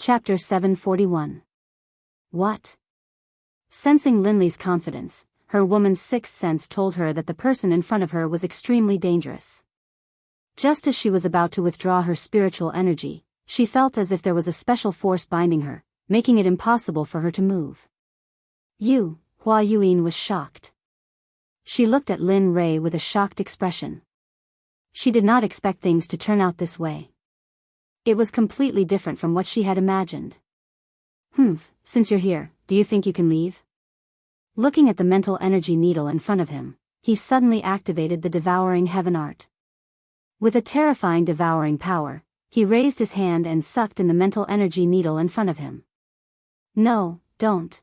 Chapter 741. What? Sensing Linley's confidence, her woman's sixth sense told her that the person in front of her was extremely dangerous. Just as she was about to withdraw her spiritual energy, she felt as if there was a special force binding her, making it impossible for her to move. Hua Yuan was shocked. She looked at Lin Rei with a shocked expression. She did not expect things to turn out this way. It was completely different from what she had imagined. Since you're here, do you think you can leave? Looking at the mental energy needle in front of him, he suddenly activated the devouring heaven art. With a terrifying devouring power, he raised his hand and sucked in the mental energy needle in front of him. No, don't.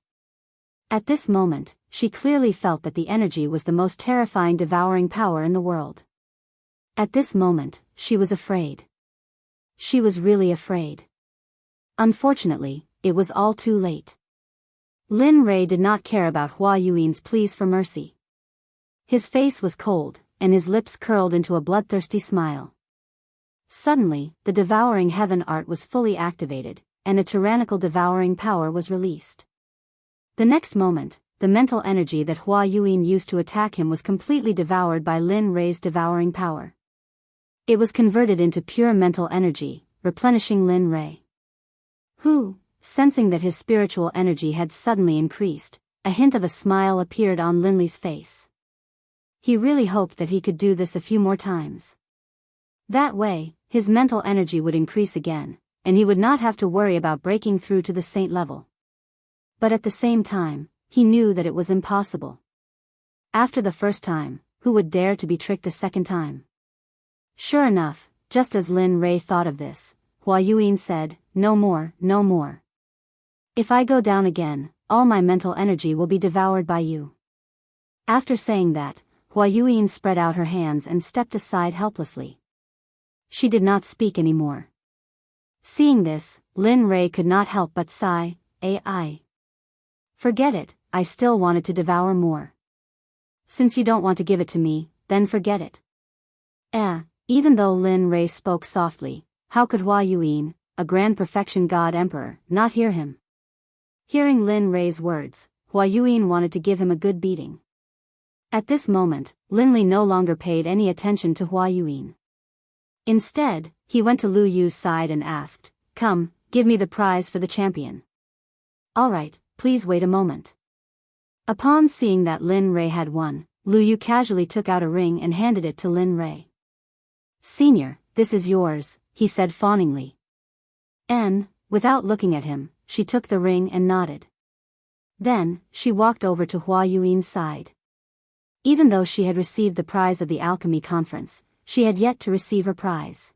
At this moment, she clearly felt that the energy was the most terrifying devouring power in the world. At this moment, she was afraid. She was really afraid. Unfortunately, it was all too late. Lin Rei did not care about Hua Yuan's pleas for mercy. His face was cold, and his lips curled into a bloodthirsty smile. Suddenly, the devouring heaven art was fully activated, and a tyrannical devouring power was released. The next moment, the mental energy that Hua Yuan used to attack him was completely devoured by Lin Rei's devouring power. It was converted into pure mental energy, replenishing Lin Rei. Sensing that his spiritual energy had suddenly increased, a hint of a smile appeared on Linley's face. He really hoped that he could do this a few more times. That way, his mental energy would increase again, and he would not have to worry about breaking through to the saint level. But at the same time, he knew that it was impossible. After the first time, who would dare to be tricked a second time? Sure enough, just as Lin Rei thought of this, Hua Yuan said, "No more, no more. If I go down again, all my mental energy will be devoured by you." After saying that, Hua Yuan spread out her hands and stepped aside helplessly. She did not speak anymore. Seeing this, Lin Rei could not help but sigh, "Ai. Forget it, I still wanted to devour more. Since you don't want to give it to me, then forget it." Even though Lin Rei spoke softly, how could Hua Yuan, a grand perfection god emperor, not hear him? Hearing Lin Rei's words, Hua Yuan wanted to give him a good beating. At this moment, Linley no longer paid any attention to Hua Yuan. Instead, he went to Lu Yu's side and asked, "Come, give me the prize for the champion." "All right, please wait a moment." Upon seeing that Lin Rei had won, Lu Yu casually took out a ring and handed it to Lin Rei. "Senior, this is yours," he said fawningly. Without looking at him, she took the ring and nodded. Then, she walked over to Hua Yuan's side. Even though she had received the prize of the alchemy conference, she had yet to receive her prize.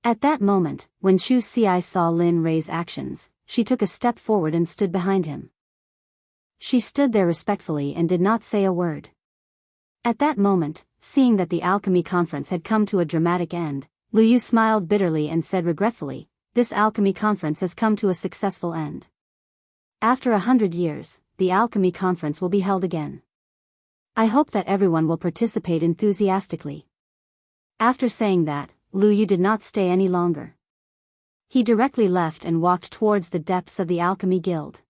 At that moment, when Chu Xi saw Lin Rei's actions, she took a step forward and stood behind him. She stood there respectfully and did not say a word. At that moment, seeing that the alchemy conference had come to a dramatic end, Lu Yu smiled bitterly and said regretfully, "This alchemy conference has come to a successful end. After 100 years, the alchemy conference will be held again. I hope that everyone will participate enthusiastically." After saying that, Lu Yu did not stay any longer. He directly left and walked towards the depths of the alchemy guild.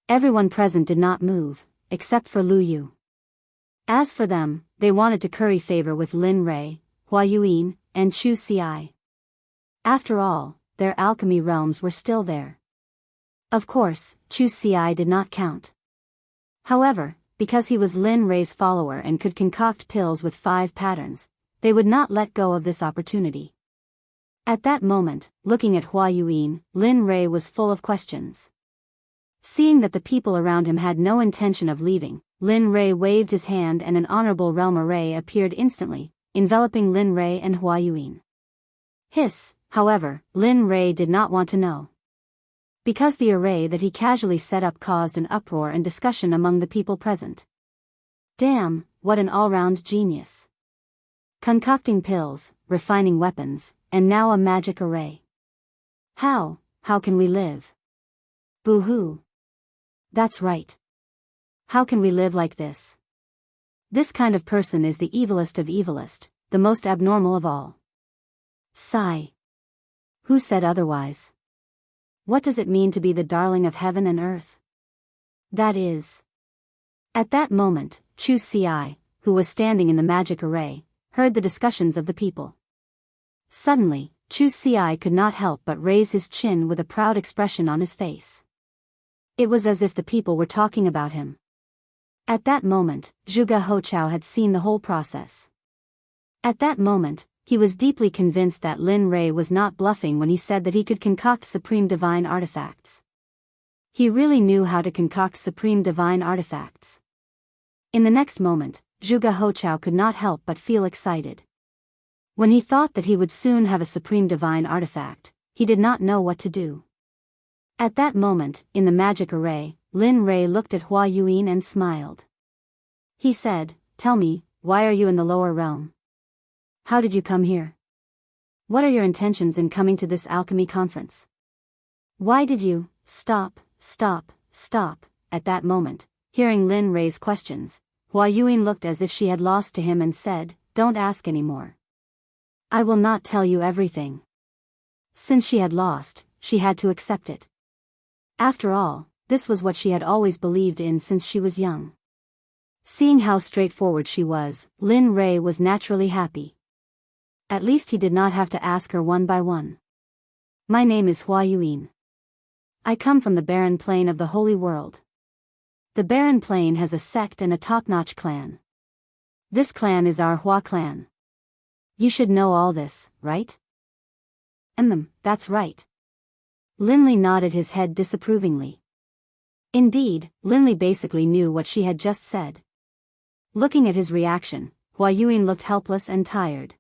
Everyone present did not move, except for Lu Yu. As for them, they wanted to curry favor with Lin Rei, Hua Yuan, and Chu Xi. After all, their alchemy realms were still there. Of course, Chu Xi did not count. However, because he was Lin Rei's follower and could concoct pills with 5 patterns, they would not let go of this opportunity. At that moment, looking at Hua Yuan, Lin Rei was full of questions. Seeing that the people around him had no intention of leaving, Lin Rei waved his hand and an honorable realm array appeared instantly, enveloping Lin Rei and Hua Yuan. However, Lin Rei did not want to know. Because the array that he casually set up caused an uproar and discussion among the people present. Damn, what an all-round genius. Concocting pills, refining weapons, and now a magic array. How can we live? Boo-hoo. That's right. How can we live like this? This kind of person is the evilest of evilest, the most abnormal of all. Sigh. Who said otherwise? What does it mean to be the darling of heaven and earth? That is. At that moment, Chu Ci, who was standing in the magic array, heard the discussions of the people. Suddenly, Chu Ci could not help but raise his chin with a proud expression on his face. It was as if the people were talking about him. At that moment, Zhuge Hochao had seen the whole process. At that moment, he was deeply convinced that Lin Rei was not bluffing when he said that he could concoct supreme divine artifacts. He really knew how to concoct supreme divine artifacts. In the next moment, Zhuge Hochao could not help but feel excited. When he thought that he would soon have a supreme divine artifact, he did not know what to do. At that moment, in the magic array, Lin Rei looked at Hua Yuan and smiled. He said, "Tell me, why are you in the lower realm? How did you come here? What are your intentions in coming to this alchemy conference? Why did you stop? At that moment, hearing Lin Rei's questions, Hua Yuan looked as if she had lost to him and said, "Don't ask anymore. I will not tell you everything." Since she had lost, she had to accept it. After all, this was what she had always believed in since she was young. Seeing how straightforward she was, Lin Rei was naturally happy. At least he did not have to ask her one by one. "My name is Hua Yuan. I come from the barren plain of the Holy World. The barren plain has a sect and a top-notch clan. This clan is our Hua clan. You should know all this, right?" That's right." Linley nodded his head disapprovingly. Indeed, Linley basically knew what she had just said. Looking at his reaction, Hua Yuan looked helpless and tired.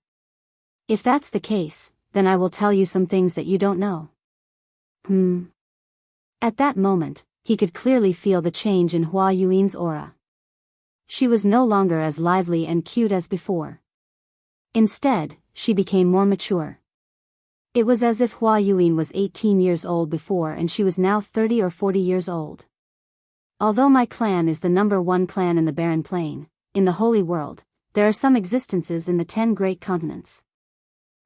"If that's the case, then I will tell you some things that you don't know." At that moment, he could clearly feel the change in Hua Yuan's aura. She was no longer as lively and cute as before. Instead, she became more mature. It was as if Hua Yuan was 18 years old before and she was now 30 or 40 years old. "Although my clan is the #1 clan in the barren plain, in the Holy World, there are some existences in the 10 great continents.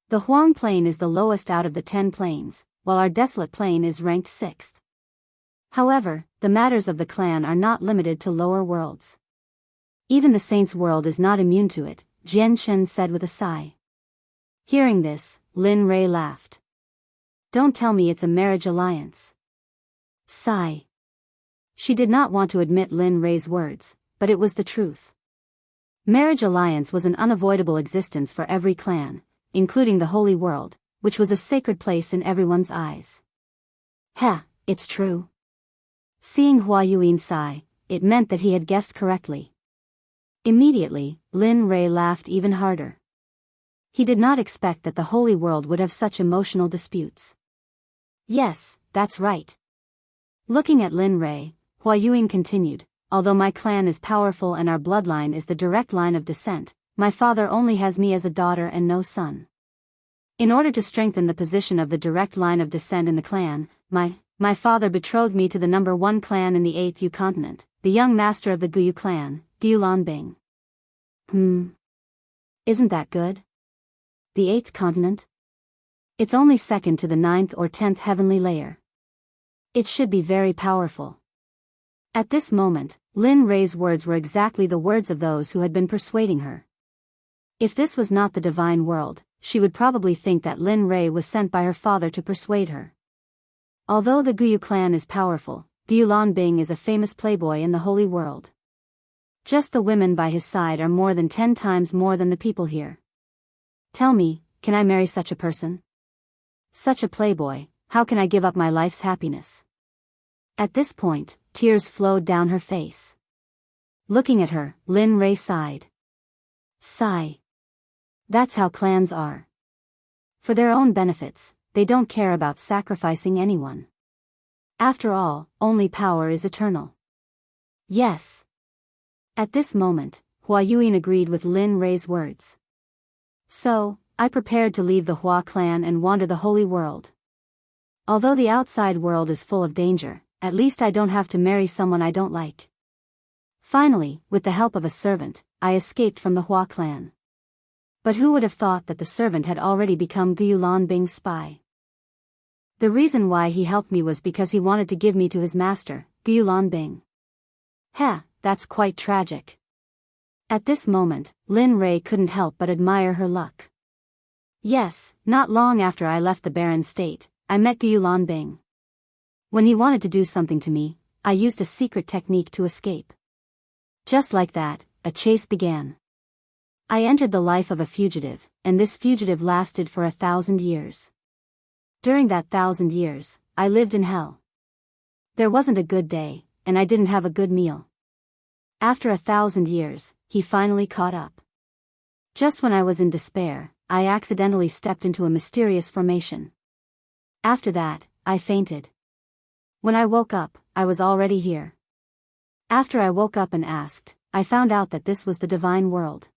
The Huang Plain is the lowest out of the 10 plains, while our desolate plain is ranked 6th. However, the matters of the clan are not limited to lower worlds. Even the saints' world is not immune to it," Jian Shen said with a sigh. Hearing this, Lin Rei laughed. "Don't tell me it's a marriage alliance." Sigh. She did not want to admit Lin Rei's words, but it was the truth. Marriage alliance was an unavoidable existence for every clan, including the Holy World, which was a sacred place in everyone's eyes. It's true. Seeing Hua Yuan sigh, it meant that he had guessed correctly. Immediately, Lin Rei laughed even harder. He did not expect that the Holy World would have such emotional disputes. "Yes, that's right." Looking at Lin Rei, Hua Yuan continued, "Although my clan is powerful and our bloodline is the direct line of descent, my father only has me as a daughter and no son. In order to strengthen the position of the direct line of descent in the clan, my father betrothed me to the #1 clan in the 8th Yu continent, the young master of the Guyu clan, Gulan Bing." Isn't that good? The 8th continent? It's only second to the 9th or 10th heavenly layer. It should be very powerful. At this moment, Lin Rei's words were exactly the words of those who had been persuading her. If this was not the divine world, she would probably think that Lin Rei was sent by her father to persuade her. Although the Guyu clan is powerful, Gulan Bing is a famous playboy in the Holy World. Just the women by his side are more than 10 times more than the people here. Tell me, can I marry such a person? Such a playboy, how can I give up my life's happiness? At this point, tears flowed down her face. Looking at her, Lin Rei sighed. Sigh. That's how clans are. For their own benefits, they don't care about sacrificing anyone. After all, only power is eternal. Yes. At this moment, Hua Yuan agreed with Lin Rei's words. So, I prepared to leave the Hua clan and wander the Holy World. Although the outside world is full of danger, at least I don't have to marry someone I don't like. Finally, with the help of a servant, I escaped from the Hua clan. But who would have thought that the servant had already become Gulan Bing's spy? The reason why he helped me was because he wanted to give me to his master, Gulanbing. Heh, that's quite tragic. At this moment, Lin Rei couldn't help but admire her luck. Yes, not long after I left the barren state, I met Gulanbing. When he wanted to do something to me, I used a secret technique to escape. Just like that, a chase began. I entered the life of a fugitive, and this fugitive lasted for 1,000 years. During that 1,000 years, I lived in hell. There wasn't a good day, and I didn't have a good meal. After 1,000 years, he finally caught up. Just when I was in despair, I accidentally stepped into a mysterious formation. After that, I fainted. When I woke up, I was already here. After I woke up and asked, I found out that this was the divine world.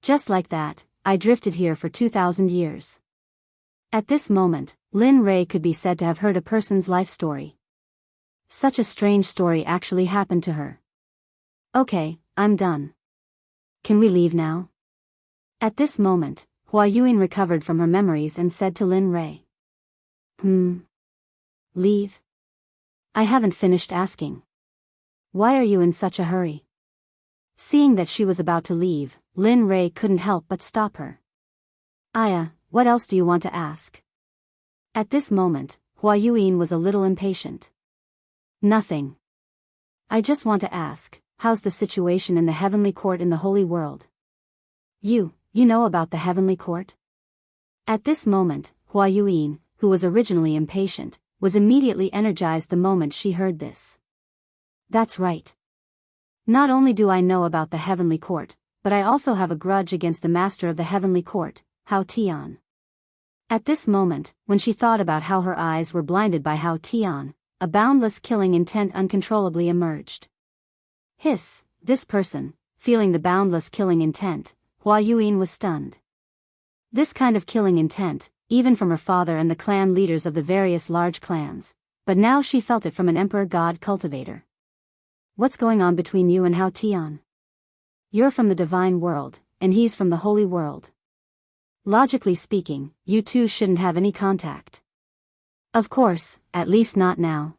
Just like that, I drifted here for 2,000 years. At this moment, Lin Rei could be said to have heard a person's life story. Such a strange story actually happened to her. Okay, I'm done. Can we leave now? At this moment, Hua Yuan recovered from her memories and said to Lin Rei. Leave? I haven't finished asking. Why are you in such a hurry? Seeing that she was about to leave, Lin Rei couldn't help but stop her. Aya, what else do you want to ask? At this moment, Hua Yuan was a little impatient. Nothing. I just want to ask, how's the situation in the heavenly court in the holy world? You know about the heavenly court? At this moment, Hua Yuan, who was originally impatient, was immediately energized the moment she heard this. That's right. Not only do I know about the heavenly court, but I also have a grudge against the master of the heavenly court, Hao Tian. At this moment, when she thought about how her eyes were blinded by Hao Tian, a boundless killing intent uncontrollably emerged. Hiss, this person, feeling the boundless killing intent, Hua Yuan was stunned. This kind of killing intent, even from her father and the clan leaders of the various large clans, but now she felt it from an emperor god cultivator. What's going on between you and Hao Tian? You're from the divine world, and he's from the holy world. Logically speaking, you two shouldn't have any contact. Of course, at least not now.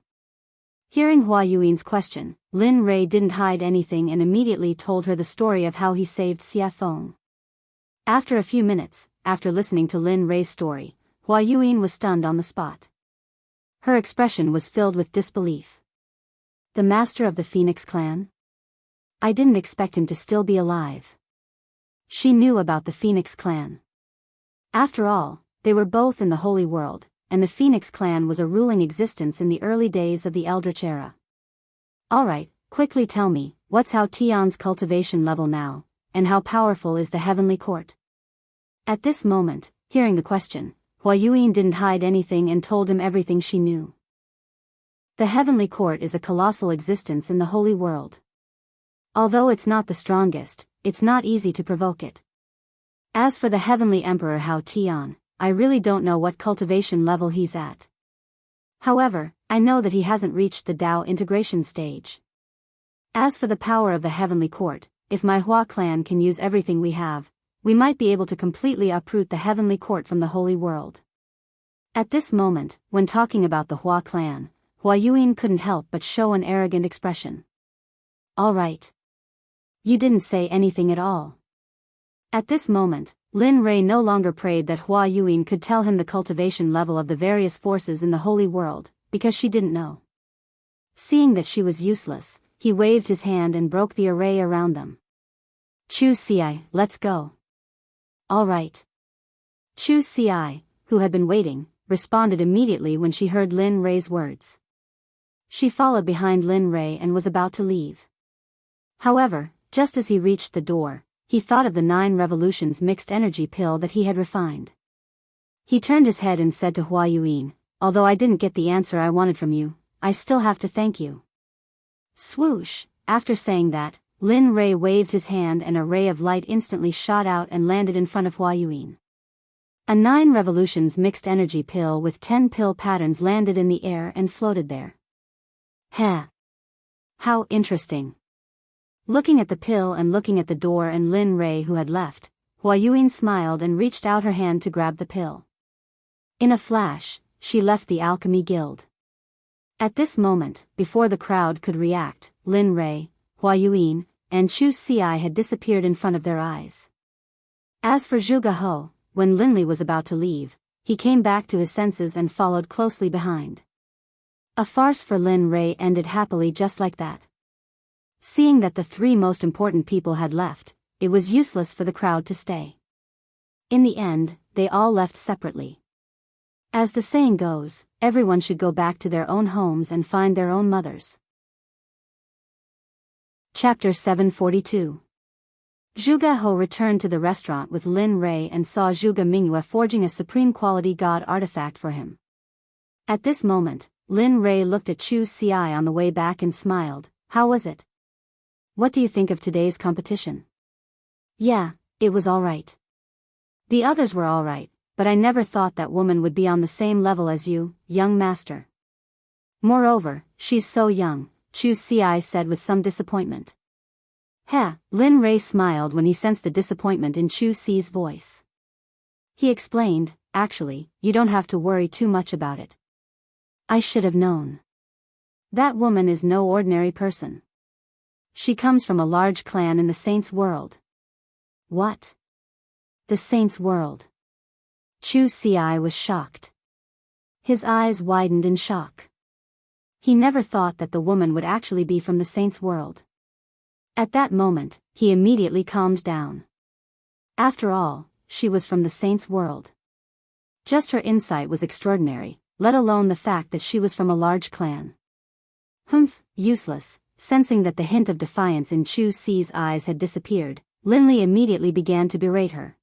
Hearing Hua Yuan's question, Lin Rei didn't hide anything and immediately told her the story of how he saved Xie Feng. After a few minutes, after listening to Lin Rei's story, Hua Yuan was stunned on the spot. Her expression was filled with disbelief. The master of the Phoenix clan? I didn't expect him to still be alive. She knew about the Phoenix clan. After all, they were both in the holy world, and the Phoenix clan was a ruling existence in the early days of the Eldritch era. Alright, quickly tell me, what's Hao Tian's cultivation level now, and how powerful is the heavenly court? At this moment, hearing the question, Hua Yuan didn't hide anything and told him everything she knew. The heavenly court is a colossal existence in the holy world. Although it's not the strongest, it's not easy to provoke it. As for the heavenly emperor Hao Tian, I really don't know what cultivation level he's at. However, I know that he hasn't reached the Dao integration stage. As for the power of the heavenly court, if my Hua clan can use everything we have, we might be able to completely uproot the heavenly court from the holy world. At this moment, when talking about the Hua clan, Hua Yuan couldn't help but show an arrogant expression. Alright. You didn't say anything at all. At this moment, Lin Rei no longer prayed that Hua Yuan could tell him the cultivation level of the various forces in the holy world, because she didn't know. Seeing that she was useless, he waved his hand and broke the array around them. Chu Ci, let's go. Alright. Chu Ci, who had been waiting, responded immediately when she heard Lin Rei's words. She followed behind Lin Rei and was about to leave. However, just as he reached the door, he thought of the 9 revolutions mixed energy pill that he had refined. He turned his head and said to Hua Yuan, although I didn't get the answer I wanted from you, I still have to thank you. Swoosh, after saying that, Lin Rei waved his hand and a ray of light instantly shot out and landed in front of Hua Yuan. A 9 revolutions mixed energy pill with 10 pill patterns landed in the air and floated there. Heh. How interesting. Looking at the pill and looking at the door and Lin Rei who had left, Hua Yuan smiled and reached out her hand to grab the pill. In a flash, she left the Alchemy Guild. At this moment, before the crowd could react, Lin Rei, Hua Yuan, and Chu Xi had disappeared in front of their eyes. As for Zhuge He, when Linli was about to leave, he came back to his senses and followed closely behind. A farce for Lin Rei ended happily just like that. Seeing that the three most important people had left, it was useless for the crowd to stay. In the end, they all left separately. As the saying goes, everyone should go back to their own homes and find their own mothers. Chapter 742. Zhuge He returned to the restaurant with Lin Rei and saw Zhuge Mingyue forging a supreme quality god artifact for him. At this moment, Lin Rei looked at Chu Xi on the way back and smiled. How was it? What do you think of today's competition? Yeah, it was alright. The others were alright, but I never thought that woman would be on the same level as you, young master. Moreover, she's so young, Chu Xi said with some disappointment. Lin Rei smiled when he sensed the disappointment in Chu Xi's voice. He explained, actually, you don't have to worry too much about it. I should have known. That woman is no ordinary person. She comes from a large clan in the Saints' world. What? The Saints' world? Chu Xi was shocked. His eyes widened in shock. He never thought that the woman would actually be from the Saints' world. At that moment, he immediately calmed down. After all, she was from the Saints' world. Just her insight was extraordinary, let alone the fact that she was from a large clan. Useless. Sensing that the hint of defiance in Chu Xi's eyes had disappeared, Linli immediately began to berate her.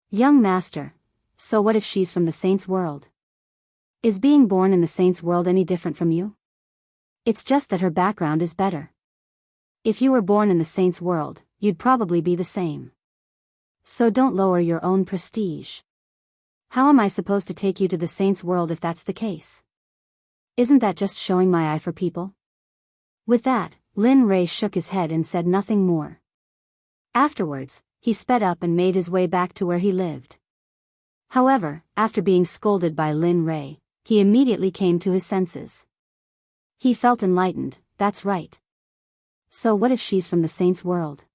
Young master, so what if she's from the Saints' world? Is being born in the Saints' world any different from you? It's just that her background is better. If you were born in the Saints' world, you'd probably be the same. So don't lower your own prestige. How am I supposed to take you to the Saints' world if that's the case? Isn't that just showing my eye for people? With that, Lin Rei shook his head and said nothing more. Afterwards, he sped up and made his way back to where he lived. However, after being scolded by Lin Rei, he immediately came to his senses. He felt enlightened, that's right. So what if she's from the Saints' world?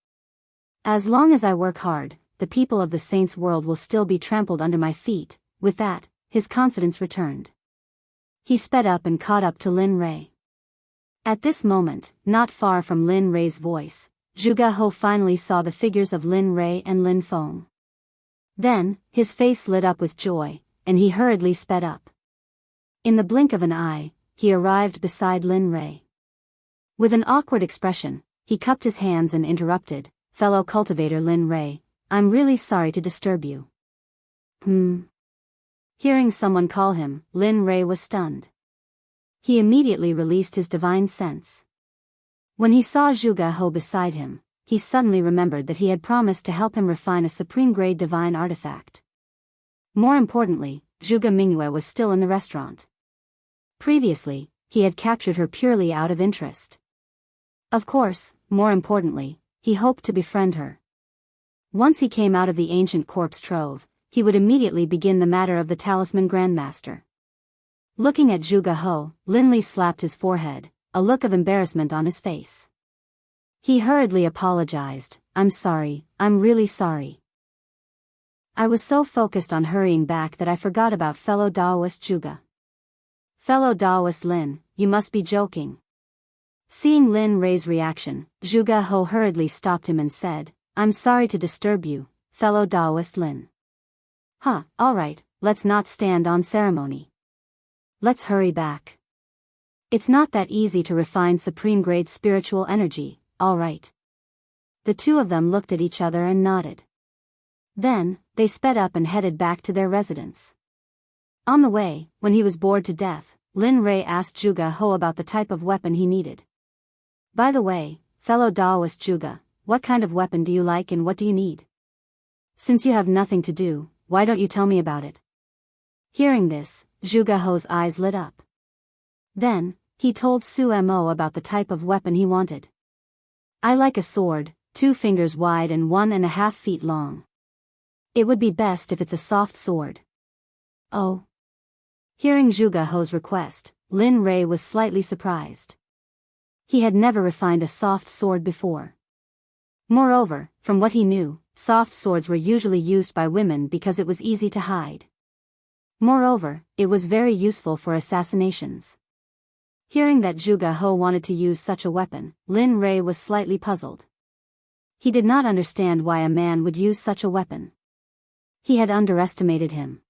As long as I work hard, the people of the Saints' world will still be trampled under my feet. With that, his confidence returned. He sped up and caught up to Lin Rei. At this moment, not far from Lin Rei's voice, Zhuge He finally saw the figures of Lin Rei and Lin Feng. Then, his face lit up with joy, and he hurriedly sped up. In the blink of an eye, he arrived beside Lin Rei. With an awkward expression, he cupped his hands and interrupted, "Fellow cultivator Lin Rei, I'm really sorry to disturb you." Hearing someone call him, Lin Rei was stunned. He immediately released his divine sense. When he saw Zhuge He beside him, he suddenly remembered that he had promised to help him refine a supreme-grade divine artifact. More importantly, Zhuge Mingyue was still in the restaurant. Previously, he had captured her purely out of interest. Of course, more importantly, he hoped to befriend her. Once he came out of the ancient corpse trove, he would immediately begin the matter of the Talisman Grandmaster. Looking at Zhuge He, Linli slapped his forehead, a look of embarrassment on his face. He hurriedly apologized, "I'm sorry, I'm really sorry. I was so focused on hurrying back that I forgot about fellow Daoist Zhuge." "Fellow Daoist Lin, you must be joking." Seeing Lin Rei's reaction, Zhuge He hurriedly stopped him and said, "I'm sorry to disturb you, fellow Daoist Lin." Alright, let's not stand on ceremony. Let's hurry back. It's not that easy to refine supreme-grade spiritual energy, alright. The two of them looked at each other and nodded. Then, they sped up and headed back to their residence. On the way, when he was bored to death, Lin Rei asked Zhuge He about the type of weapon he needed. "By the way, fellow Daoist Zhuge, what kind of weapon do you like and what do you need? Since you have nothing to do, why don't you tell me about it?" Hearing this, Zhuge He's eyes lit up. Then, he told Su Mo about the type of weapon he wanted. "I like a sword, 2 fingers wide and 1.5 feet long. It would be best if it's a soft sword." "Oh. Hearing Zhuge He's request, Lin Rei was slightly surprised. He had never refined a soft sword before. Moreover, from what he knew, soft swords were usually used by women because it was easy to hide. Moreover, it was very useful for assassinations. Hearing that Zhuge He wanted to use such a weapon, Lin Rei was slightly puzzled. He did not understand why a man would use such a weapon. He had underestimated him.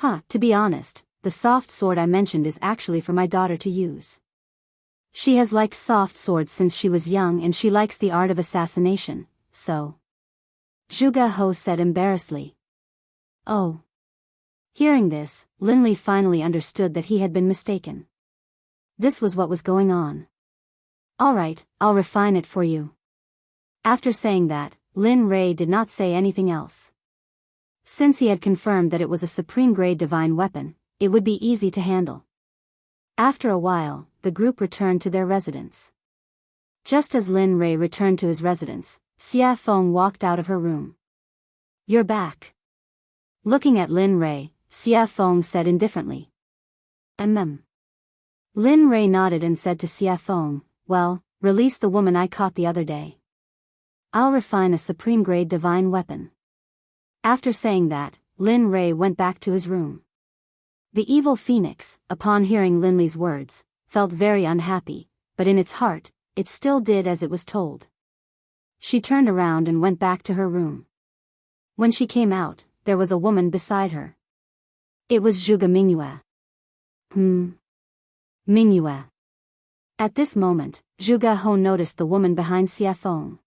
To be honest, the soft sword I mentioned is actually for my daughter to use. She has liked soft swords since she was young and she likes the art of assassination, so. Zhuge He said embarrassedly. Oh. Hearing this, Linli finally understood that he had been mistaken. This was what was going on. Alright, I'll refine it for you. After saying that, Lin Rei did not say anything else. Since he had confirmed that it was a supreme-grade divine weapon, it would be easy to handle. After a while, the group returned to their residence. Just as Lin Rei returned to his residence, Xia Feng walked out of her room. You're back. Looking at Lin Rei, Xia Feng said indifferently. Lin Rei nodded and said to Xia Feng, well, release the woman I caught the other day. I'll refine a supreme-grade divine weapon. After saying that, Lin Rei went back to his room. The evil phoenix, upon hearing Linli's words, felt very unhappy, but in its heart, it still did as it was told. She turned around and went back to her room. When she came out, there was a woman beside her. It was Zhuge Mingyue. Mingyue. At this moment, Zhuge He noticed the woman behind Xia Feng.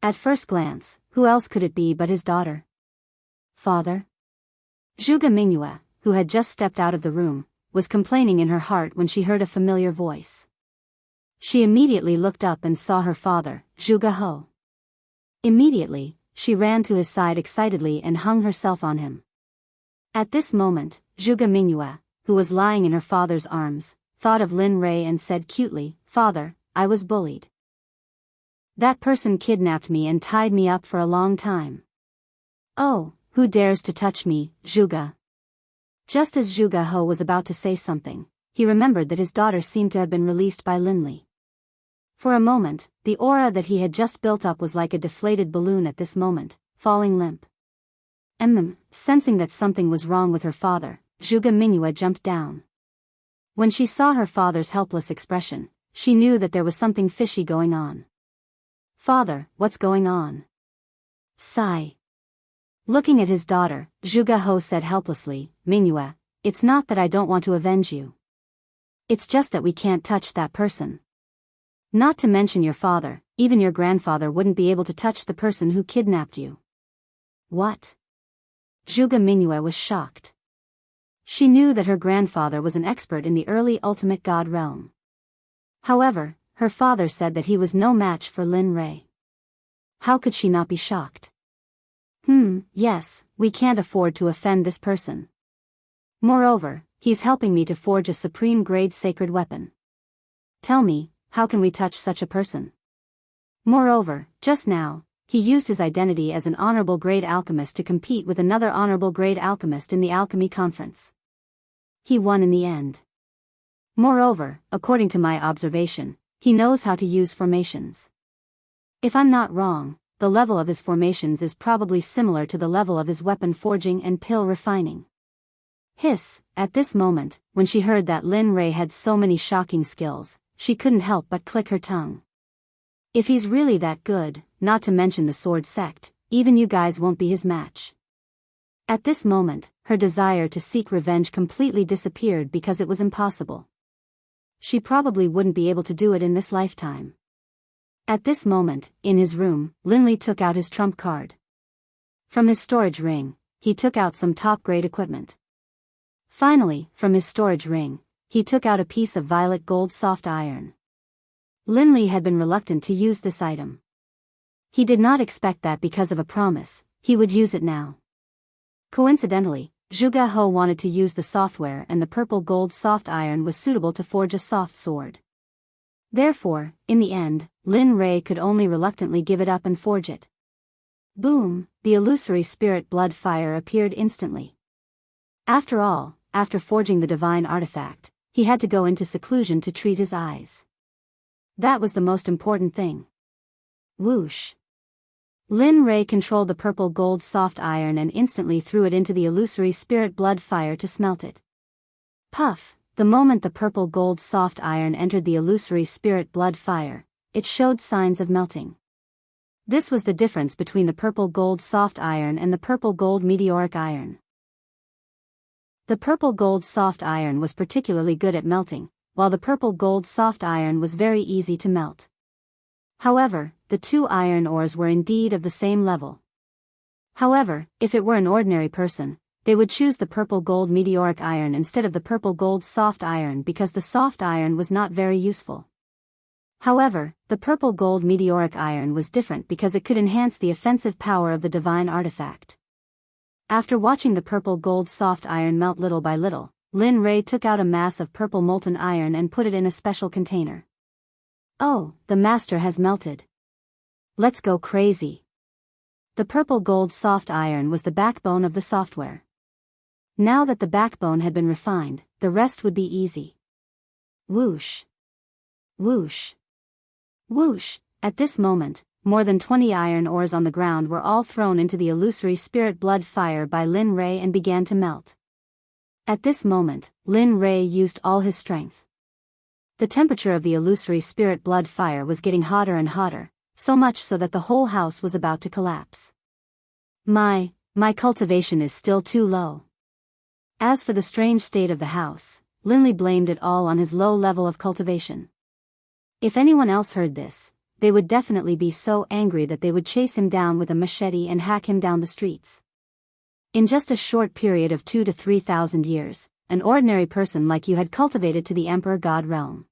At first glance, who else could it be but his daughter? Father? Zhuge Mingyue, who had just stepped out of the room, was complaining in her heart when she heard a familiar voice. She immediately looked up and saw her father, Zhuge He. Immediately, she ran to his side excitedly and hung herself on him. At this moment, Zhuge Mingyue, who was lying in her father's arms, thought of Lin Rei and said cutely, Father, I was bullied. That person kidnapped me and tied me up for a long time. Oh, who dares to touch me, Zhuge? Just as Zhuge He was about to say something, he remembered that his daughter seemed to have been released by Linli. For a moment, the aura that he had just built up was like a deflated balloon at this moment, falling limp. Sensing that something was wrong with her father, Zhuge Mingyue jumped down. When she saw her father's helpless expression, she knew that there was something fishy going on. Father, what's going on? Sigh. Looking at his daughter, Zhuge He said helplessly, Mingyue, it's not that I don't want to avenge you. It's just that we can't touch that person. Not to mention your father, even your grandfather wouldn't be able to touch the person who kidnapped you. What? Zhuge Mingyue was shocked. She knew that her grandfather was an expert in the early ultimate god realm. However, her father said that he was no match for Lin Rei. How could she not be shocked? Yes, we can't afford to offend this person. Moreover, he's helping me to forge a supreme-grade sacred weapon. Tell me, how can we touch such a person? Moreover, just now, he used his identity as an honorable grade alchemist to compete with another honorable grade alchemist in the alchemy conference. He won in the end. Moreover, according to my observation, he knows how to use formations. If I'm not wrong, the level of his formations is probably similar to the level of his weapon forging and pill refining. Hiss, at this moment, when she heard that Lin Rei had so many shocking skills, she couldn't help but click her tongue. If he's really that good, not to mention the sword sect, even you guys won't be his match. At this moment, her desire to seek revenge completely disappeared because it was impossible. She probably wouldn't be able to do it in this lifetime. At this moment, in his room, Linli took out his trump card. From his storage ring, he took out some top-grade equipment. Finally, from his storage ring, he took out a piece of violet gold soft iron. Linli had been reluctant to use this item. He did not expect that because of a promise, he would use it now. Coincidentally, Zhuge He wanted to use the software and the purple gold soft iron was suitable to forge a soft sword. Therefore, in the end, Lin Rei could only reluctantly give it up and forge it. Boom, the illusory spirit blood fire appeared instantly. After all, after forging the divine artifact, he had to go into seclusion to treat his eyes. That was the most important thing. Whoosh. Lin Rei controlled the purple gold soft iron and instantly threw it into the illusory spirit blood fire to smelt it. Puff! The moment the purple gold soft iron entered the illusory spirit blood fire, it showed signs of melting. This was the difference between the purple gold soft iron and the purple gold meteoric iron. The purple gold soft iron was particularly good at melting, while the purple gold soft iron was very easy to melt. However, the two iron ores were indeed of the same level. However, if it were an ordinary person, they would choose the purple gold meteoric iron instead of the purple gold soft iron because the soft iron was not very useful. However, the purple gold meteoric iron was different because it could enhance the offensive power of the divine artifact. After watching the purple gold soft iron melt little by little, Lin Rei took out a mass of purple molten iron and put it in a special container. Oh, the master has melted. Let's go crazy. The purple gold soft iron was the backbone of the software. Now that the backbone had been refined, the rest would be easy. Whoosh. Whoosh. Whoosh! At this moment, more than 20 iron ores on the ground were all thrown into the illusory spirit blood fire by Lin Rei and began to melt. At this moment, Lin Rei used all his strength. The temperature of the illusory spirit blood fire was getting hotter and hotter, so much so that the whole house was about to collapse. My cultivation is still too low. As for the strange state of the house, Linley blamed it all on his low level of cultivation. If anyone else heard this, they would definitely be so angry that they would chase him down with a machete and hack him down the streets. In just a short period of 2,000 to 3,000 years, an ordinary person like you had cultivated to the Emperor God realm.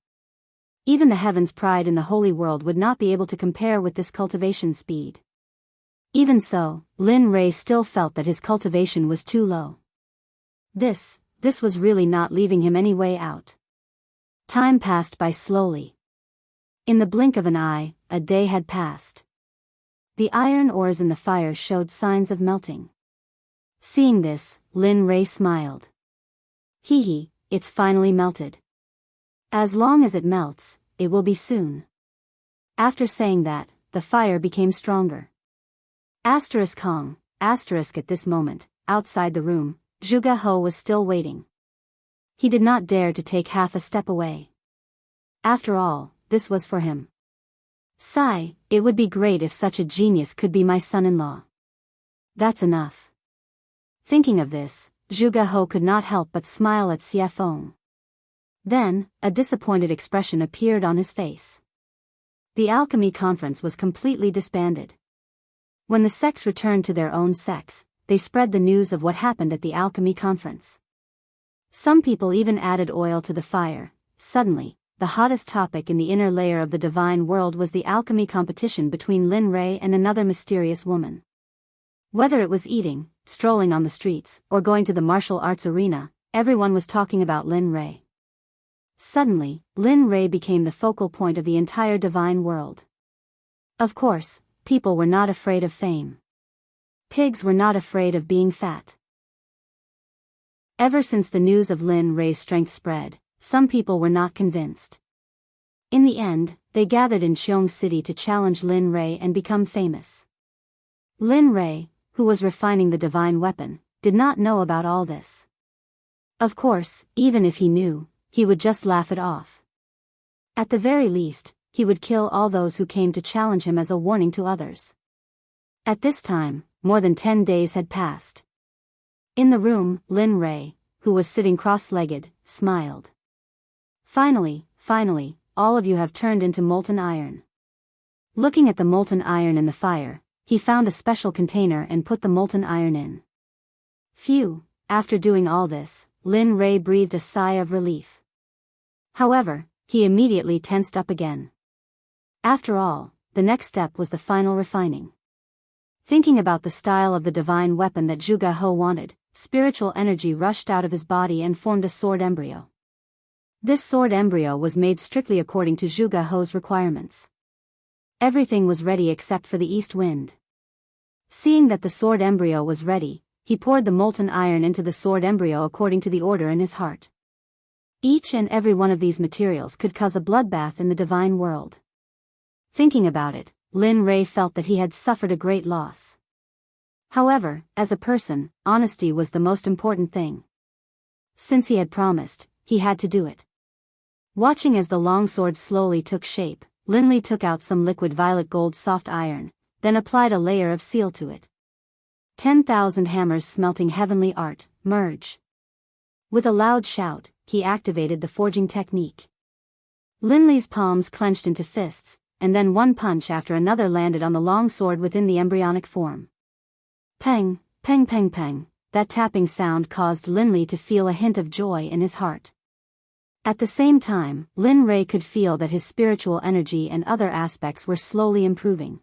Even the heavens' pride in the holy world would not be able to compare with this cultivation speed. Even so, Lin Rei still felt that his cultivation was too low. This was really not leaving him any way out. Time passed by slowly. In the blink of an eye, a day had passed. The iron ores in the fire showed signs of melting. Seeing this, Lin Rei smiled. Hee, it's finally melted. As long as it melts, it will be soon. After saying that, the fire became stronger. Hong, at this moment, outside the room, Zhuge Ho was still waiting. He did not dare to take half a step away. After all, this was for him. Sigh, it would be great if such a genius could be my son-in-law. That's enough. Thinking of this, Zhuge Ho could not help but smile at Xie Feng. Then, a disappointed expression appeared on his face. The alchemy conference was completely disbanded. When the sects returned to their own sects, they spread the news of what happened at the alchemy conference. Some people even added oil to the fire. Suddenly, the hottest topic in the inner layer of the divine world was the alchemy competition between Lin Rei and another mysterious woman. Whether it was eating, strolling on the streets, or going to the martial arts arena, everyone was talking about Lin Rei. Suddenly, Lin Rei became the focal point of the entire divine world. Of course, people were not afraid of fame. Pigs were not afraid of being fat. Ever since the news of Lin Rei's strength spread, some people were not convinced. In the end, they gathered in Qiong City to challenge Lin Rei and become famous. Lin Rei, who was refining the divine weapon, did not know about all this. Of course, even if he knew, he would just laugh it off. At the very least, he would kill all those who came to challenge him as a warning to others. At this time, more than 10 days had passed. In the room, Lin Rei, who was sitting cross-legged, smiled. Finally, all of you have turned into molten iron. Looking at the molten iron in the fire, he found a special container and put the molten iron in. Phew, after doing all this, Lin Rei breathed a sigh of relief. However, he immediately tensed up again. After all, the next step was the final refining. Thinking about the style of the divine weapon that Zhuge Ho wanted, spiritual energy rushed out of his body and formed a sword embryo. This sword embryo was made strictly according to Zhuge Ho's requirements. Everything was ready except for the east wind. Seeing that the sword embryo was ready, he poured the molten iron into the sword embryo according to the order in his heart. Each and every one of these materials could cause a bloodbath in the divine world. Thinking about it, Lin Rei felt that he had suffered a great loss. However, as a person, honesty was the most important thing. Since he had promised, he had to do it. Watching as the longsword slowly took shape, Lin Li took out some liquid violet gold soft iron, then applied a layer of seal to it. 10,000 hammers smelting heavenly art, merge. With a loud shout, he activated the forging technique. Lin Li's palms clenched into fists, and then one punch after another landed on the long sword within the embryonic form. Peng, peng peng peng, that tapping sound caused Lin Li to feel a hint of joy in his heart. At the same time, Lin Rei could feel that his spiritual energy and other aspects were slowly improving.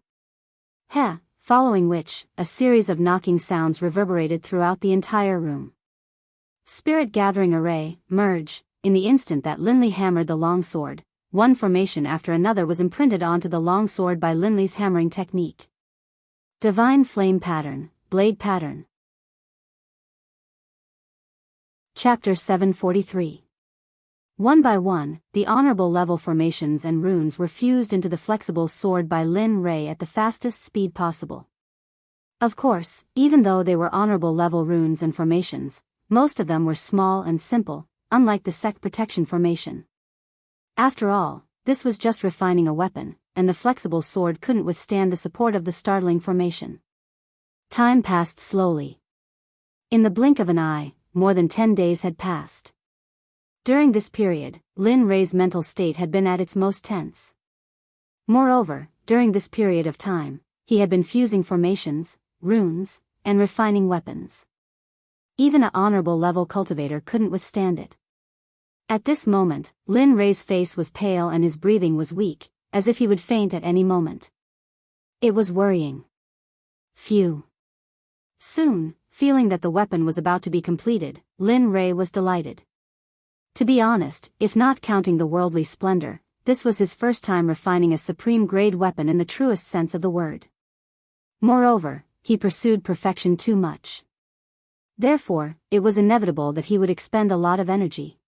Heh, following which, a series of knocking sounds reverberated throughout the entire room. Spirit gathering array, merge, in the instant that Lin Li hammered the long sword, one formation after another was imprinted onto the long sword by Lin Li's hammering technique. Divine flame pattern, blade pattern. Chapter 743. One by one, the honorable level formations and runes were fused into the flexible sword by Lin Rei at the fastest speed possible. Of course, even though they were honorable level runes and formations, most of them were small and simple, unlike the Sect protection formation. After all, this was just refining a weapon, and the flexible sword couldn't withstand the support of the startling formation. Time passed slowly. In the blink of an eye, more than 10 days had passed. During this period, Lin Rei's mental state had been at its most tense. Moreover, during this period of time, he had been fusing formations, runes, and refining weapons. Even an honorable level cultivator couldn't withstand it. At this moment, Lin Rei's face was pale and his breathing was weak, as if he would faint at any moment. It was worrying. Phew. Soon, feeling that the weapon was about to be completed, Lin Rei was delighted. To be honest, if not counting the worldly splendor, this was his first time refining a supreme-grade weapon in the truest sense of the word. Moreover, he pursued perfection too much. Therefore, it was inevitable that he would expend a lot of energy.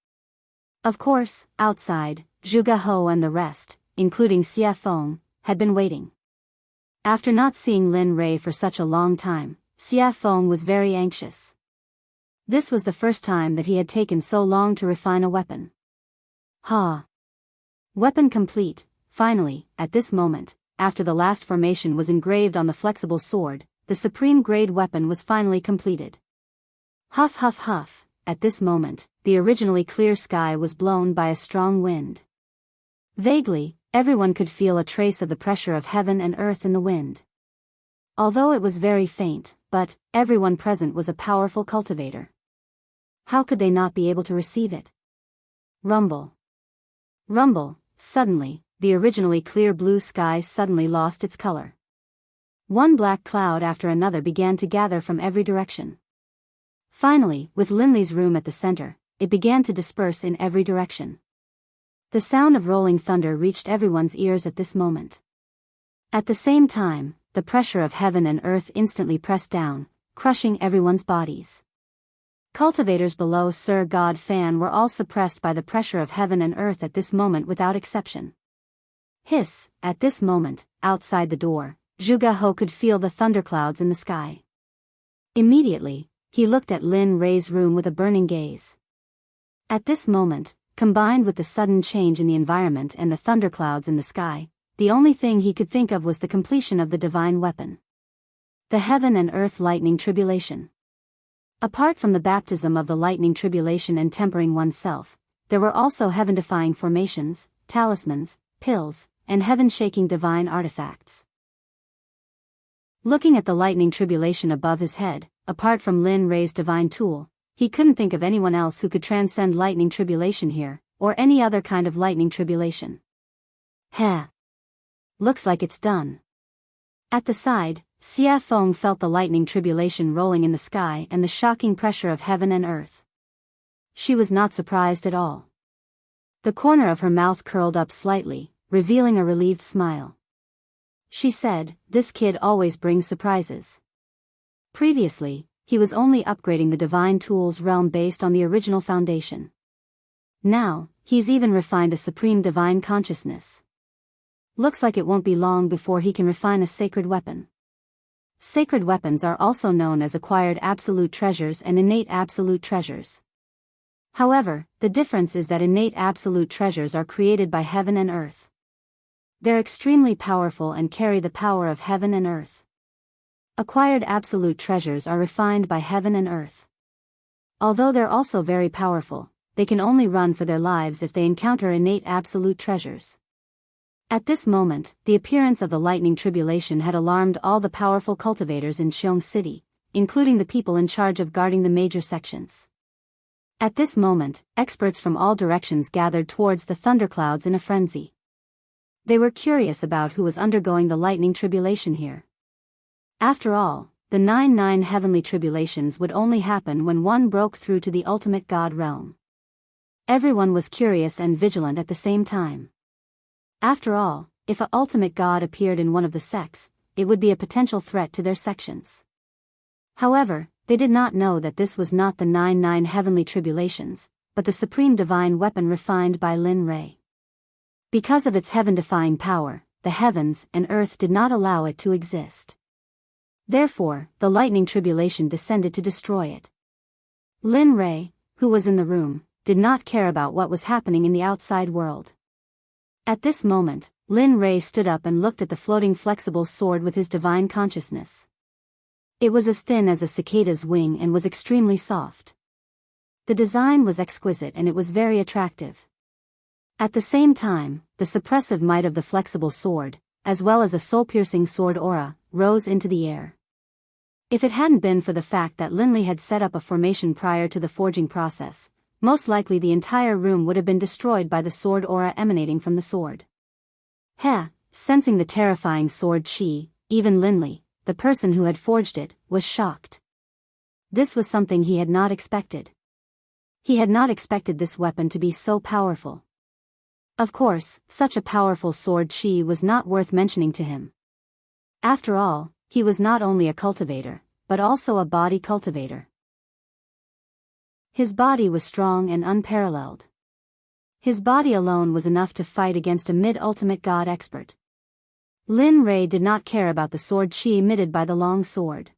Of course, outside, Zhuge Hou and the rest, including Xie Feng, had been waiting. After not seeing Lin Rei for such a long time, Xie Feng was very anxious. This was the first time that he had taken so long to refine a weapon. Ha! Weapon complete, finally, at this moment, after the last formation was engraved on the flexible sword, the supreme-grade weapon was finally completed. Huff huff huff, at this moment, the originally clear sky was blown by a strong wind. Vaguely, everyone could feel a trace of the pressure of heaven and earth in the wind. Although it was very faint, but everyone present was a powerful cultivator. How could they not be able to receive it? Rumble. Rumble, suddenly, the originally clear blue sky suddenly lost its color. One black cloud after another began to gather from every direction. Finally, with Lin Li's room at the center, it began to disperse in every direction. The sound of rolling thunder reached everyone's ears at this moment. At the same time, the pressure of heaven and earth instantly pressed down, crushing everyone's bodies. Cultivators below Sir God Fan were all suppressed by the pressure of heaven and earth at this moment without exception. Hiss, at this moment, outside the door, Zhuge Hou could feel the thunderclouds in the sky. Immediately, he looked at Lin Rei's room with a burning gaze. At this moment, combined with the sudden change in the environment and the thunderclouds in the sky, the only thing he could think of was the completion of the divine weapon. The heaven and earth lightning tribulation. Apart from the baptism of the lightning tribulation and tempering oneself, there were also heaven-defying formations, talismans, pills, and heaven-shaking divine artifacts. Looking at the lightning tribulation above his head, apart from Lin Rei's divine tool, he couldn't think of anyone else who could transcend lightning tribulation here, or any other kind of lightning tribulation. Heh. Looks like it's done. At the side, Xie Feng felt the lightning tribulation rolling in the sky and the shocking pressure of heaven and earth. She was not surprised at all. The corner of her mouth curled up slightly, revealing a relieved smile. She said, "This kid always brings surprises." Previously, he was only upgrading the divine tools realm based on the original foundation. Now, he's even refined a supreme divine consciousness. Looks like it won't be long before he can refine a sacred weapon. Sacred weapons are also known as acquired absolute treasures and innate absolute treasures. However, the difference is that innate absolute treasures are created by heaven and earth. They're extremely powerful and carry the power of heaven and earth. Acquired absolute treasures are refined by heaven and earth. Although they're also very powerful, they can only run for their lives if they encounter innate absolute treasures. At this moment, the appearance of the lightning tribulation had alarmed all the powerful cultivators in Xiong City, including the people in charge of guarding the major sections. At this moment, experts from all directions gathered towards the thunderclouds in a frenzy. They were curious about who was undergoing the lightning tribulation here. After all, the 9 heavenly tribulations would only happen when one broke through to the ultimate God realm. Everyone was curious and vigilant at the same time. After all, if an ultimate god appeared in one of the sects, it would be a potential threat to their sections. However, they did not know that this was not the 9 heavenly tribulations, but the supreme divine weapon refined by Lin Ray. Because of its heaven-defying power, the heavens and earth did not allow it to exist. Therefore, the lightning tribulation descended to destroy it. Lin Ray, who was in the room, did not care about what was happening in the outside world. At this moment, Lin Ray stood up and looked at the floating flexible sword with his divine consciousness. It was as thin as a cicada's wing and was extremely soft. The design was exquisite and it was very attractive. At the same time, the suppressive might of the flexible sword, as well as a soul-piercing sword aura, rose into the air. If it hadn't been for the fact that Linley had set up a formation prior to the forging process, most likely the entire room would have been destroyed by the sword aura emanating from the sword. Sensing the terrifying sword chi, even Linley, the person who had forged it, was shocked. This was something he had not expected. He had not expected this weapon to be so powerful. Of course, such a powerful sword chi was not worth mentioning to him. After all, he was not only a cultivator, but also a body cultivator. His body was strong and unparalleled. His body alone was enough to fight against a mid-ultimate god expert. Lin Ray did not care about the sword chi emitted by the long sword.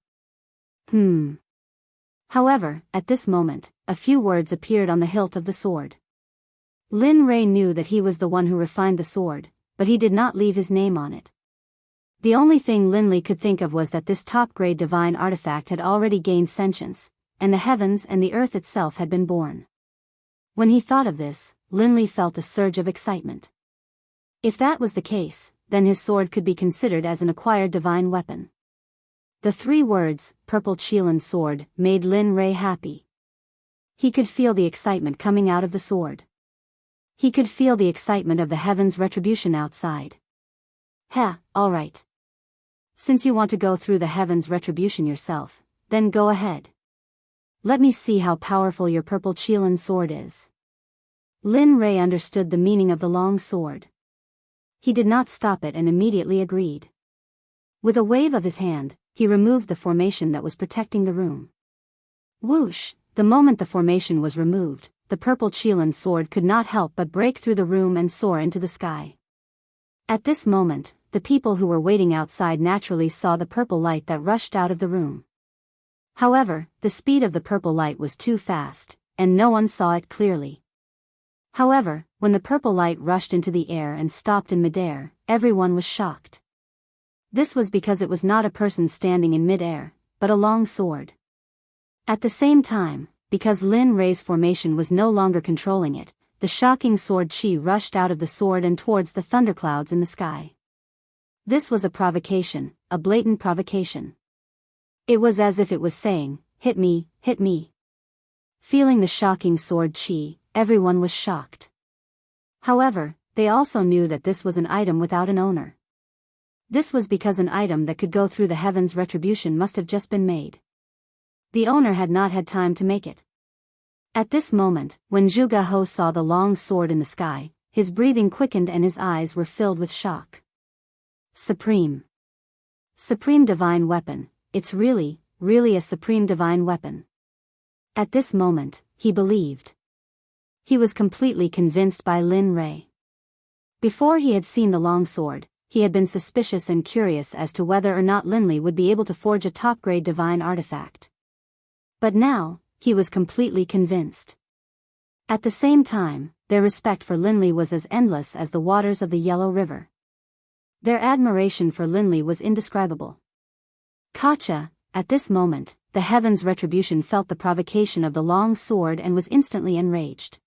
However, at this moment, a few words appeared on the hilt of the sword. Lin Ray knew that he was the one who refined the sword, but he did not leave his name on it. The only thing Linley could think of was that this top-grade divine artifact had already gained sentience, and the heavens and the earth itself had been born. When he thought of this, Linley felt a surge of excitement. If that was the case, then his sword could be considered as an acquired divine weapon. The 3 words, Purple Qilin Sword, made Lin Ray happy. He could feel the excitement coming out of the sword. He could feel the excitement of the heavens' retribution outside. Alright. Since you want to go through the heavens' retribution yourself, then go ahead. Let me see how powerful your Purple Qilin sword is. Lin Ray understood the meaning of the long sword. He did not stop it and immediately agreed. With a wave of his hand, he removed the formation that was protecting the room. Whoosh! The moment the formation was removed, the Purple Qilin sword could not help but break through the room and soar into the sky. At this moment, the people who were waiting outside naturally saw the purple light that rushed out of the room. However, the speed of the purple light was too fast, and no one saw it clearly. However, when the purple light rushed into the air and stopped in midair, everyone was shocked. This was because it was not a person standing in midair, but a long sword. At the same time, because Lin Ray's formation was no longer controlling it, the shocking sword chi rushed out of the sword and towards the thunderclouds in the sky. This was a provocation, a blatant provocation. It was as if it was saying, hit me, hit me. Feeling the shocking sword chi, everyone was shocked. However, they also knew that this was an item without an owner. This was because an item that could go through the heavens' retribution must have just been made. The owner had not had time to make it. At this moment, when Zhuge He saw the long sword in the sky, his breathing quickened and his eyes were filled with shock. Supreme divine weapon, it's really really a supreme divine weapon. At this moment, he believed. He was completely convinced by Lin Rei. Before he had seen the long sword, he had been suspicious and curious as to whether or not Linley would be able to forge a top-grade divine artifact. But now, he was completely convinced. At the same time, their respect for Linley was as endless as the waters of the Yellow River. Their admiration for Linley was indescribable. Kacha, at this moment, the Heaven's Retribution felt the provocation of the long sword and was instantly enraged.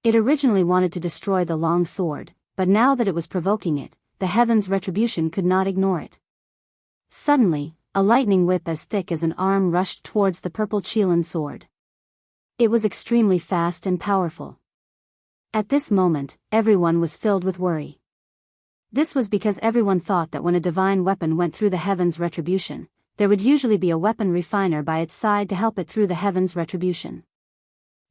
It originally wanted to destroy the long sword, but now that it was provoking it, the Heaven's Retribution could not ignore it. Suddenly, a lightning whip as thick as an arm rushed towards the purple Qilin sword. It was extremely fast and powerful. At this moment, everyone was filled with worry. This was because everyone thought that when a divine weapon went through the Heaven's Retribution, there would usually be a weapon refiner by its side to help it through the Heaven's Retribution.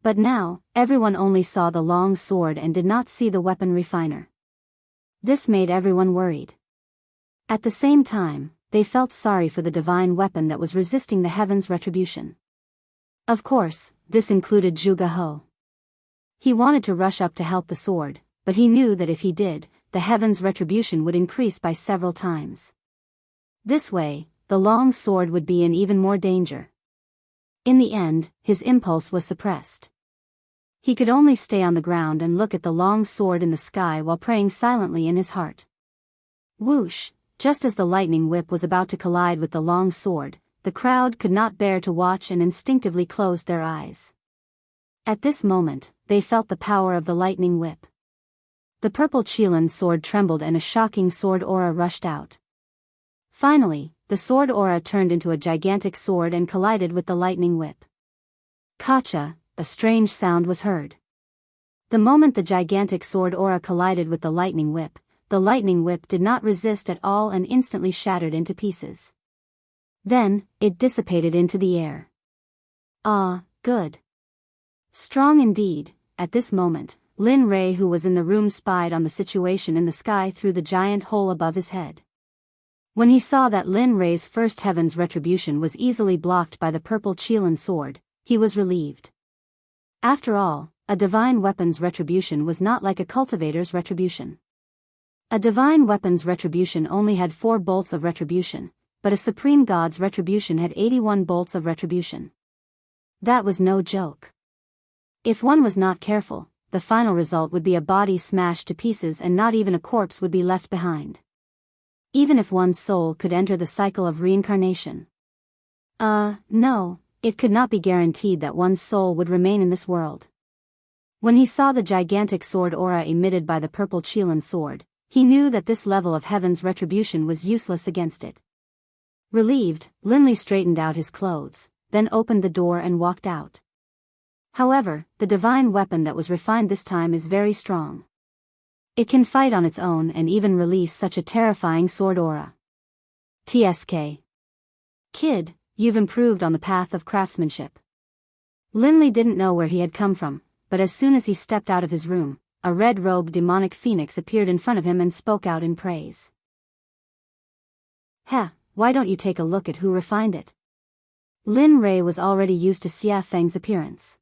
But now, everyone only saw the long sword and did not see the weapon refiner. This made everyone worried. At the same time, they felt sorry for the divine weapon that was resisting the Heaven's Retribution. Of course, this included Zhuge He. He wanted to rush up to help the sword, but he knew that if he did, the Heaven's Retribution would increase by several times. This way, the long sword would be in even more danger. In the end, his impulse was suppressed. He could only stay on the ground and look at the long sword in the sky while praying silently in his heart. Whoosh! Just as the lightning whip was about to collide with the long sword, the crowd could not bear to watch and instinctively closed their eyes. At this moment, they felt the power of the lightning whip. The purple Qilin sword trembled and a shocking sword aura rushed out. Finally, the sword aura turned into a gigantic sword and collided with the lightning whip. Kacha! A strange sound was heard. The moment the gigantic sword aura collided with the lightning whip did not resist at all and instantly shattered into pieces. Then, it dissipated into the air. Ah, good. Strong indeed. At this moment, Lin Rei, who was in the room, spied on the situation in the sky through the giant hole above his head. When he saw that Lin Rei's first Heaven's Retribution was easily blocked by the purple Qilin sword, he was relieved. After all, a divine weapon's retribution was not like a cultivator's retribution. A divine weapon's retribution only had 4 bolts of retribution, but a supreme god's retribution had 81 bolts of retribution. That was no joke. If one was not careful, the final result would be a body smashed to pieces and not even a corpse would be left behind. Even if one's soul could enter the cycle of reincarnation. No. It could not be guaranteed that one's soul would remain in this world. When he saw the gigantic sword aura emitted by the purple Qilin sword, he knew that this level of Heaven's Retribution was useless against it. Relieved, Linley straightened out his clothes, then opened the door and walked out. However, the divine weapon that was refined this time is very strong. It can fight on its own and even release such a terrifying sword aura. TSK. Kid, you've improved on the path of craftsmanship. Linley didn't know where he had come from, but as soon as he stepped out of his room, a red-robed demonic phoenix appeared in front of him and spoke out in praise. Why don't you take a look at who refined it? Lin Rei was already used to Xia Feng's appearance.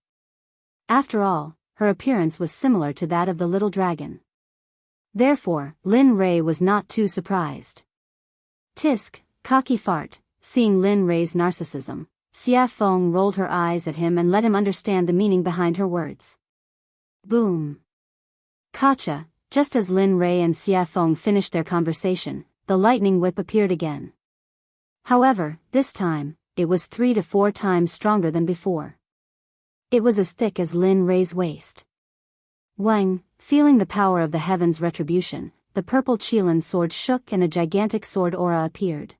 After all, her appearance was similar to that of the little dragon. Therefore, Lin Rei was not too surprised. Tisk, cocky fart. Seeing Lin Rei's narcissism, Xia Feng rolled her eyes at him and let him understand the meaning behind her words. Boom. Kacha! Just as Lin Rei and Xia Feng finished their conversation, the lightning whip appeared again. However, this time, it was 3 to 4 times stronger than before. It was as thick as Lin Rei's waist. Wang, feeling the power of the Heaven's Retribution, the purple Qilin sword shook and a gigantic sword aura appeared.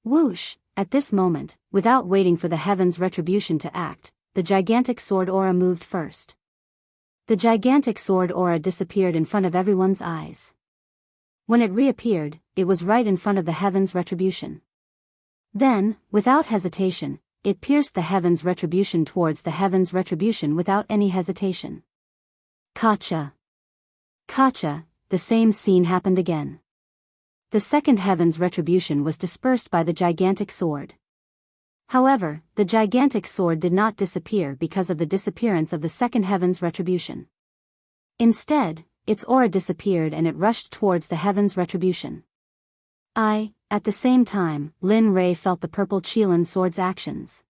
Whoosh! At this moment, without waiting for the Heaven's Retribution to act, the gigantic sword aura moved first. The gigantic sword aura disappeared in front of everyone's eyes. When it reappeared, it was right in front of the Heaven's Retribution. Then, without hesitation, it pierced the Heaven's Retribution towards the Heaven's Retribution without any hesitation. Kacha! Kacha! The same scene happened again. The second heaven's retribution was dispersed by the gigantic sword. However, the gigantic sword did not disappear because of the disappearance of the second heaven's retribution. Instead, its aura disappeared and it rushed towards the heaven's retribution. At the same time, Lin Rei felt the purple Qilin sword's actions.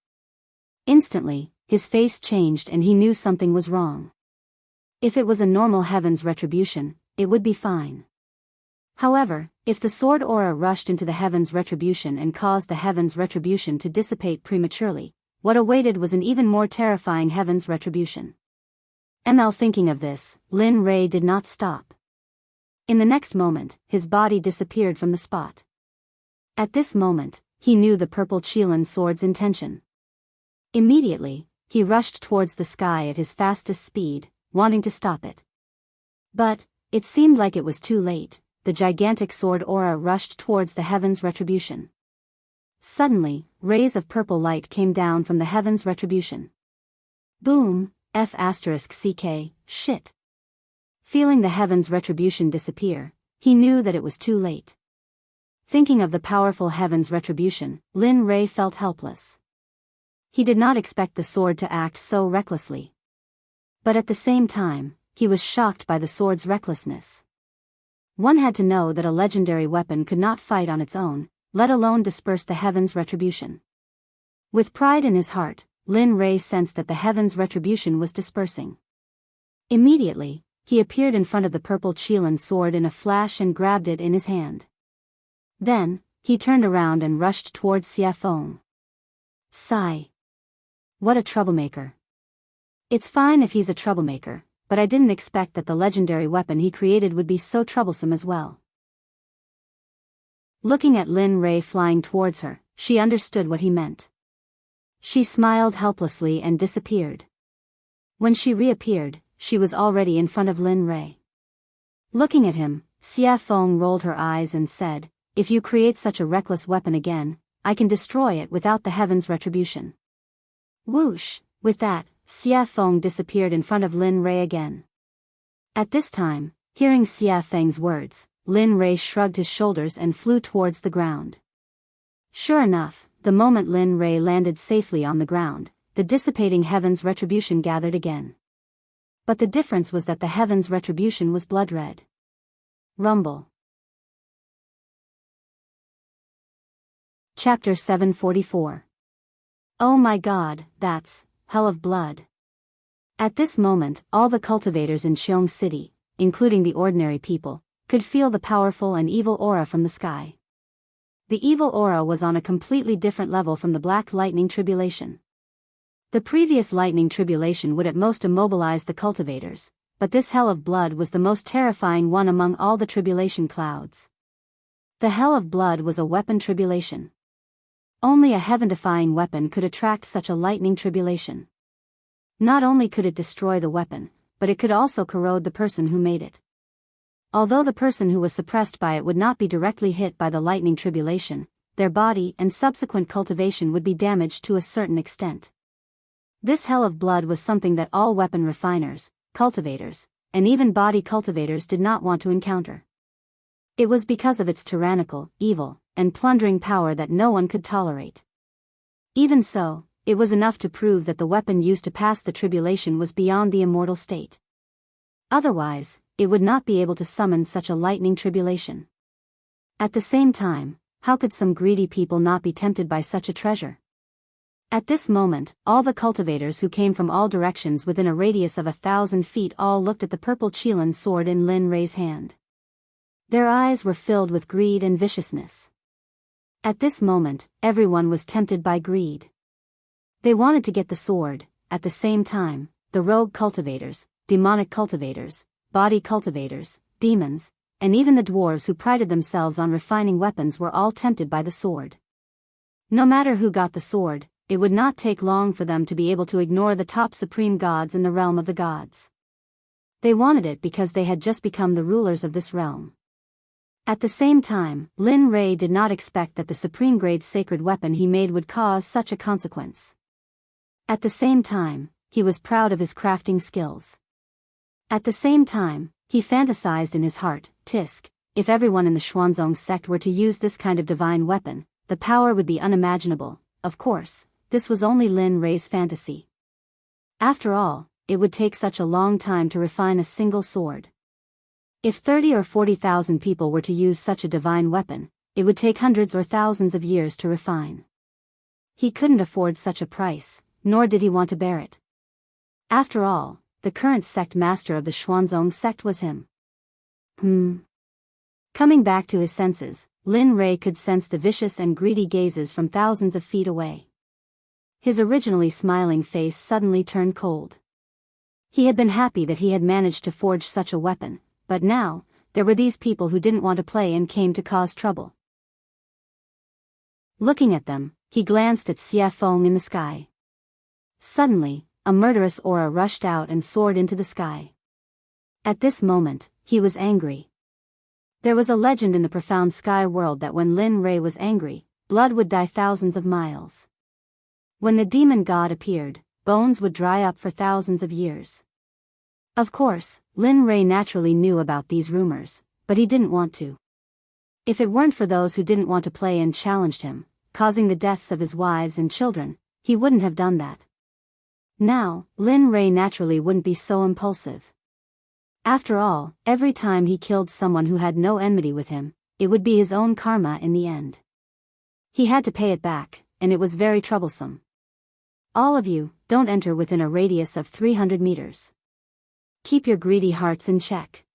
Instantly, his face changed and he knew something was wrong. If it was a normal heaven's retribution, it would be fine. However, if the sword aura rushed into the heaven's retribution and caused the heaven's retribution to dissipate prematurely, what awaited was an even more terrifying heaven's retribution. Thinking of this, Lin Rei did not stop. In the next moment, his body disappeared from the spot. At this moment, he knew the purple Qilin sword's intention. Immediately, he rushed towards the sky at his fastest speed, wanting to stop it. But, it seemed like it was too late. The gigantic sword aura rushed towards the heaven's retribution. Suddenly, rays of purple light came down from the heaven's retribution. Boom, *CK, shit. Feeling the heaven's retribution disappear, he knew that it was too late. Thinking of the powerful heaven's retribution, Lin Rei felt helpless. He did not expect the sword to act so recklessly. But at the same time, he was shocked by the sword's recklessness. One had to know that a legendary weapon could not fight on its own, let alone disperse the heaven's retribution. With pride in his heart, Lin Rei sensed that the heaven's retribution was dispersing. Immediately, he appeared in front of the purple Qilin sword in a flash and grabbed it in his hand. Then, he turned around and rushed towards Xie Feng. Sigh. What a troublemaker. It's fine if he's a troublemaker, but I didn't expect that the legendary weapon he created would be so troublesome as well. Looking at Lin Rei flying towards her, she understood what he meant. She smiled helplessly and disappeared. When she reappeared, she was already in front of Lin Rei. Looking at him, Xie Feng rolled her eyes and said, "If you create such a reckless weapon again, I can destroy it without the heaven's retribution." Whoosh! With that, Xie Feng disappeared in front of Lin Rei again. At this time, hearing Xie Feng's words, Lin Rei shrugged his shoulders and flew towards the ground. Sure enough, the moment Lin Rei landed safely on the ground, the dissipating heaven's retribution gathered again. But the difference was that the heaven's retribution was blood red. Rumble. Chapter 744. Oh my god, that's hell of blood. At this moment, all the cultivators in Qiong City, including the ordinary people, could feel the powerful and evil aura from the sky. The evil aura was on a completely different level from the black lightning tribulation. The previous lightning tribulation would at most immobilize the cultivators, but this hell of blood was the most terrifying one among all the tribulation clouds. The hell of blood was a weapon tribulation. Only a heaven-defying weapon could attract such a lightning tribulation. Not only could it destroy the weapon, but it could also corrode the person who made it. Although the person who was suppressed by it would not be directly hit by the lightning tribulation, their body and subsequent cultivation would be damaged to a certain extent. This hell of blood was something that all weapon refiners, cultivators, and even body cultivators did not want to encounter. It was because of its tyrannical, evil, and plundering power that no one could tolerate. Even so, it was enough to prove that the weapon used to pass the tribulation was beyond the immortal state. Otherwise, it would not be able to summon such a lightning tribulation. At the same time, how could some greedy people not be tempted by such a treasure? At this moment, all the cultivators who came from all directions within a radius of 1,000 feet all looked at the purple Qilin sword in Lin Rei's hand. Their eyes were filled with greed and viciousness. At this moment, everyone was tempted by greed. They wanted to get the sword. At the same time, the rogue cultivators, demonic cultivators, body cultivators, demons, and even the dwarves who prided themselves on refining weapons were all tempted by the sword. No matter who got the sword, it would not take long for them to be able to ignore the top supreme gods in the realm of the gods. They wanted it because they had just become the rulers of this realm. At the same time, Lin Rei did not expect that the supreme grade sacred weapon he made would cause such a consequence. At the same time, he was proud of his crafting skills. At the same time, he fantasized in his heart, Tisk, if everyone in the Xuanzong sect were to use this kind of divine weapon, the power would be unimaginable. Of course, this was only Lin Rei's fantasy. After all, it would take such a long time to refine a single sword. If 30 or 40,000 people were to use such a divine weapon, it would take hundreds or thousands of years to refine. He couldn't afford such a price, nor did he want to bear it. After all, the current sect master of the Xuanzong sect was him. Coming back to his senses, Lin Rei could sense the vicious and greedy gazes from thousands of feet away. His originally smiling face suddenly turned cold. He had been happy that he had managed to forge such a weapon, but now, there were these people who didn't want to play and came to cause trouble. Looking at them, he glanced at Xie Feng in the sky. Suddenly, a murderous aura rushed out and soared into the sky. At this moment, he was angry. There was a legend in the profound sky world that when Lin Rei was angry, blood would dye thousands of miles. When the demon god appeared, bones would dry up for thousands of years. Of course, Lin Rei naturally knew about these rumors, but he didn't want to. If it weren't for those who didn't want to play and challenged him, causing the deaths of his wives and children, he wouldn't have done that. Now, Lin Rei naturally wouldn't be so impulsive. After all, every time he killed someone who had no enmity with him, it would be his own karma in the end. He had to pay it back, and it was very troublesome. All of you, don't enter within a radius of 300 meters. Keep your greedy hearts in check.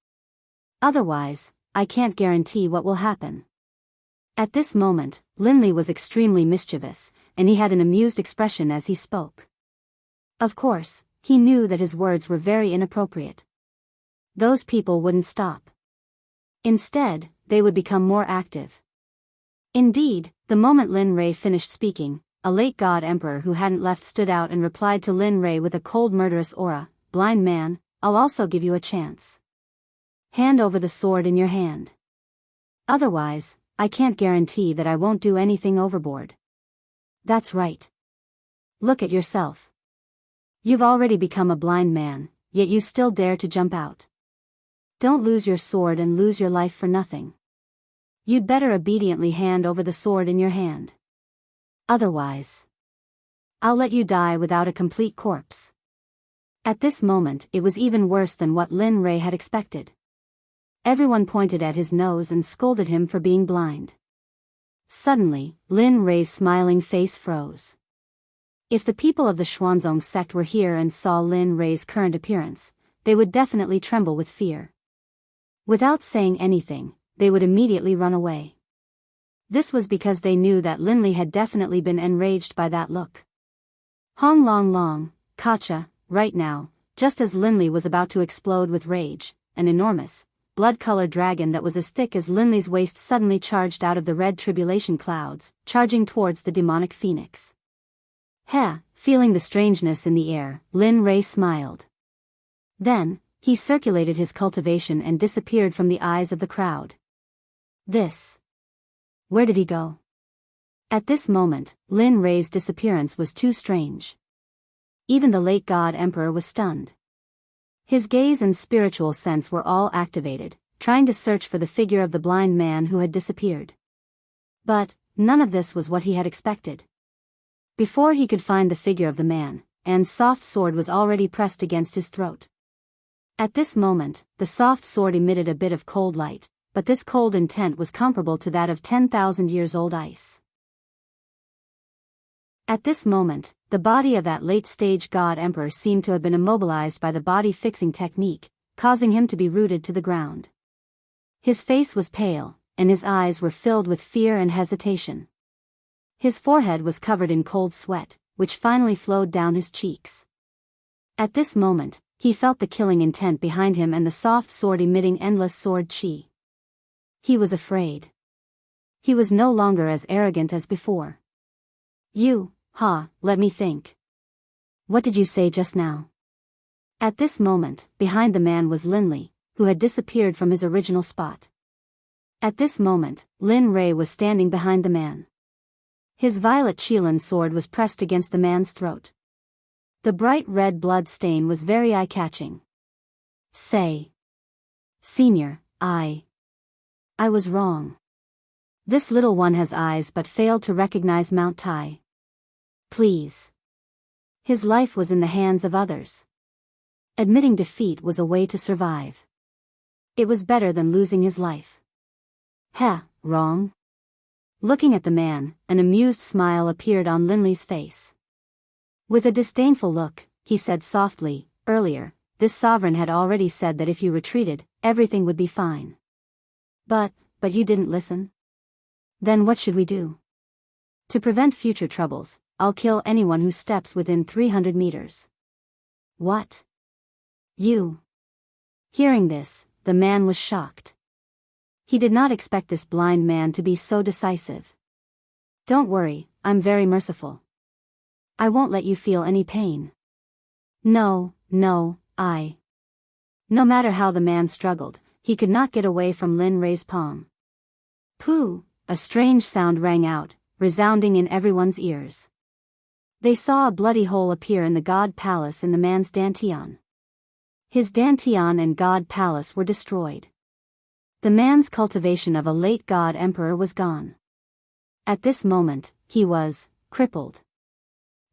Otherwise, I can't guarantee what will happen. At this moment, Linley was extremely mischievous, and he had an amused expression as he spoke. Of course, he knew that his words were very inappropriate. Those people wouldn't stop. Instead, they would become more active. Indeed, the moment Lin Rei finished speaking, a late god emperor who hadn't left stood out and replied to Lin Rei with a cold murderous aura, "Blind man, I'll also give you a chance. Hand over the sword in your hand. Otherwise, I can't guarantee that I won't do anything overboard." That's right. Look at yourself. You've already become a blind man, yet you still dare to jump out. Don't lose your sword and lose your life for nothing. You'd better obediently hand over the sword in your hand. Otherwise, I'll let you die without a complete corpse. At this moment, it was even worse than what Lin Rei had expected. Everyone pointed at his nose and scolded him for being blind. Suddenly, Lin Rei's smiling face froze. If the people of the Xuanzong sect were here and saw Lin Rei's current appearance, they would definitely tremble with fear. Without saying anything, they would immediately run away. This was because they knew that Linley had definitely been enraged by that look. Hong Long Long, Kacha. Right now, just as Linley was about to explode with rage, an enormous, blood-colored dragon that was as thick as Linley's waist suddenly charged out of the red tribulation clouds, charging towards the demonic phoenix. Feeling the strangeness in the air, Lin Rei smiled. Then, he circulated his cultivation and disappeared from the eyes of the crowd. Where did he go? At this moment, Lin Rei's disappearance was too strange. Even the late god emperor was stunned. His gaze and spiritual sense were all activated, trying to search for the figure of the blind man who had disappeared. But, none of this was what he had expected. Before he could find the figure of the man, Anne's soft sword was already pressed against his throat. At this moment, the soft sword emitted a bit of cold light, but this cold intent was comparable to that of 10,000 years old ice. At this moment, the body of that late-stage god emperor seemed to have been immobilized by the body-fixing technique, causing him to be rooted to the ground. His face was pale, and his eyes were filled with fear and hesitation. His forehead was covered in cold sweat, which finally flowed down his cheeks. At this moment, he felt the killing intent behind him and the soft sword emitting endless sword chi. He was afraid. He was no longer as arrogant as before. Let me think. What did you say just now? At this moment, behind the man was Linley, who had disappeared from his original spot. At this moment, Lin Rei was standing behind the man. His violet Qilin sword was pressed against the man's throat. The bright red blood stain was very eye-catching. "Say, Senior, I'm I was wrong. This little one has eyes but failed to recognize Mount Tai. Please. His life was in the hands of others. Admitting defeat was a way to survive. It was better than losing his life. Heh, wrong? Looking at the man, an amused smile appeared on Linley's face. With a disdainful look, he said softly, earlier, this sovereign had already said that if you retreated, everything would be fine. But you didn't listen? Then what should we do? To prevent future troubles, I'll kill anyone who steps within 300 meters. What? You? Hearing this, the man was shocked. He did not expect this blind man to be so decisive. Don't worry, I'm very merciful. I won't let you feel any pain. No, no matter how the man struggled, he could not get away from Lin Rei's palm. Pooh! A strange sound rang out, resounding in everyone's ears. They saw a bloody hole appear in the god palace in the man's dantian. His dantian and god palace were destroyed. The man's cultivation of a late god emperor was gone. At this moment, he was crippled.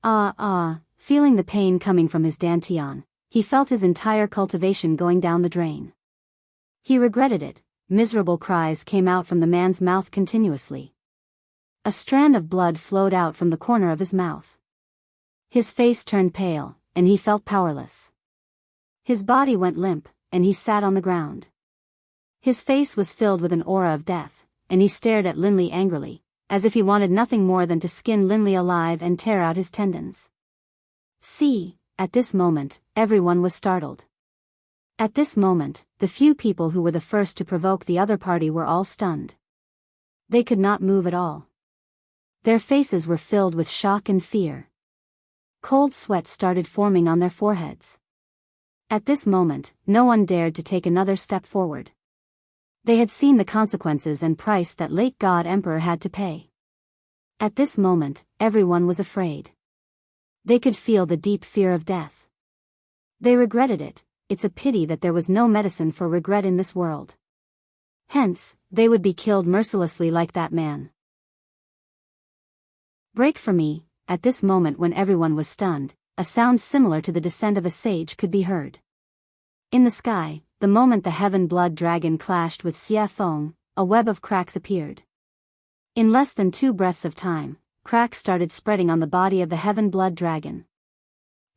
Feeling the pain coming from his dantian, he felt his entire cultivation going down the drain. He regretted it. Miserable cries came out from the man's mouth continuously. A strand of blood flowed out from the corner of his mouth. His face turned pale, and he felt powerless. His body went limp, and he sat on the ground. His face was filled with an aura of death, and he stared at Linley angrily, as if he wanted nothing more than to skin Linley alive and tear out his tendons. See, at this moment, everyone was startled. At this moment, the few people who were the first to provoke the other party were all stunned. They could not move at all. Their faces were filled with shock and fear. Cold sweat started forming on their foreheads. At this moment, no one dared to take another step forward. They had seen the consequences and price that late God Emperor had to pay. At this moment, everyone was afraid. They could feel the deep fear of death. They regretted it. It's a pity that there was no medicine for regret in this world. Hence, they would be killed mercilessly like that man. Break for me. At this moment when everyone was stunned, a sound similar to the descent of a sage could be heard. In the sky, the moment the heaven blood dragon clashed with Xia Feng, a web of cracks appeared. In less than 2 breaths of time, cracks started spreading on the body of the heaven blood dragon.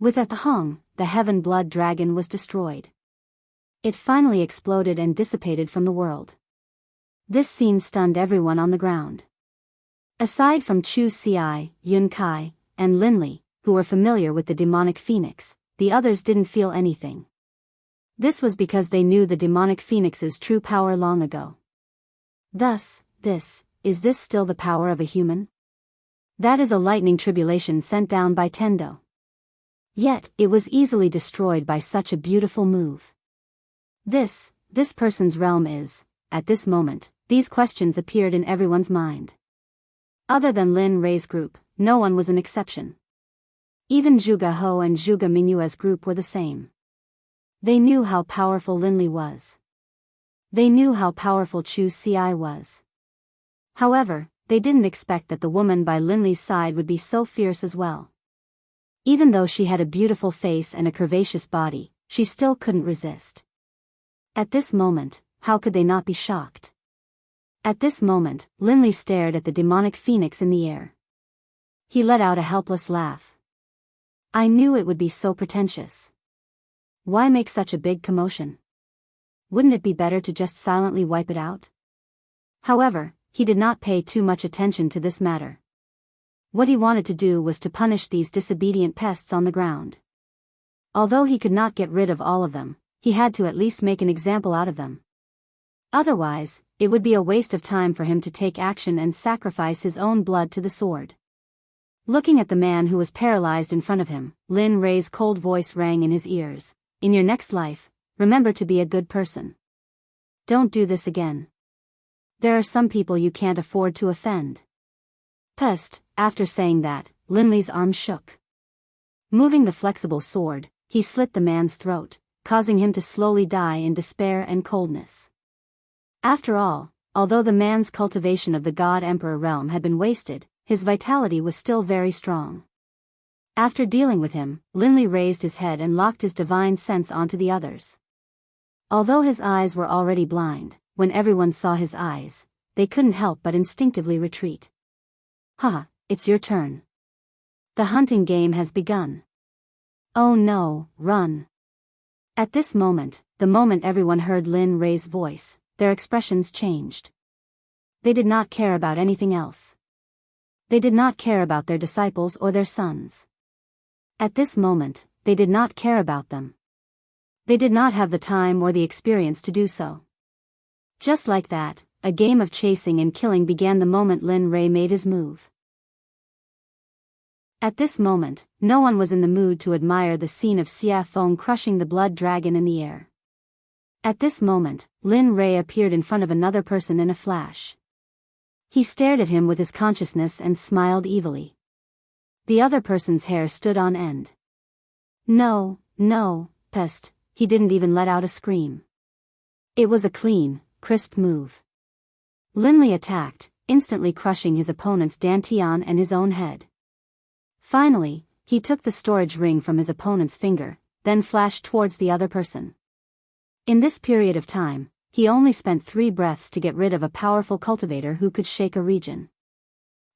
With a thong, the heaven blood dragon was destroyed. It finally exploded and dissipated from the world. This scene stunned everyone on the ground. Aside from Chu Xi, Yun Kai, and Linley, who were familiar with the demonic phoenix, the others didn't feel anything. This was because they knew the demonic phoenix's true power long ago. Thus, is this still the power of a human? That is a lightning tribulation sent down by Tendo. Yet, it was easily destroyed by such a beautiful move. This person's realm is, at this moment, these questions appeared in everyone's mind. Other than Lin Rei's group, no one was an exception. Even Zhuge Ho and Zhuge Mingyue's group were the same. They knew how powerful Linley was. They knew how powerful Chu Xi was. However, they didn't expect that the woman by Linley's side would be so fierce as well. Even though she had a beautiful face and a curvaceous body, she still couldn't resist. At this moment, how could they not be shocked? At this moment, Linley stared at the demonic phoenix in the air. He let out a helpless laugh. I knew it would be so pretentious. Why make such a big commotion? Wouldn't it be better to just silently wipe it out? However, he did not pay too much attention to this matter. What he wanted to do was to punish these disobedient pests on the ground. Although he could not get rid of all of them, he had to at least make an example out of them. Otherwise, it would be a waste of time for him to take action and sacrifice his own blood to the sword. Looking at the man who was paralyzed in front of him, Lin Rei's cold voice rang in his ears. In your next life, remember to be a good person. Don't do this again. There are some people you can't afford to offend. Pest. After saying that, Linley's arm shook. Moving the flexible sword, he slit the man's throat, causing him to slowly die in despair and coldness. After all, although the man's cultivation of the God Emperor realm had been wasted, his vitality was still very strong. After dealing with him, Linley raised his head and locked his divine sense onto the others. Although his eyes were already blind, when everyone saw his eyes, they couldn't help but instinctively retreat. "Ha, it's your turn. The hunting game has begun. Oh no, run." At this moment, the moment everyone heard Lin Rei's voice, their expressions changed. They did not care about anything else. They did not care about their disciples or their sons. At this moment, they did not care about them. They did not have the time or the experience to do so. Just like that, a game of chasing and killing began the moment Lin Rei made his move. At this moment, no one was in the mood to admire the scene of Xia Feng crushing the blood dragon in the air. At this moment, Lin Rei appeared in front of another person in a flash. He stared at him with his consciousness and smiled evilly. The other person's hair stood on end. No, pest, he didn't even let out a scream. It was a clean, crisp move. Linley attacked, instantly crushing his opponent's dantian and his own head. Finally, he took the storage ring from his opponent's finger, then flashed towards the other person. In this period of time, he only spent 3 breaths to get rid of a powerful cultivator who could shake a region.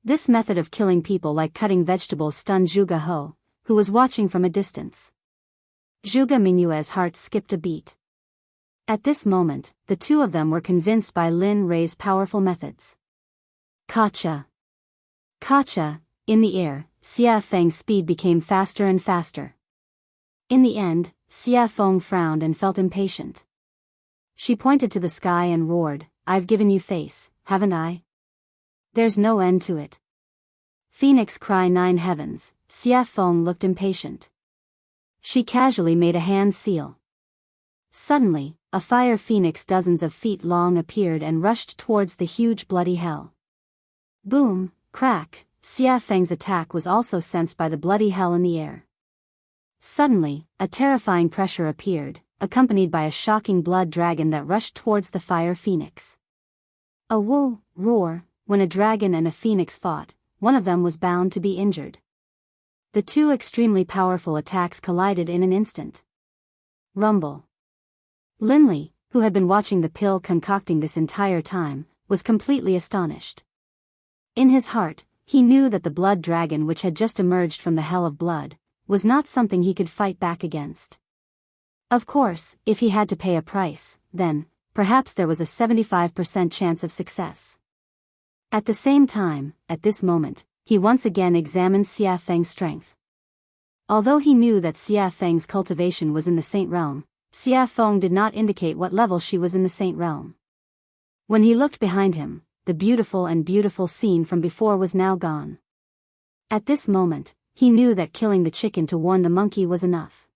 This method of killing people like cutting vegetables stunned Zhuge He, who was watching from a distance. Zhuge Mingyue's heart skipped a beat. At this moment, the two of them were convinced by Lin Rei's powerful methods. Kacha! Kacha! In the air, Xia Feng's speed became faster and faster. In the end, Xia Feng frowned and felt impatient. She pointed to the sky and roared, "I've given you face, haven't I? There's no end to it." Phoenix cry 9 heavens, Xia Feng looked impatient. She casually made a hand seal. Suddenly, a fire phoenix dozens of feet long appeared and rushed towards the huge bloody hell. Boom, crack, Xia Feng's attack was also sensed by the bloody hell in the air. Suddenly, a terrifying pressure appeared, accompanied by a shocking blood dragon that rushed towards the fire phoenix. A woo, roar, when a dragon and a phoenix fought, one of them was bound to be injured. The two extremely powerful attacks collided in an instant. Rumble. Linley, who had been watching the pill concocting this entire time, was completely astonished. In his heart, he knew that the blood dragon which had just emerged from the hell of blood, was not something he could fight back against. Of course, if he had to pay a price, then, perhaps there was a 75% chance of success. At the same time, at this moment, he once again examined Xia Feng's strength. Although he knew that Xia Feng's cultivation was in the Saint Realm, Xia Feng did not indicate what level she was in the Saint Realm. When he looked behind him, the beautiful scene from before was now gone. At this moment, he knew that killing the chicken to warn the monkey was enough.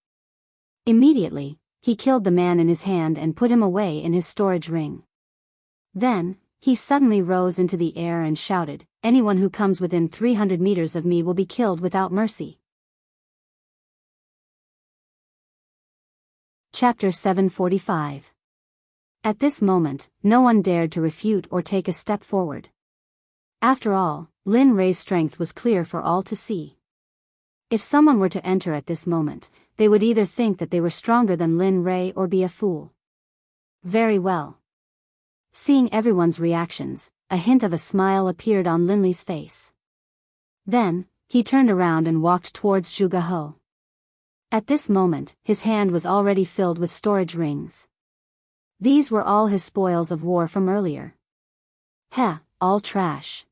Immediately, he killed the man in his hand and put him away in his storage ring. Then, he suddenly rose into the air and shouted, "Anyone who comes within 300 meters of me will be killed without mercy." Chapter 745. At this moment, no one dared to refute or take a step forward. After all, Lin Rei's strength was clear for all to see. If someone were to enter at this moment, they would either think that they were stronger than Lin Rei or be a fool. Very well. Seeing everyone's reactions, a hint of a smile appeared on Linley's face. Then, he turned around and walked towards Zhuge He. At this moment, his hand was already filled with storage rings. These were all his spoils of war from earlier. Heh, all trash.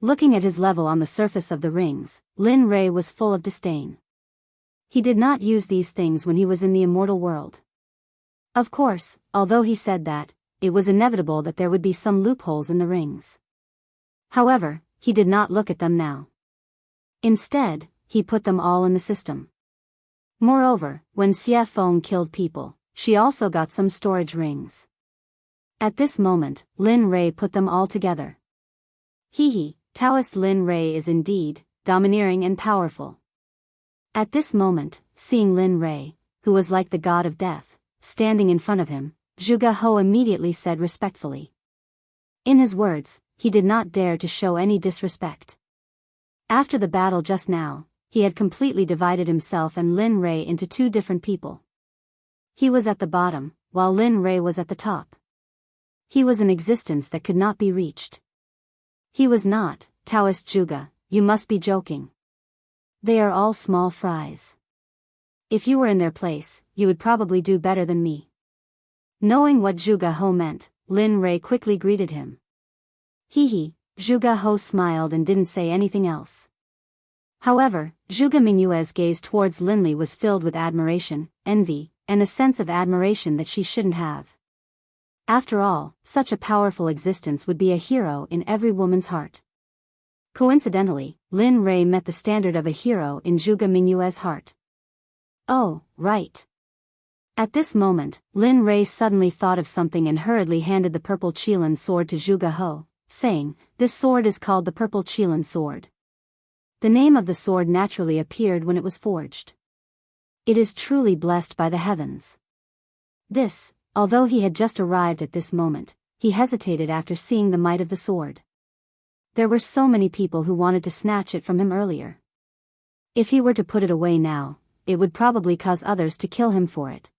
Looking at his level on the surface of the rings, Lin Rei was full of disdain. He did not use these things when he was in the immortal world. Of course, although he said that, it was inevitable that there would be some loopholes in the rings. However, he did not look at them now. Instead, he put them all in the system. Moreover, when Xia Feng killed people, she also got some storage rings. At this moment, Lin Rei put them all together. Taoist Lin Rei is indeed domineering and powerful. At this moment, seeing Lin Rei, who was like the god of death, standing in front of him, Zhuge He immediately said respectfully, In his words, he did not dare to show any disrespect. After the battle just now, he had completely divided himself and Lin Rei into two different people. He was at the bottom, while Lin Rei was at the top. He was an existence that could not be reached. He was not, Taoist Zhuge, you must be joking. They are all small fries. If you were in their place, you would probably do better than me. Knowing what Zhuge He meant, Lin Rei quickly greeted him. Hee. Zhuge He smiled and didn't say anything else. However, Zhuge Mingyue's gaze towards Linli was filled with admiration, envy, and a sense of admiration that she shouldn't have. After all, such a powerful existence would be a hero in every woman's heart. Coincidentally, Lin Rei met the standard of a hero in Zhuge Mingyue's heart. Oh, right. At this moment, Lin Rei suddenly thought of something and hurriedly handed the purple Qilin sword to Zhuge He, saying, "This sword is called the purple Qilin sword." The name of the sword naturally appeared when it was forged. It is truly blessed by the heavens. This, although he had just arrived at this moment, he hesitated after seeing the might of the sword. There were so many people who wanted to snatch it from him earlier. If he were to put it away now, it would probably cause others to kill him for it.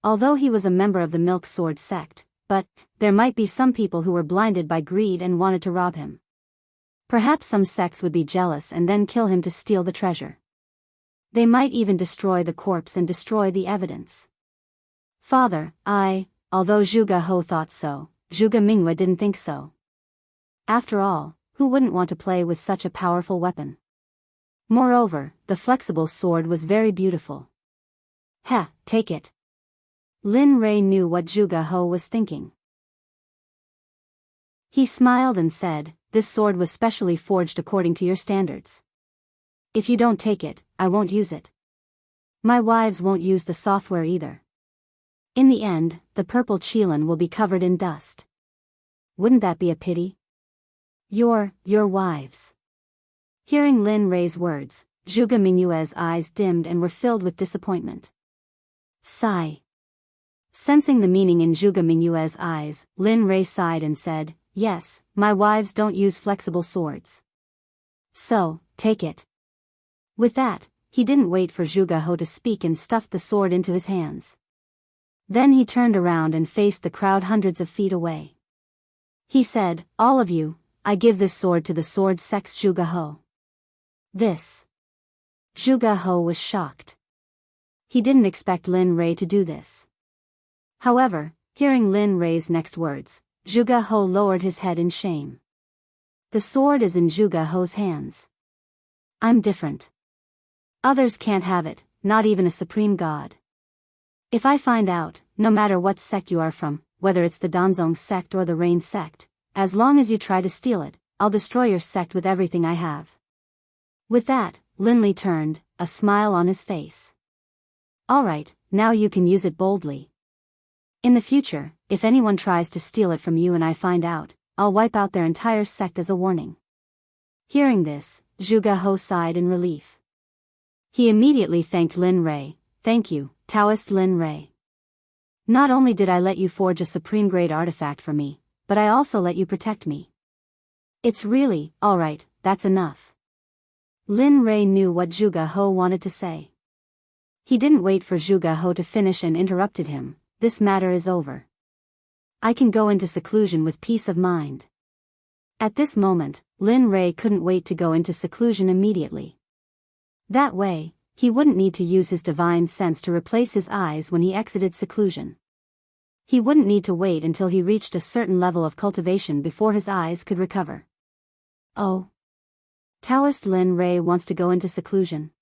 Although he was a member of the Milk Sword Sect, but there might be some people who were blinded by greed and wanted to rob him. Perhaps some sects would be jealous and then kill him to steal the treasure. They might even destroy the corpse and destroy the evidence. Father, although Zhuge He thought so, Zhuge Mingyue didn't think so. After all, who wouldn't want to play with such a powerful weapon? Moreover, the flexible sword was very beautiful. Take it. Lin Rei knew what Zhuge He was thinking. He smiled and said, "This sword was specially forged according to your standards. If you don't take it, I won't use it. My wives won't use the software either. In the end, the purple Qilin will be covered in dust. Wouldn't that be a pity? Your wives." Hearing Lin Rei's words, Zhuge Mingyue's eyes dimmed and were filled with disappointment. Sigh. Sensing the meaning in Zhuge Mingyue's eyes, Lin Rei sighed and said, "Yes, my wives don't use flexible swords. So, take it." With that, he didn't wait for Zhuge He to speak and stuffed the sword into his hands. Then he turned around and faced the crowd hundreds of feet away. He said, "All of you, I give this sword to the Sword Sect's Zhuge He." This. Zhuge He was shocked. He didn't expect Lin Rei to do this. However, hearing Lin Rei's next words, Zhuge He lowered his head in shame. The sword is in Zhuge He's hands. I'm different. Others can't have it, not even a supreme god. If I find out, no matter what sect you are from, whether it's the Danzong sect or the Rain sect, as long as you try to steal it, I'll destroy your sect with everything I have. With that, Linli turned, a smile on his face. Alright, now you can use it boldly. In the future, if anyone tries to steal it from you and I find out, I'll wipe out their entire sect as a warning. Hearing this, Zhuge He sighed in relief. He immediately thanked Lin Rei. "Thank you, Taoist Lin Rei. Not only did I let you forge a supreme-grade artifact for me, but I also let you protect me. It's really, alright, that's enough." Lin Rei knew what Zhuge He wanted to say. He didn't wait for Zhuge He to finish and interrupted him. "This matter is over. I can go into seclusion with peace of mind." At this moment, Lin Rei couldn't wait to go into seclusion immediately. That way, he wouldn't need to use his divine sense to replace his eyes when he exited seclusion. He wouldn't need to wait until he reached a certain level of cultivation before his eyes could recover. Oh. Taoist Lin Rei wants to go into seclusion.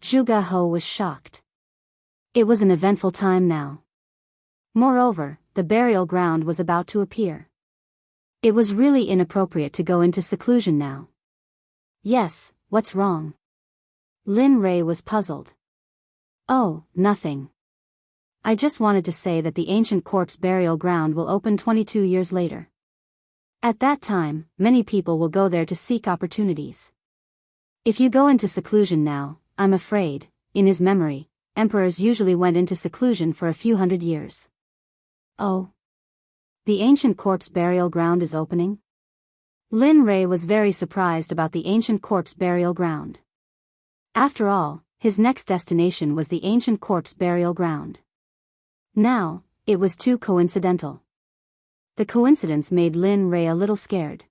Zhuge He was shocked. It was an eventful time now. Moreover, the burial ground was about to appear. It was really inappropriate to go into seclusion now. Yes, what's wrong? Lin Rei was puzzled. Oh, nothing. I just wanted to say that the ancient corpse burial ground will open 22 years later. At that time, many people will go there to seek opportunities. If you go into seclusion now, I'm afraid, in his memory, emperors usually went into seclusion for a few hundred years. Oh. The ancient corpse burial ground is opening? Lin Rei was very surprised about the ancient corpse burial ground. After all, his next destination was the ancient corpse burial ground. Now, it was too coincidental. The coincidence made Lin Rei a little scared.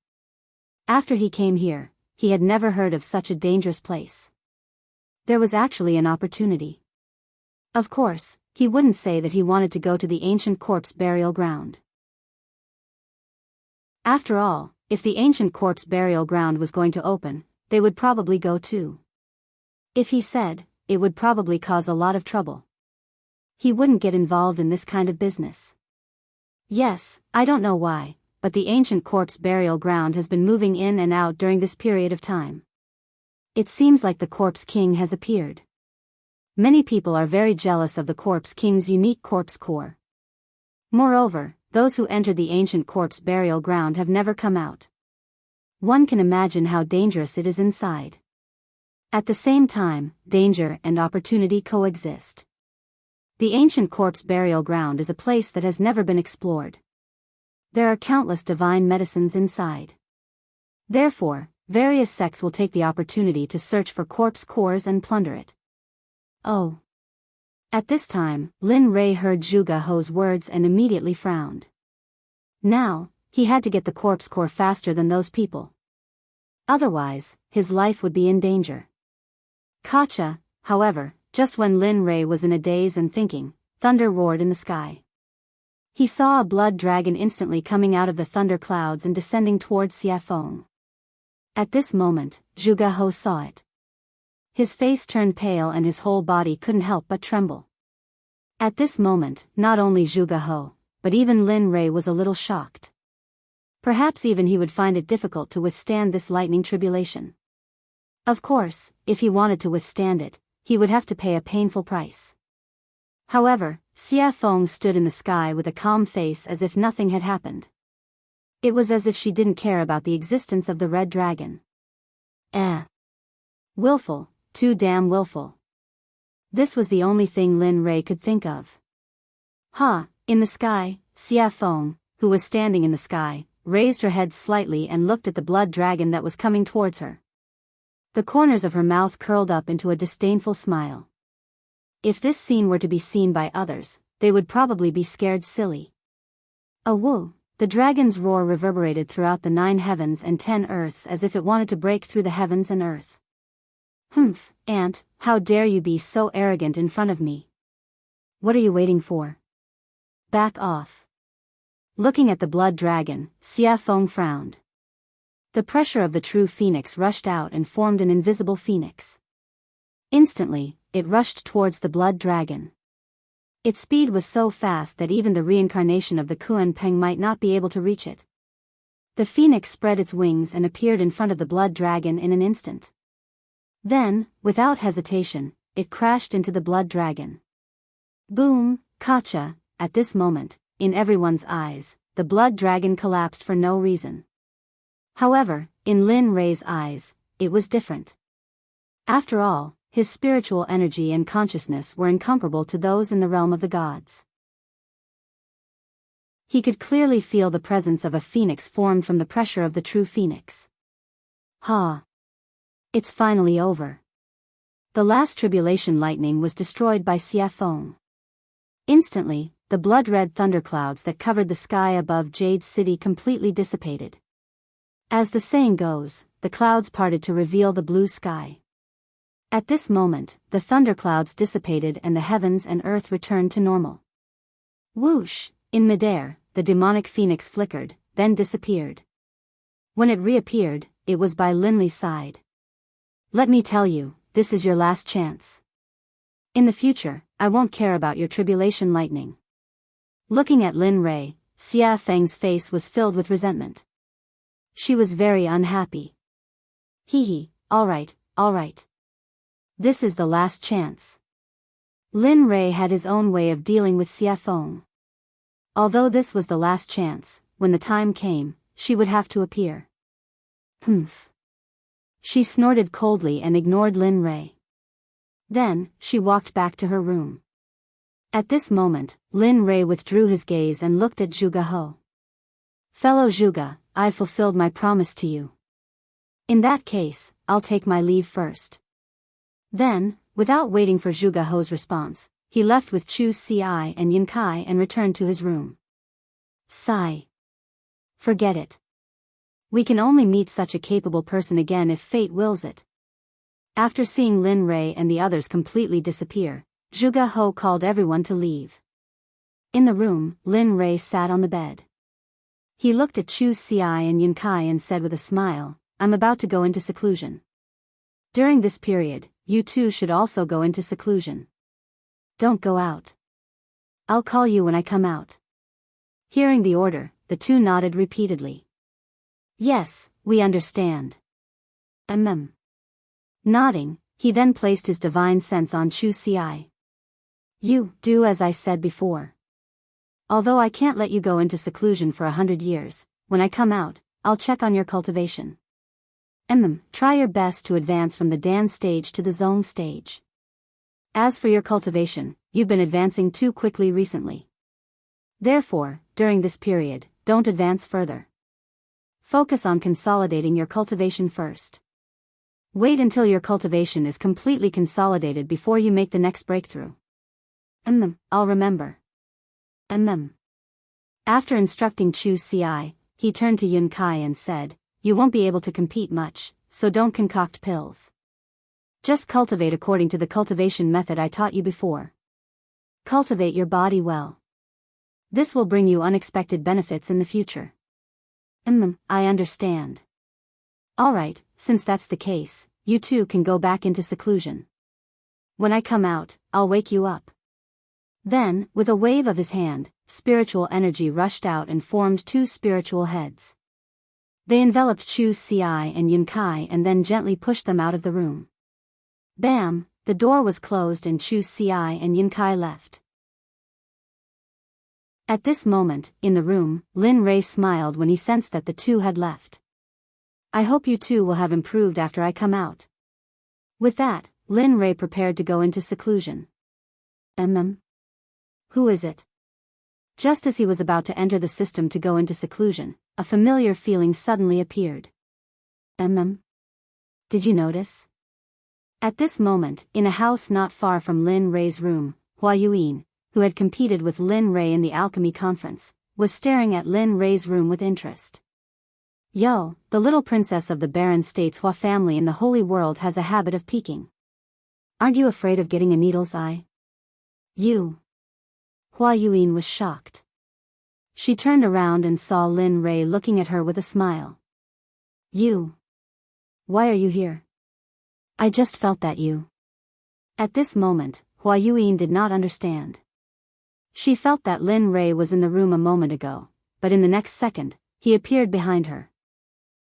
After he came here, he had never heard of such a dangerous place. There was actually an opportunity. Of course, he wouldn't say that he wanted to go to the ancient corpse burial ground. After all, if the ancient corpse burial ground was going to open, they would probably go too. If he said, it would probably cause a lot of trouble. He wouldn't get involved in this kind of business. Yes, I don't know why, but the ancient corpse burial ground has been moving in and out during this period of time. It seems like the corpse king has appeared. Many people are very jealous of the corpse king's unique corpse core. Moreover, those who entered the ancient corpse burial ground have never come out. One can imagine how dangerous it is inside. At the same time, danger and opportunity coexist. The ancient corpse burial ground is a place that has never been explored. There are countless divine medicines inside. Therefore, various sects will take the opportunity to search for corpse cores and plunder it. Oh. At this time, Lin Rei heard Zhuge He's words and immediately frowned. Now, he had to get the corpse core faster than those people. Otherwise, his life would be in danger. Kacha, however, just when Lin Rei was in a daze and thinking, thunder roared in the sky. He saw a blood dragon instantly coming out of the thunder clouds and descending towards Xiafeng. At this moment, Zhuge He saw it. His face turned pale and his whole body couldn't help but tremble. At this moment, not only Zhuge He, but even Lin Rei was a little shocked. Perhaps even he would find it difficult to withstand this lightning tribulation. Of course, if he wanted to withstand it, he would have to pay a painful price. However, Xiafeng stood in the sky with a calm face as if nothing had happened. It was as if she didn't care about the existence of the red dragon. Willful, too damn willful. This was the only thing Lin Rei could think of. In the sky, Xiafeng, who was standing in the sky, raised her head slightly and looked at the blood dragon that was coming towards her. The corners of her mouth curled up into a disdainful smile. If this scene were to be seen by others, they would probably be scared silly. Woo! The dragon's roar reverberated throughout the 9 heavens and 10 earths as if it wanted to break through the heavens and earth. Ant, how dare you be so arrogant in front of me? What are you waiting for? Back off. Looking at the blood dragon, Xiafeng frowned. The pressure of the true phoenix rushed out and formed an invisible phoenix. Instantly, it rushed towards the blood dragon. Its speed was so fast that even the reincarnation of the Kuan Peng might not be able to reach it. The phoenix spread its wings and appeared in front of the blood dragon in an instant. Then, without hesitation, it crashed into the blood dragon. Boom, Kacha! At this moment, in everyone's eyes, the blood dragon collapsed for no reason. However, in Lin Rei's eyes, it was different. After all, his spiritual energy and consciousness were incomparable to those in the realm of the gods. He could clearly feel the presence of a phoenix formed from the pressure of the true phoenix. It's finally over. The last tribulation lightning was destroyed by Xiafeng. Instantly, the blood-red thunderclouds that covered the sky above Jade's city completely dissipated. As the saying goes, the clouds parted to reveal the blue sky. At this moment, the thunderclouds dissipated and the heavens and earth returned to normal. Whoosh! In midair, the demonic phoenix flickered, then disappeared. When it reappeared, it was by Lin Li's side. Let me tell you, this is your last chance. In the future, I won't care about your tribulation lightning. Looking at Lin Rei, Xiafeng's face was filled with resentment. She was very unhappy. All right. This is the last chance. Lin Rei had his own way of dealing with Xiafeng. Although this was the last chance, when the time came, she would have to appear. She snorted coldly and ignored Lin Rei. Then, she walked back to her room. At this moment, Lin Rei withdrew his gaze and looked at Zhuge He. Fellow Zhuge, I've fulfilled my promise to you. In that case, I'll take my leave first. Then, without waiting for Zhuge He's response, he left with Chu Ci and Yun Kai and returned to his room. Sigh. Forget it. We can only meet such a capable person again if fate wills it. After seeing Lin Rei and the others completely disappear, Zhuge He called everyone to leave. In the room, Lin Rei sat on the bed. He looked at Chu Ci and Yun Kai and said with a smile, I'm about to go into seclusion. During this period, you two should also go into seclusion. Don't go out. I'll call you when I come out. Hearing the order, the two nodded repeatedly. Yes, we understand. Nodding, he then placed his divine sense on Chu Ci. You do as I said before. Although I can't let you go into seclusion for 100 years, when I come out, I'll check on your cultivation. Try your best to advance from the Dan stage to the Zong stage. As for your cultivation, you've been advancing too quickly recently. Therefore, during this period, don't advance further. Focus on consolidating your cultivation first. Wait until your cultivation is completely consolidated before you make the next breakthrough. I'll remember. After instructing Chu Ci, he turned to Yun Kai and said, You won't be able to compete much, so don't concoct pills. Just cultivate according to the cultivation method I taught you before. Cultivate your body well. This will bring you unexpected benefits in the future. I understand. Alright, since that's the case, you two can go back into seclusion. When I come out, I'll wake you up. Then, with a wave of his hand, spiritual energy rushed out and formed two spiritual heads. They enveloped Chu Ci and Yun Kai and then gently pushed them out of the room. Bam! The door was closed and Chu Ci and Yun Kai left. At this moment, in the room, Lin Rei smiled when he sensed that the two had left. I hope you two will have improved after I come out. With that, Lin Rei prepared to go into seclusion. Who is it? Just as he was about to enter the system to go into seclusion, a familiar feeling suddenly appeared. Did you notice? At this moment, in a house not far from Lin Rei's room, Hua Yuyin, who had competed with Lin Rei in the alchemy conference, was staring at Lin Rei's room with interest. Yo, the little princess of the Baron State's Hua family in the holy world has a habit of peeking. Aren't you afraid of getting a needle's eye? You. Hua Yuyin was shocked. She turned around and saw Lin Rei looking at her with a smile. You. Why are you here? I just felt that you. At this moment, Hua Yuyin did not understand. She felt that Lin Rei was in the room a moment ago, but in the next second, he appeared behind her.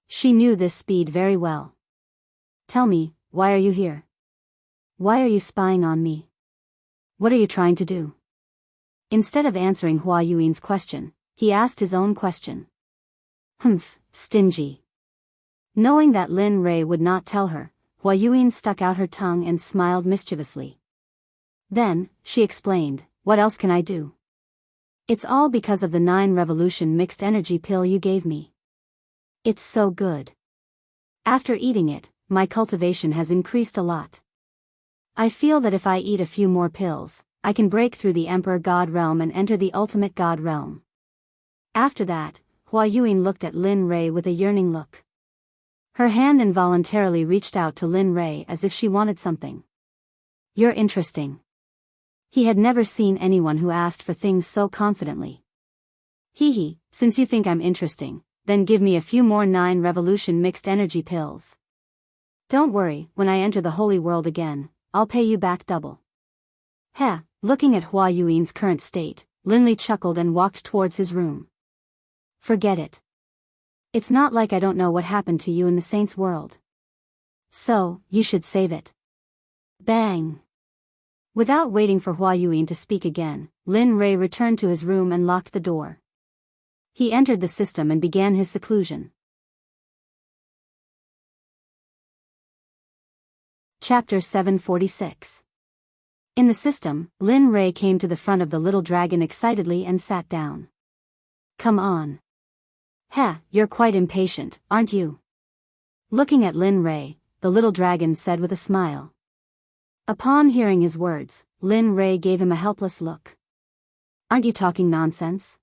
She knew this speed very well. Tell me, why are you here? Why are you spying on me? What are you trying to do? Instead of answering Hua Yuin's question, he asked his own question. Stingy. Knowing that Lin Rei would not tell her, Hua Yuin stuck out her tongue and smiled mischievously. Then, she explained, what else can I do? It's all because of the 9 revolution mixed energy pill you gave me. It's so good. After eating it, my cultivation has increased a lot. I feel that if I eat a few more pills, I can break through the Emperor God realm and enter the ultimate God realm. After that, Hua Yuin looked at Lin Rei with a yearning look. Her hand involuntarily reached out to Lin Rei as if she wanted something. You're interesting. He had never seen anyone who asked for things so confidently. Hee, since you think I'm interesting, then give me a few more 9 revolution mixed energy pills. Don't worry, when I enter the holy world again, I'll pay you back double. Heh, looking at Hua Yuin's current state, Lin Li chuckled and walked towards his room. Forget it. It's not like I don't know what happened to you in the saints' world. So, you should save it. Bang! Without waiting for Hua Yuin to speak again, Lin Rei returned to his room and locked the door. He entered the system and began his seclusion. Chapter 746. In the system, Lin Rei came to the front of the little dragon excitedly and sat down. Come on. Heh, you're quite impatient, aren't you? Looking at Lin Rei, the little dragon said with a smile. Upon hearing his words, Lin Rei gave him a helpless look. Aren't you talking nonsense?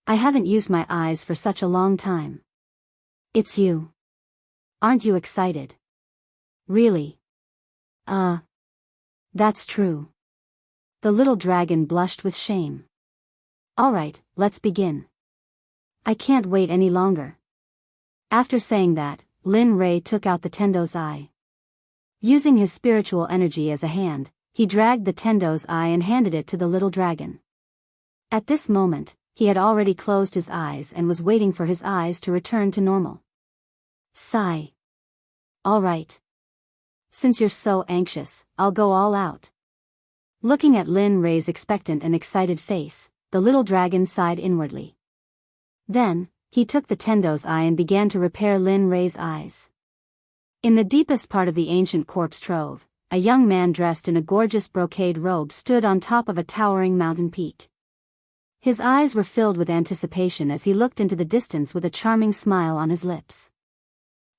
I haven't used my eyes for such a long time. It's you. Aren't you excited? Really? That's true. The little dragon blushed with shame. Alright, let's begin. I can't wait any longer. After saying that, Lin Rei took out the Tendo's eye. Using his spiritual energy as a hand, he dragged the Tendo's eye and handed it to the little dragon. At this moment, he had already closed his eyes and was waiting for his eyes to return to normal. Sigh. Alright. Since you're so anxious, I'll go all out. Looking at Lin Rei's expectant and excited face, the little dragon sighed inwardly. Then, he took the Tendo's eye and began to repair Lin Rei's eyes. In the deepest part of the ancient corpse trove, a young man dressed in a gorgeous brocade robe stood on top of a towering mountain peak. His eyes were filled with anticipation as he looked into the distance with a charming smile on his lips.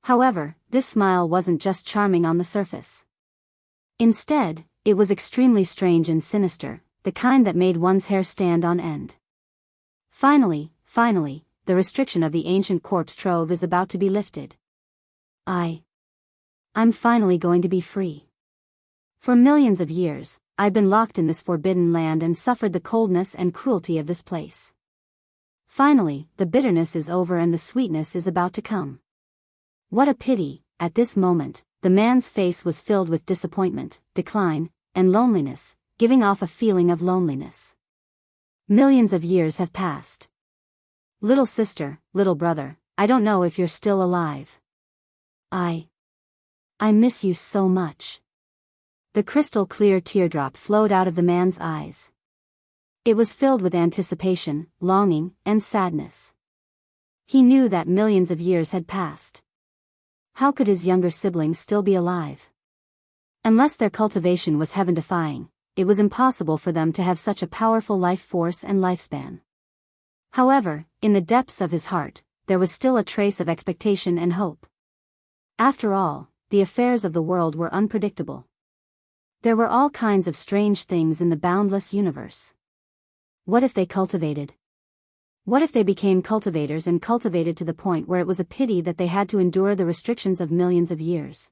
However, this smile wasn't just charming on the surface. Instead, it was extremely strange and sinister, the kind that made one's hair stand on end. Finally, the restriction of the ancient corpse trove is about to be lifted. I'm finally going to be free. For millions of years, I've been locked in this forbidden land and suffered the coldness and cruelty of this place. Finally, the bitterness is over and the sweetness is about to come. What a pity. At this moment, the man's face was filled with disappointment, decline, and loneliness, giving off a feeling of loneliness. Millions of years have passed. Little sister, little brother, I don't know if you're still alive. I miss you so much. The crystal clear teardrop flowed out of the man's eyes. It was filled with anticipation, longing, and sadness. He knew that millions of years had passed. How could his younger siblings still be alive? Unless their cultivation was heaven-defying, it was impossible for them to have such a powerful life force and lifespan. However, in the depths of his heart, there was still a trace of expectation and hope. After all, the affairs of the world were unpredictable. There were all kinds of strange things in the boundless universe. What if they cultivated? What if they became cultivators and cultivated to the point where it was a pity that they had to endure the restrictions of millions of years?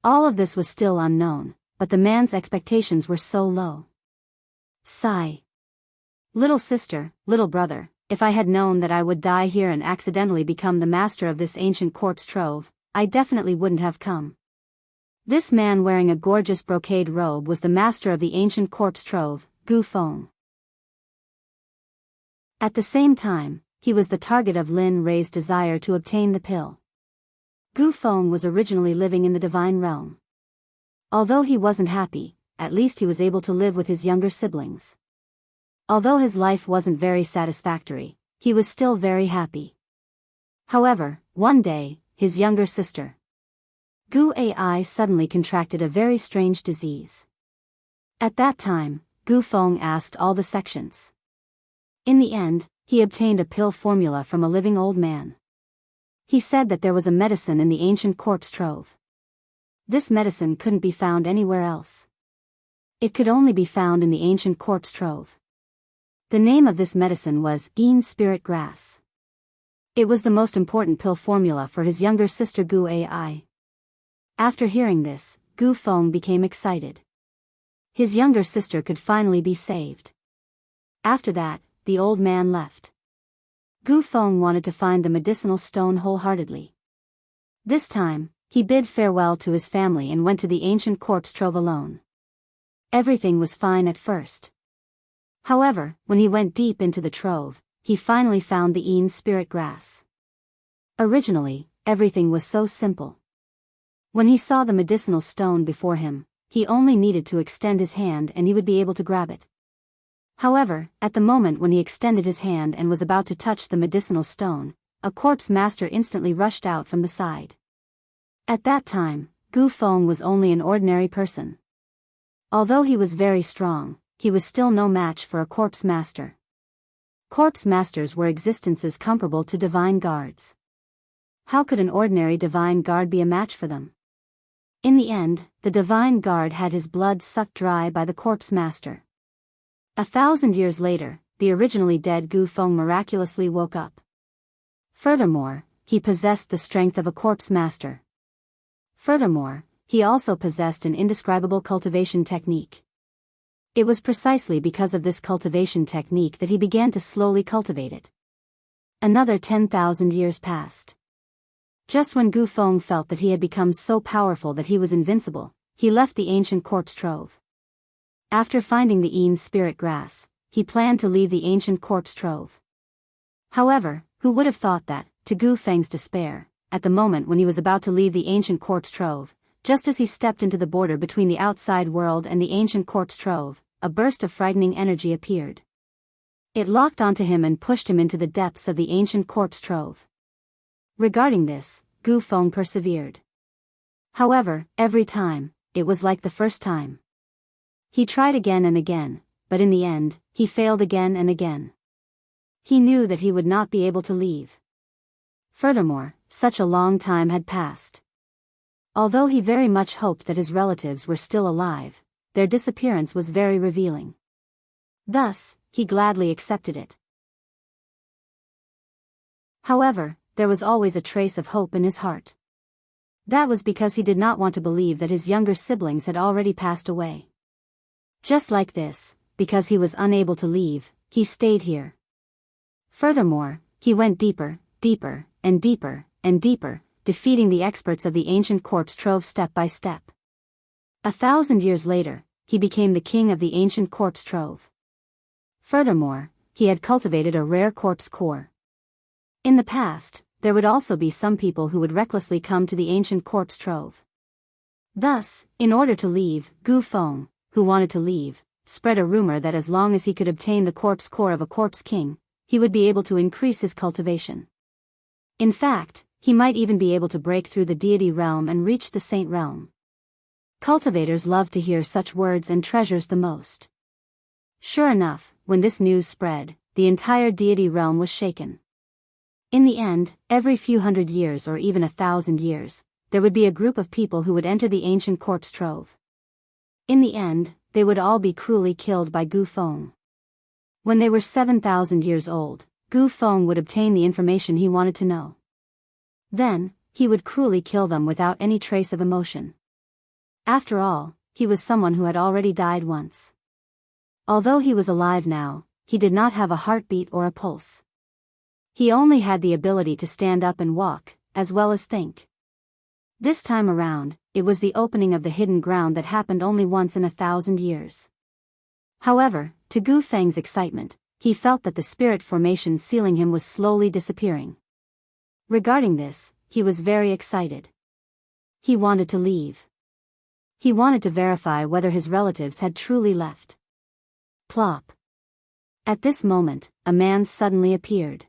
All of this was still unknown, but the man's expectations were so low. Sigh. Little sister, little brother, if I had known that I would die here and accidentally become the master of this ancient corpse trove, I definitely wouldn't have come. This man wearing a gorgeous brocade robe was the master of the ancient corpse trove, Gu Feng. At the same time, he was the target of Lin Rei's desire to obtain the pill. Gu Feng was originally living in the divine realm. Although he wasn't happy, at least he was able to live with his younger siblings. Although his life wasn't very satisfactory, he was still very happy. However, one day, his younger sister, Gu Ai, suddenly contracted a very strange disease. At that time, Gu Feng asked all the sections. In the end, he obtained a pill formula from a living old man. He said that there was a medicine in the ancient corpse trove. This medicine couldn't be found anywhere else. It could only be found in the ancient corpse trove. The name of this medicine was Yin Spirit Grass. It was the most important pill formula for his younger sister Gu Ai. After hearing this, Gu Feng became excited. His younger sister could finally be saved. After that, the old man left. Gu Feng wanted to find the medicinal stone wholeheartedly. This time, he bid farewell to his family and went to the ancient corpse trove alone. Everything was fine at first. However, when he went deep into the trove, he finally found the Yin Spirit Grass. Originally, everything was so simple. When he saw the medicinal stone before him, he only needed to extend his hand and he would be able to grab it. However, at the moment when he extended his hand and was about to touch the medicinal stone, a corpse master instantly rushed out from the side. At that time, Gu Feng was only an ordinary person. Although he was very strong, he was still no match for a corpse master. Corpse masters were existences comparable to divine guards. How could an ordinary divine guard be a match for them? In the end, the divine guard had his blood sucked dry by the corpse master. 1,000 years later, the originally dead Gu Feng miraculously woke up. Furthermore, he possessed the strength of a corpse master. Furthermore, he also possessed an indescribable cultivation technique. It was precisely because of this cultivation technique that he began to slowly cultivate it. Another 10,000 years passed. Just when Gu Feng felt that he had become so powerful that he was invincible, he left the ancient corpse trove. After finding the Yin spirit grass, he planned to leave the ancient corpse trove. However, who would have thought that, to Gu Feng's despair, at the moment when he was about to leave the ancient corpse trove, just as he stepped into the border between the outside world and the ancient corpse trove, a burst of frightening energy appeared. It locked onto him and pushed him into the depths of the ancient corpse trove. Regarding this, Gu Feng persevered. However, every time, it was like the first time. He tried again and again, but in the end, he failed again and again. He knew that he would not be able to leave. Furthermore, such a long time had passed. Although he very much hoped that his relatives were still alive, their disappearance was very revealing. Thus, he gladly accepted it. However, there was always a trace of hope in his heart. That was because he did not want to believe that his younger siblings had already passed away. Just like this, because he was unable to leave, he stayed here. Furthermore, he went deeper, deeper, and deeper, and deeper, defeating the experts of the ancient corpse trove step by step. 1,000 years later, he became the king of the ancient corpse trove. Furthermore, he had cultivated a rare corpse core. In the past, there would also be some people who would recklessly come to the ancient corpse trove. Thus, in order to leave, Gu Feng, who wanted to leave, spread a rumor that as long as he could obtain the corpse core of a corpse king, he would be able to increase his cultivation. In fact, he might even be able to break through the deity realm and reach the saint realm. Cultivators love to hear such words and treasures the most. Sure enough, when this news spread, the entire deity realm was shaken. In the end, every few hundred years or even 1,000 years, there would be a group of people who would enter the ancient corpse trove. In the end, they would all be cruelly killed by Gu Feng. When they were 7,000 years old, Gu Feng would obtain the information he wanted to know. Then, he would cruelly kill them without any trace of emotion. After all, he was someone who had already died once. Although he was alive now, he did not have a heartbeat or a pulse. He only had the ability to stand up and walk, as well as think. This time around, it was the opening of the hidden ground that happened only once in 1,000 years. However, to Gu Feng's excitement, he felt that the spirit formation sealing him was slowly disappearing. Regarding this, he was very excited. He wanted to leave. He wanted to verify whether his relatives had truly left. Plop. At this moment, a man suddenly appeared.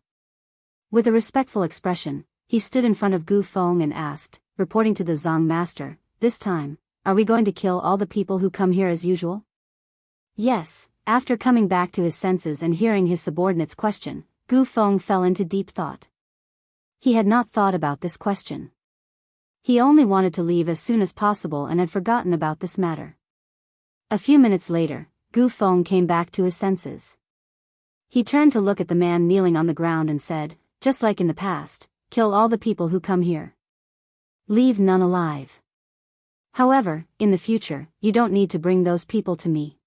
With a respectful expression, he stood in front of Gu Feng and asked, reporting to the Zong master, "This time, are we going to kill all the people who come here as usual?" Yes. After coming back to his senses and hearing his subordinate's question, Gu Feng fell into deep thought. He had not thought about this question. He only wanted to leave as soon as possible and had forgotten about this matter. A few minutes later, Gu Feng came back to his senses. He turned to look at the man kneeling on the ground and said, "Just like in the past, kill all the people who come here. Leave none alive. However, in the future, you don't need to bring those people to me.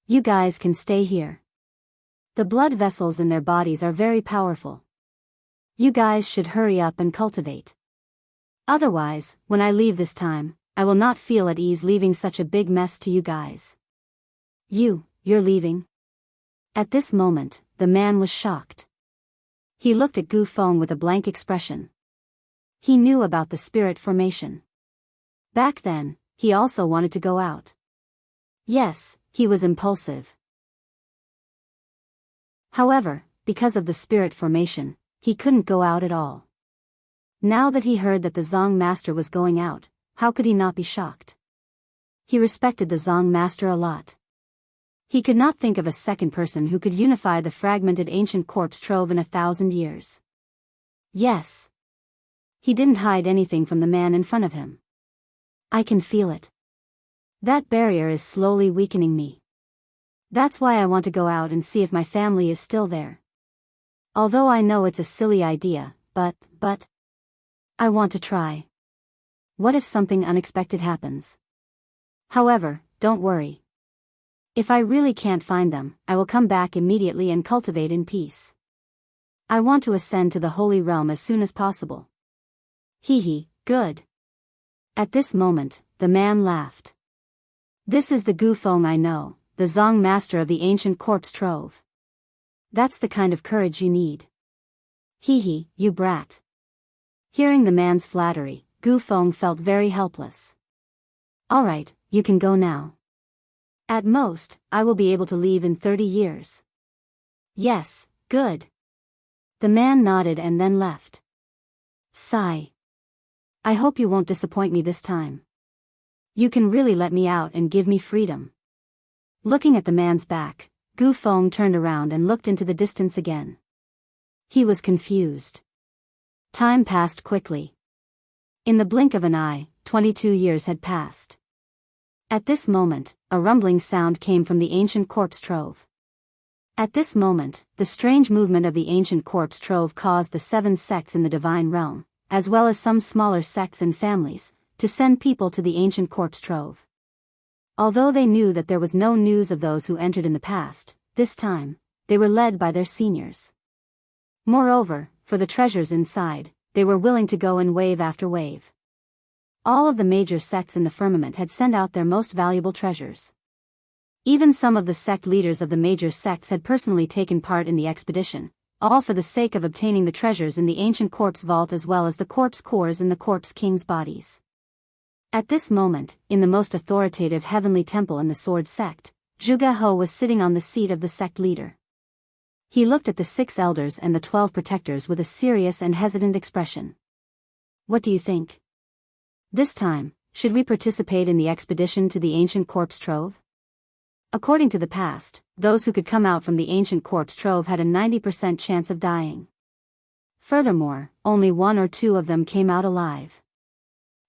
You guys can stay here. The blood vessels in their bodies are very powerful. You guys should hurry up and cultivate. Otherwise, when I leave this time, I will not feel at ease leaving such a big mess to you guys." You're leaving? At this moment, the man was shocked. He looked at Gu Feng with a blank expression. He knew about the spirit formation. Back then, he also wanted to go out. Yes, he was impulsive. However, because of the spirit formation, he couldn't go out at all. Now that he heard that the Zong master was going out, how could he not be shocked? He respected the Zong master a lot. He could not think of a second person who could unify the fragmented ancient corpse trove in 1,000 years. Yes. He didn't hide anything from the man in front of him. I can feel it. That barrier is slowly weakening me. That's why I want to go out and see if my family is still there. Although I know it's a silly idea, but I want to try. What if something unexpected happens? However, don't worry. If I really can't find them, I will come back immediately and cultivate in peace. I want to ascend to the Holy Realm as soon as possible. Good. At this moment, the man laughed. This is the Gu Feng I know, the Zong master of the ancient corpse trove. That's the kind of courage you need. You brat. Hearing the man's flattery, Gu Feng felt very helpless. Alright, you can go now. At most, I will be able to leave in 30 years. Yes, good. The man nodded and then left. Sigh. I hope you won't disappoint me this time. You can really let me out and give me freedom. Looking at the man's back, Gu Feng turned around and looked into the distance again. He was confused. Time passed quickly. In the blink of an eye, 22 years had passed. At this moment, a rumbling sound came from the ancient corpse trove. At this moment, the strange movement of the ancient corpse trove caused the 7 sects in the divine realm, as well as some smaller sects and families, to send people to the ancient corpse trove. Although they knew that there was no news of those who entered in the past, this time, they were led by their seniors. Moreover, for the treasures inside, they were willing to go in wave after wave. All of the major sects in the firmament had sent out their most valuable treasures. Even some of the sect leaders of the major sects had personally taken part in the expedition, all for the sake of obtaining the treasures in the ancient corpse vault as well as the corpse cores in the corpse king's bodies. At this moment, in the most authoritative heavenly temple in the sword sect, Zhuge He was sitting on the seat of the sect leader. He looked at the 6 elders and the 12 protectors with a serious and hesitant expression. What do you think? This time, should we participate in the expedition to the ancient corpse trove? According to the past, those who could come out from the ancient corpse trove had a 90% chance of dying. Furthermore, only 1 or 2 of them came out alive.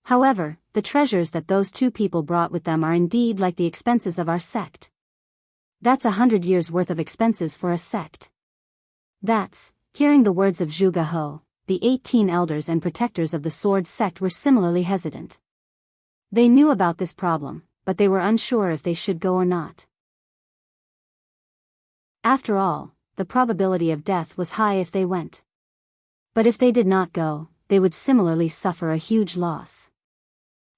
However, the treasures that those 2 people brought with them are indeed like the expenses of our sect. That's 100 years' worth of expenses for a sect. Hearing the words of Zhuge He, the 18 elders and protectors of the sword sect were similarly hesitant. They knew about this problem, but they were unsure if they should go or not. After all, the probability of death was high if they went. But if they did not go, they would similarly suffer a huge loss.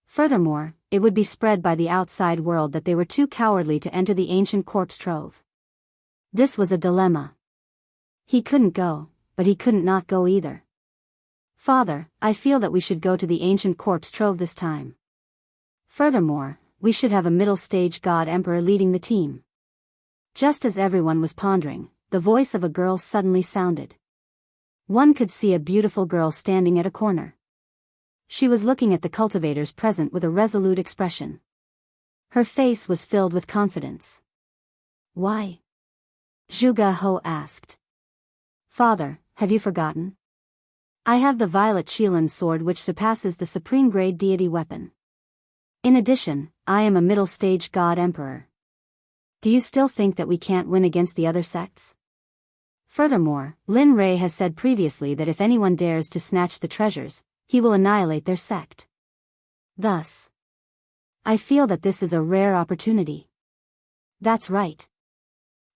Furthermore, it would be spread by the outside world that they were too cowardly to enter the ancient corpse trove. This was a dilemma. He couldn't go, but he couldn't not go either. Father, I feel that we should go to the ancient corpse trove this time. Furthermore, we should have a middle-stage god emperor leading the team. Just as everyone was pondering, the voice of a girl suddenly sounded. One could see a beautiful girl standing at a corner. She was looking at the cultivators present with a resolute expression. Her face was filled with confidence. Why? Zhuge He asked. Father, have you forgotten? I have the violet Qilin sword which surpasses the supreme grade deity weapon. In addition, I am a middle-stage god emperor. Do you still think that we can't win against the other sects? Furthermore, Lin Rei has said previously that if anyone dares to snatch the treasures, he will annihilate their sect. Thus, I feel that this is a rare opportunity. That's right.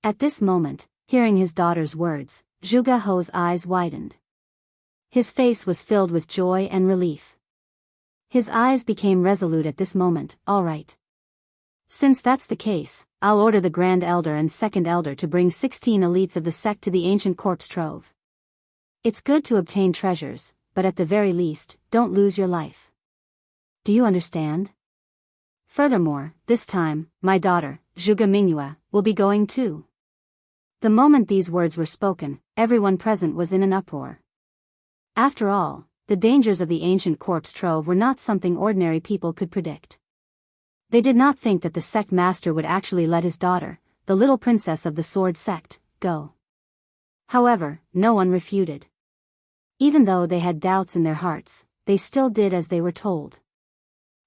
At this moment, hearing his daughter's words, Zhuge He's eyes widened. His face was filled with joy and relief. His eyes became resolute at this moment. All right. Since that's the case, I'll order the Grand Elder and Second Elder to bring 16 elites of the sect to the ancient corpse trove. It's good to obtain treasures, but at the very least, don't lose your life. Do you understand? Furthermore, this time, my daughter, Zhuge Mingyue, will be going too. The moment these words were spoken, everyone present was in an uproar. After all, the dangers of the ancient corpse trove were not something ordinary people could predict. They did not think that the sect master would actually let his daughter, the little princess of the Sword Sect, go." However, no one refuted. Even though they had doubts in their hearts, they still did as they were told.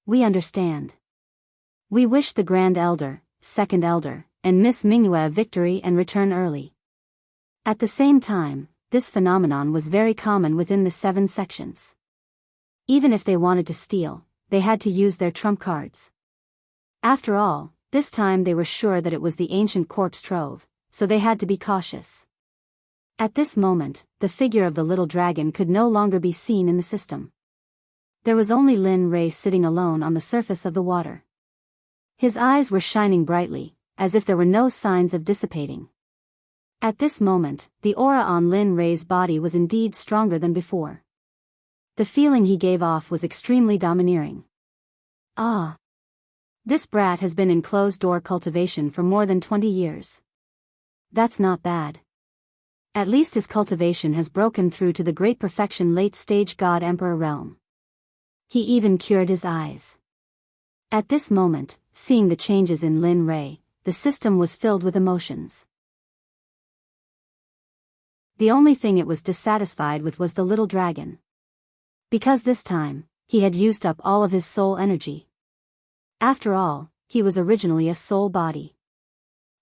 "We understand. We wish the Grand Elder, Second Elder, and Miss Mingyue a victory and return early." At the same time, this phenomenon was very common within the 7 sections. Even if they wanted to steal, they had to use their trump cards. After all, this time they were sure that it was the ancient corpse trove, so they had to be cautious. At this moment, the figure of the little dragon could no longer be seen in the system. There was only Lin Rei sitting alone on the surface of the water. His eyes were shining brightly, as if there were no signs of dissipating. At this moment, the aura on Lin Rei's body was indeed stronger than before. The feeling he gave off was extremely domineering. "Ah. This brat has been in closed-door cultivation for more than 20 years. That's not bad. At least his cultivation has broken through to the great perfection late-stage God-Emperor realm. He even cured his eyes." At this moment, seeing the changes in Lin Rei, the system was filled with emotions. The only thing it was dissatisfied with was the little dragon. Because this time, he had used up all of his soul energy. After all, he was originally a soul body.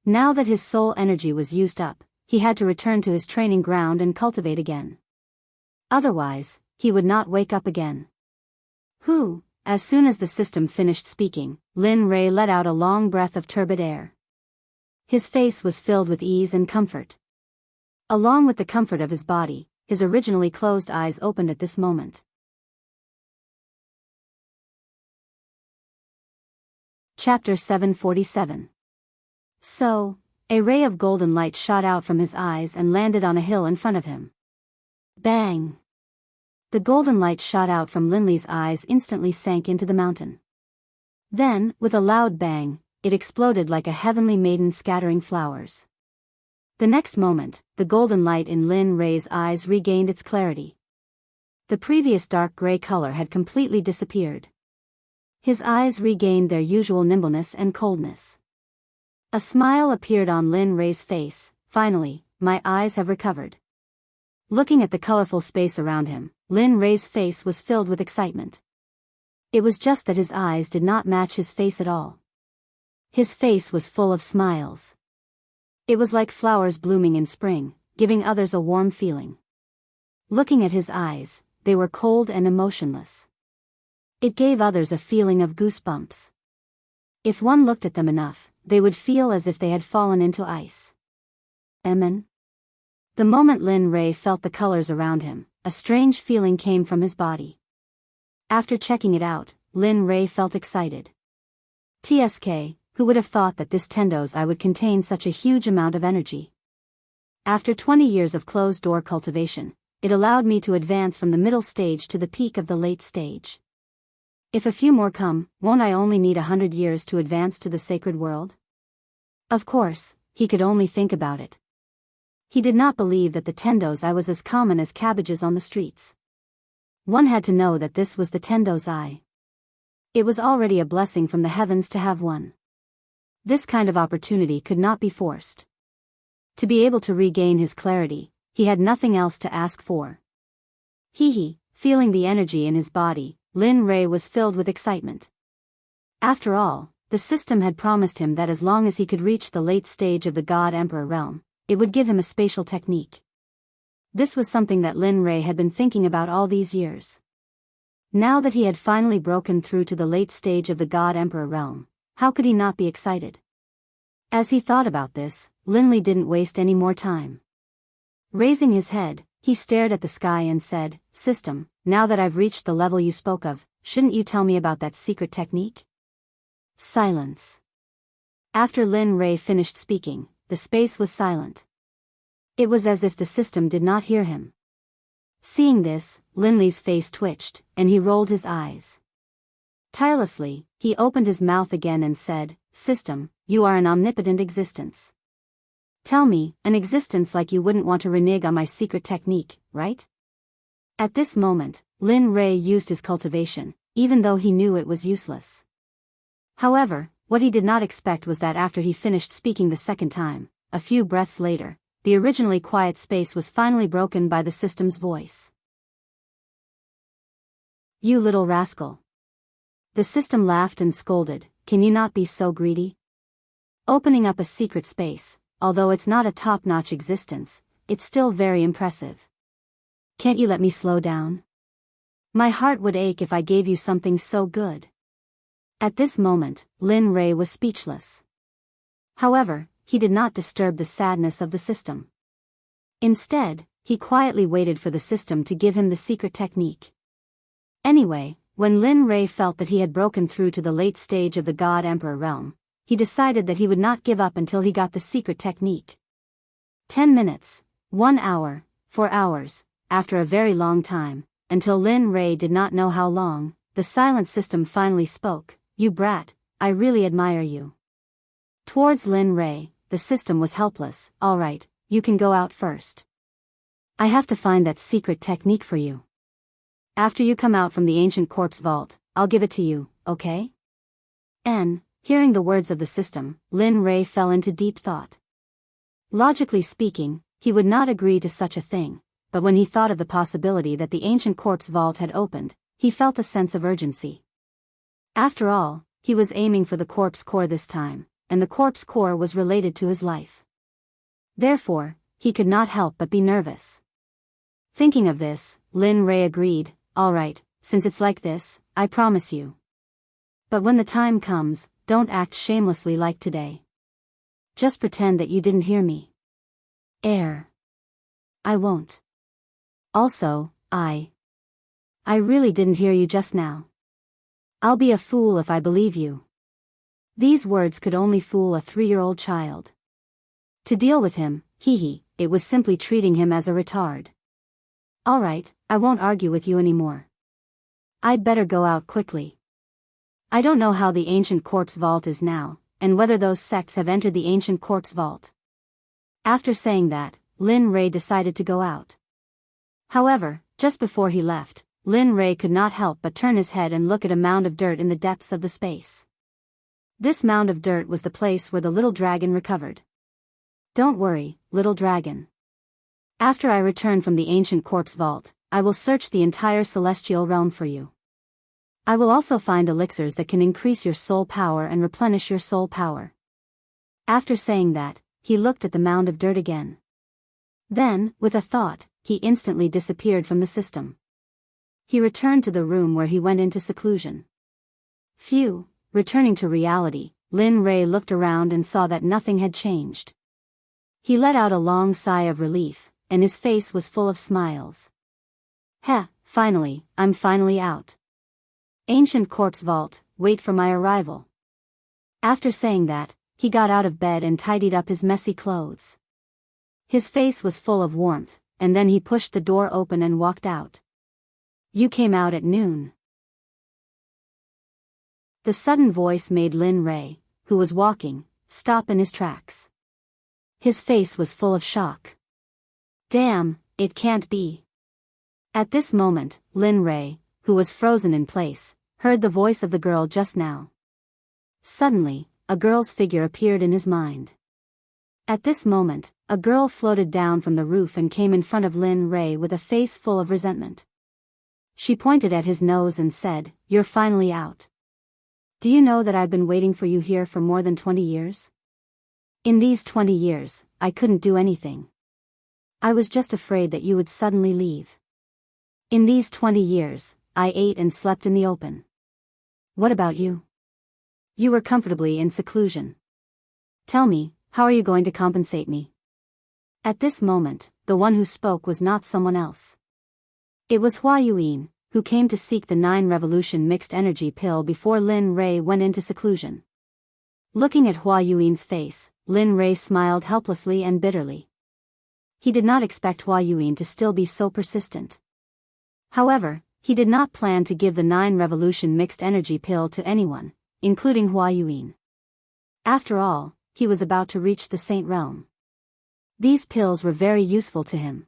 Now that his soul energy was used up, he had to return to his training ground and cultivate again. Otherwise, he would not wake up again. As soon as the system finished speaking, Lin Rei let out a long breath of turbid air. His face was filled with ease and comfort. Along with the comfort of his body, his originally closed eyes opened at this moment. Chapter 747. So, a ray of golden light shot out from his eyes and landed on a hill in front of him. Bang! The golden light shot out from Linley's eyes instantly sank into the mountain. Then, with a loud bang, it exploded like a heavenly maiden scattering flowers. The next moment, the golden light in Lin Rei's eyes regained its clarity. The previous dark gray color had completely disappeared. His eyes regained their usual nimbleness and coldness. A smile appeared on Lin Rei's face. "Finally, my eyes have recovered." Looking at the colorful space around him, Lin Rei's face was filled with excitement. It was just that his eyes did not match his face at all. His face was full of smiles. It was like flowers blooming in spring, giving others a warm feeling. Looking at his eyes, they were cold and emotionless. It gave others a feeling of goosebumps. If one looked at them enough, they would feel as if they had fallen into ice. Amen. The moment Lin Rei felt the colors around him, a strange feeling came from his body. After checking it out, Lin Rei felt excited. TSK, who would have thought that this Tendo's eye would contain such a huge amount of energy? After 20 years of closed-door cultivation, it allowed me to advance from the middle stage to the peak of the late stage. If a few more come, won't I only need 100 years to advance to the sacred world? Of course, he could only think about it. He did not believe that the Tendo's eye was as common as cabbages on the streets. One had to know that this was the Tendo's eye. It was already a blessing from the heavens to have one. This kind of opportunity could not be forced. To be able to regain his clarity, he had nothing else to ask for. Feeling the energy in his body, Lin Rei was filled with excitement. After all, the system had promised him that as long as he could reach the late stage of the God-Emperor realm, it would give him a spatial technique. This was something that Lin Rei had been thinking about all these years. Now that he had finally broken through to the late stage of the God-Emperor realm, how could he not be excited? As he thought about this, Linley didn't waste any more time. Raising his head, he stared at the sky and said, "System, now that I've reached the level you spoke of, shouldn't you tell me about that secret technique?" Silence. After Lin Rei finished speaking, the space was silent. It was as if the system did not hear him. Seeing this, Linley's face twitched, and he rolled his eyes. Tirelessly, he opened his mouth again and said, "System, you are an omnipotent existence. Tell me, an existence like you wouldn't want to renege on my secret technique, right?" At this moment, Lin Rei used his cultivation, even though he knew it was useless. However, What he did not expect was that after he finished speaking the second time, a few breaths later, the originally quiet space was finally broken by the system's voice. "You little rascal." The system laughed and scolded, "Can you not be so greedy? Opening up a secret space, although it's not a top-notch existence, it's still very impressive. Can't you let me slow down? My heart would ache if I gave you something so good." At this moment, Lin Rei was speechless. However, he did not disturb the sadness of the system. Instead, he quietly waited for the system to give him the secret technique. Anyway, when Lin Rei felt that he had broken through to the late stage of the God Emperor realm, he decided that he would not give up until he got the secret technique. 10 minutes, 1 hour, 4 hours, after a very long time, until Lin Rei did not know how long, the silent system finally spoke, "You brat, I really admire you." Towards Lin Rei, the system was helpless. "All right, you can go out first. I have to find that secret technique for you. After you come out from the ancient corpse vault, I'll give it to you, okay?" Hearing the words of the system, Lin Rei fell into deep thought. Logically speaking, he would not agree to such a thing, but when he thought of the possibility that the ancient corpse vault had opened, he felt a sense of urgency. After all, he was aiming for the corpse core this time, and the corpse core was related to his life. Therefore, he could not help but be nervous. Thinking of this, Lin Rei agreed, "All right, since it's like this, I promise you. But when the time comes, don't act shamelessly like today. Just pretend that you didn't hear me." "I won't. Also, I really didn't hear you just now. I'll be a fool if I believe you." These words could only fool a 3-year-old child. To deal with him, it was simply treating him as a retard. "All right, I won't argue with you anymore. I'd better go out quickly. I don't know how the ancient corpse vault is now, and whether those sects have entered the ancient corpse vault." After saying that, Lin Rei decided to go out. However, just before he left, Lin Rei could not help but turn his head and look at a mound of dirt in the depths of the space. This mound of dirt was the place where the little dragon recovered. "Don't worry, little dragon. After I return from the ancient corpse vault, I will search the entire celestial realm for you. I will also find elixirs that can increase your soul power and replenish your soul power." After saying that, he looked at the mound of dirt again. Then, with a thought, he instantly disappeared from the system. He returned to the room where he went into seclusion. Phew. Returning to reality, Lin Rei looked around and saw that nothing had changed. He let out a long sigh of relief, and his face was full of smiles. Finally, I'm finally out. Ancient corpse vault, wait for my arrival." After saying that, he got out of bed and tidied up his messy clothes. His face was full of warmth, and then he pushed the door open and walked out. "You came out at noon." The sudden voice made Lin Rei, who was walking, stop in his tracks. His face was full of shock. "Damn, it can't be." At this moment, Lin Rei, who was frozen in place, heard the voice of the girl just now. Suddenly, a girl's figure appeared in his mind. At this moment, a girl floated down from the roof and came in front of Lin Rei with a face full of resentment. She pointed at his nose and said, "You're finally out. Do you know that I've been waiting for you here for more than 20 years? In these 20 years, I couldn't do anything. I was just afraid that you would suddenly leave. In these 20 years, I ate and slept in the open. What about you? You were comfortably in seclusion. Tell me, how are you going to compensate me?" At this moment, the one who spoke was not someone else. It was Hua Yuan, who came to seek the 9-revolution mixed energy pill before Lin Rei went into seclusion. Looking at Hua Yuan's face, Lin Rei smiled helplessly and bitterly. He did not expect Hua Yuan to still be so persistent. However, he did not plan to give the 9-revolution mixed energy pill to anyone, including Hua Yuan. After all, he was about to reach the Saint Realm. These pills were very useful to him.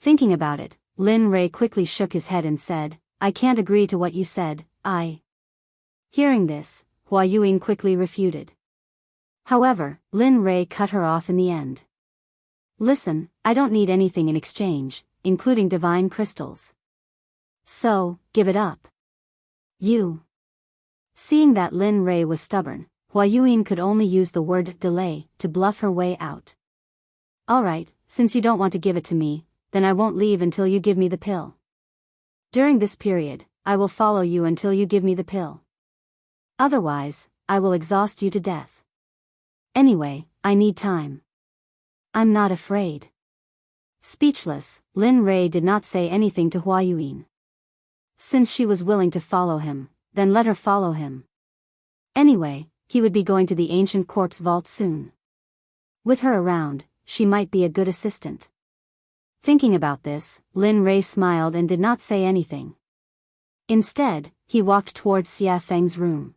Thinking about it, Lin Rei quickly shook his head and said, "I can't agree to what you said, I." Hearing this, Hua Yuan quickly refuted. However, Lin Rei cut her off in the end. Listen, I don't need anything in exchange, including divine crystals. So, give it up. You. Seeing that Lin Rei was stubborn, Hua Yuan could only use the word delay to bluff her way out. Alright, since you don't want to give it to me, then I won't leave until you give me the pill. During this period, I will follow you until you give me the pill. Otherwise, I will exhaust you to death. Anyway, I need time. I'm not afraid. Speechless, Lin Rei did not say anything to Hua Yuan. Since she was willing to follow him, then let her follow him. Anyway, he would be going to the ancient corpse vault soon. With her around, she might be a good assistant. Thinking about this, Lin Rei smiled and did not say anything. Instead, he walked towards Xia Feng's room.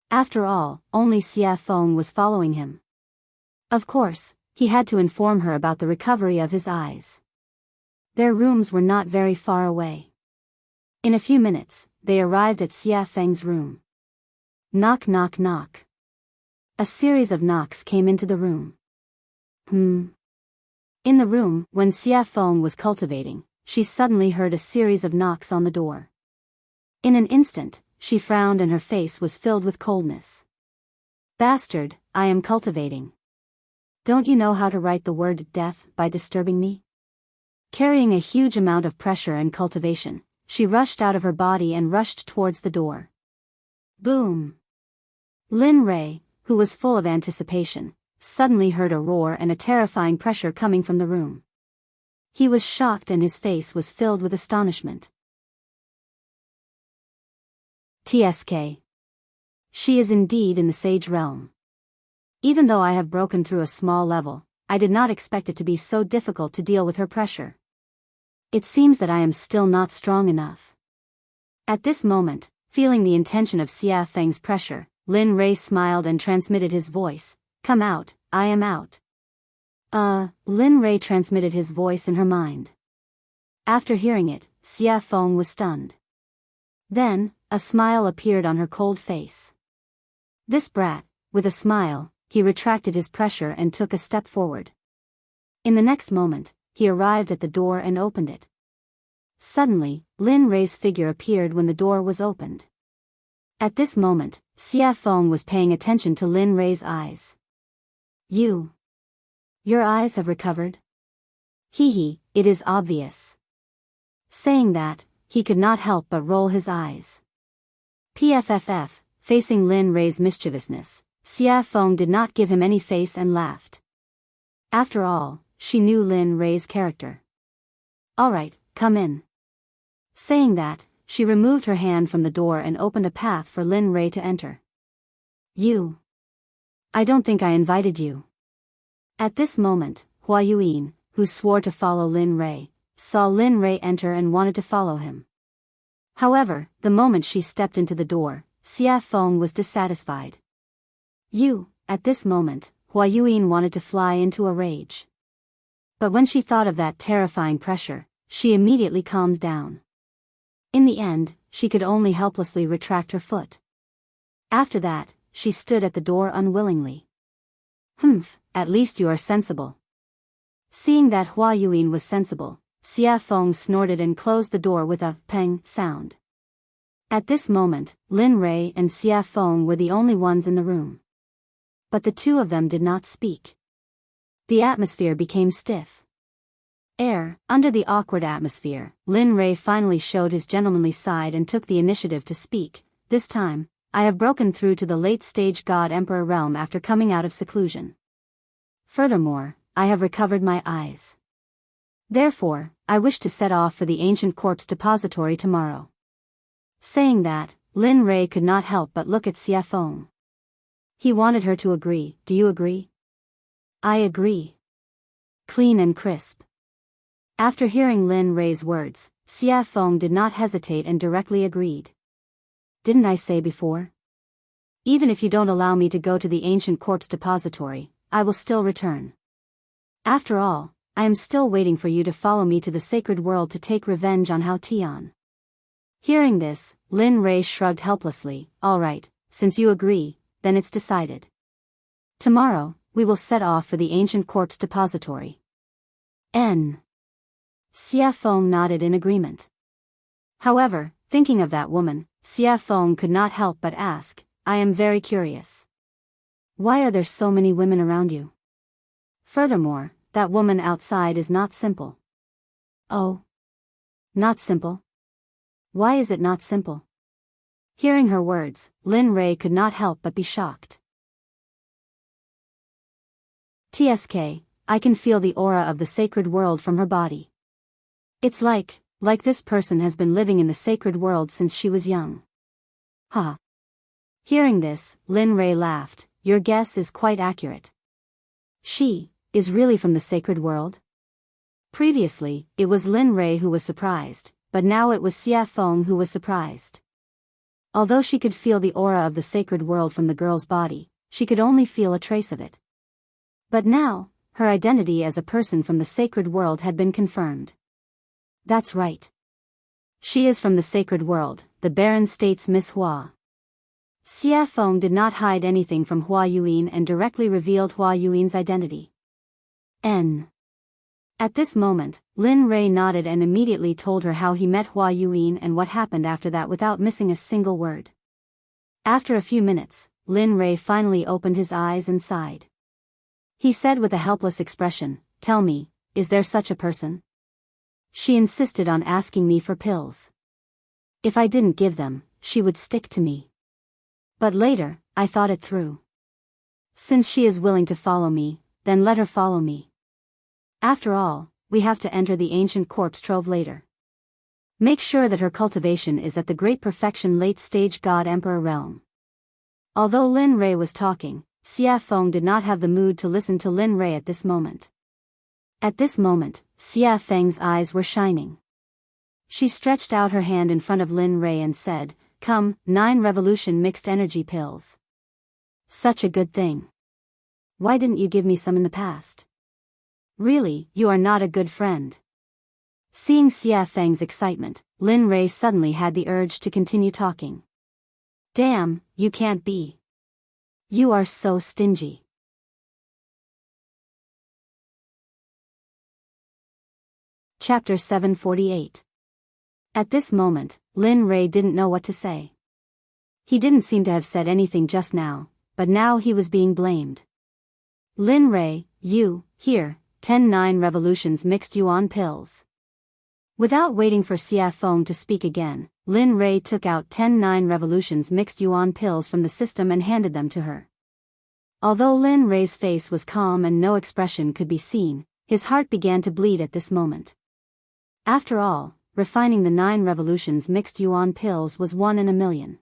After all, only Xia Feng was following him. Of course, he had to inform her about the recovery of his eyes. Their rooms were not very far away. In a few minutes, they arrived at Xia Feng's room. Knock knock knock. A series of knocks came into the room. In the room, when Xia Feng was cultivating, she suddenly heard a series of knocks on the door. In an instant, she frowned and her face was filled with coldness. Bastard, I am cultivating. Don't you know how to write the word death by disturbing me? Carrying a huge amount of pressure and cultivation, she rushed out of her body and rushed towards the door. Boom! Lin Rei, who was full of anticipation, suddenly heard a roar and a terrifying pressure coming from the room. He was shocked and his face was filled with astonishment. TSK. She is indeed in the sage realm. Even though I have broken through a small level, I did not expect it to be so difficult to deal with her pressure. It seems that I am still not strong enough. At this moment, feeling the intention of Xia Feng's pressure, Lin Rei smiled and transmitted his voice. Come out, I am out. Lin Rei transmitted his voice in her mind. After hearing it, Xia Feng was stunned. Then, a smile appeared on her cold face. This brat, with a smile, he retracted his pressure and took a step forward. In the next moment, he arrived at the door and opened it. Suddenly, Lin Rei's figure appeared when the door was opened. At this moment, Xia Feng was paying attention to Lin Rei's eyes. Your eyes have recovered? Hee, it is obvious. Saying that, he could not help but roll his eyes. PFFF, facing Lin Rei's mischievousness, Xia Feng did not give him any face and laughed. After all, she knew Lin Rei's character. Alright, come in. Saying that, she removed her hand from the door and opened a path for Lin Rei to enter. I don't think I invited you. At this moment, Hua Yuan, who swore to follow Lin Rei, saw Lin Rei enter and wanted to follow him. However, the moment she stepped into the door, Xia Feng was dissatisfied. At this moment, Hua Yuan wanted to fly into a rage. But when she thought of that terrifying pressure, she immediately calmed down. In the end, she could only helplessly retract her foot. After that, she stood at the door unwillingly. At least you are sensible. Seeing that Hua Yuan was sensible, Xia Feng snorted and closed the door with a peng sound. At this moment, Lin Rei and Xia Feng were the only ones in the room. But the two of them did not speak. The atmosphere became stiff. Under the awkward atmosphere, Lin Rei finally showed his gentlemanly side and took the initiative to speak. This time, I have broken through to the late-stage God-Emperor realm after coming out of seclusion. Furthermore, I have recovered my eyes. Therefore, I wish to set off for the ancient corpse depository tomorrow. Saying that, Lin Rei could not help but look at Xia Feng. He wanted her to agree. Do you agree? I agree. Clean and crisp. After hearing Lin Rei's words, Xia Feng did not hesitate and directly agreed. Didn't I say before? Even if you don't allow me to go to the ancient corpse depository, I will still return. After all, I am still waiting for you to follow me to the sacred world to take revenge on Hao Tian. Hearing this, Lin Rei shrugged helplessly. All right, since you agree, then it's decided. Tomorrow, we will set off for the ancient corpse depository. N. Xia Feng nodded in agreement. However, thinking of that woman, Xia Feng could not help but ask, I am very curious. Why are there so many women around you? Furthermore, that woman outside is not simple. Oh. Not simple? Why is it not simple? Hearing her words, Lin Rei could not help but be shocked. TSK, I can feel the aura of the sacred world from her body. It's like this person has been living in the sacred world since she was young. Ha. Huh. Hearing this, Lin Rei laughed, your guess is quite accurate. She is really from the sacred world? Previously, it was Lin Rei who was surprised, but now it was Xia Feng who was surprised. Although she could feel the aura of the sacred world from the girl's body, she could only feel a trace of it. But now, her identity as a person from the sacred world had been confirmed. That's right. She is from the sacred world, the Baron states Miss Hua. Xia Feng did not hide anything from Hua Yuan and directly revealed Hua Yuan's identity. N. At this moment, Lin Rei nodded and immediately told her how he met Hua Yuan and what happened after that without missing a single word. After a few minutes, Lin Rei finally opened his eyes and sighed. He said with a helpless expression, tell me, is there such a person? She insisted on asking me for pills. If I didn't give them, she would stick to me. But later, I thought it through. Since she is willing to follow me, then let her follow me. After all, we have to enter the ancient corpse trove later. Make sure that her cultivation is at the great perfection late-stage God-Emperor realm. Although Lin Rei was talking, Xia Feng did not have the mood to listen to Lin Rei at this moment. At this moment, Xia Feng's eyes were shining. She stretched out her hand in front of Lin Rei and said, come, 9 revolution mixed energy pills. Such a good thing. Why didn't you give me some in the past? Really, you are not a good friend. Seeing Xia Feng's excitement, Lin Rei suddenly had the urge to continue talking. Damn, you can't be. You are so stingy. Chapter 748. At this moment, Lin Rei didn't know what to say. He didn't seem to have said anything just now, but now he was being blamed. Lin Rei, you, here, 10 revolutions mixed yuan pills. Without waiting for Xia Feng to speak again, Lin Rei took out 10 revolutions mixed yuan pills from the system and handed them to her. Although Lin Rei's face was calm and no expression could be seen, his heart began to bleed at this moment. After all, refining the 9 revolutions mixed yuan pills was 1 in a million.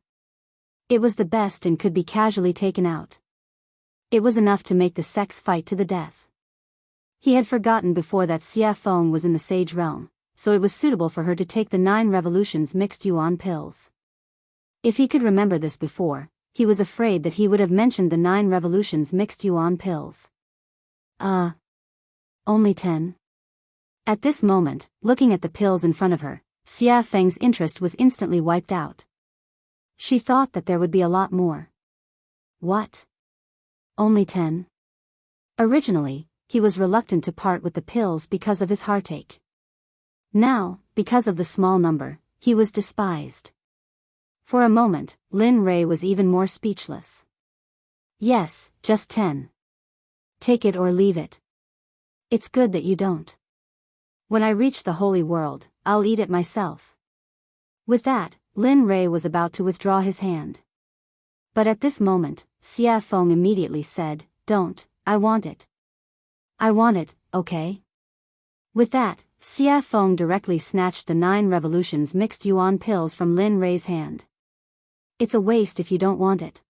It was the best and could be casually taken out. It was enough to make the Sects fight to the death. He had forgotten before that Xia Feng was in the sage realm, so it was suitable for her to take the 9 revolutions mixed yuan pills. If he could remember this before, he was afraid that he would have mentioned the 9 revolutions mixed yuan pills. Only 10? At this moment, looking at the pills in front of her, Xia Feng's interest was instantly wiped out. She thought that there would be a lot more. What? Only 10? Originally, he was reluctant to part with the pills because of his heartache. Now, because of the small number, he was despised. For a moment, Lin Rei was even more speechless. Yes, just 10. Take it or leave it. It's good that you don't. When I reach the holy world, I'll eat it myself. With that, Lin Rei was about to withdraw his hand. But at this moment, Xia Feng immediately said, don't, I want it. I want it, okay? With that, Xia Feng directly snatched the 9 revolutions mixed yuan pills from Lin Rei's hand. It's a waste if you don't want it.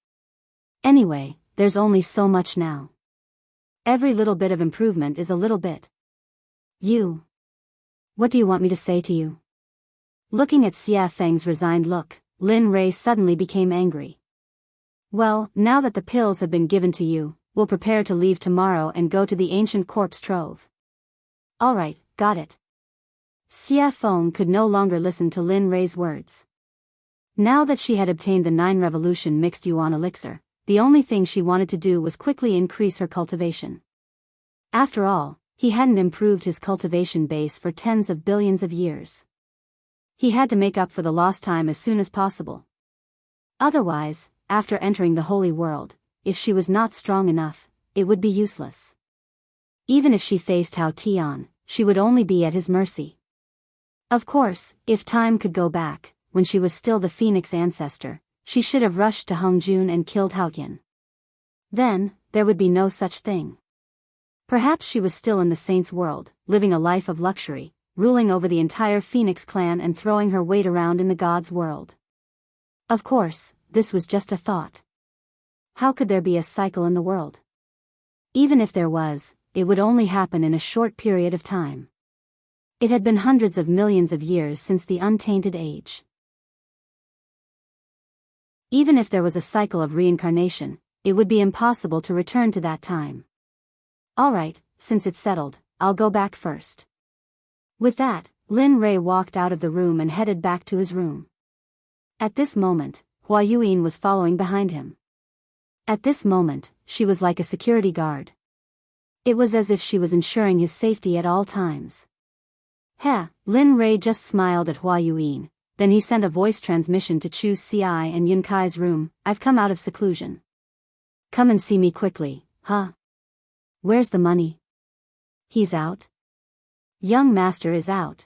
Anyway, there's only so much now. Every little bit of improvement is a little bit. What do you want me to say to you? Looking at Xia Feng's resigned look, Lin Rei suddenly became angry. Well, now that the pills have been given to you, we'll prepare to leave tomorrow and go to the ancient corpse trove. Alright, got it. Xia Feng could no longer listen to Lin Rei's words. Now that she had obtained the 9 revolution mixed yuan elixir, the only thing she wanted to do was quickly increase her cultivation. After all, he hadn't improved his cultivation base for tens of billions of years. He had to make up for the lost time as soon as possible. Otherwise, after entering the holy world, if she was not strong enough, it would be useless. Even if she faced Hao Tian, she would only be at his mercy. Of course, if time could go back, when she was still the Phoenix ancestor, she should have rushed to Hongjun and killed Haotian. Then, there would be no such thing. Perhaps she was still in the saint's world, living a life of luxury, ruling over the entire Phoenix clan and throwing her weight around in the god's world. Of course, this was just a thought. How could there be a cycle in the world? Even if there was, it would only happen in a short period of time. It had been hundreds of millions of years since the untainted age. Even if there was a cycle of reincarnation, it would be impossible to return to that time. Alright, since it's settled, I'll go back first. With that, Lin Rei walked out of the room and headed back to his room. At this moment, Hua Yuyin was following behind him. At this moment, she was like a security guard. It was as if she was ensuring his safety at all times. Lin Rei just smiled at Hua Yuyin, then he sent a voice transmission to Chu Xi and Yun Kai's room. I've come out of seclusion. Come and see me quickly, huh? Where's the money? He's out? Young master is out.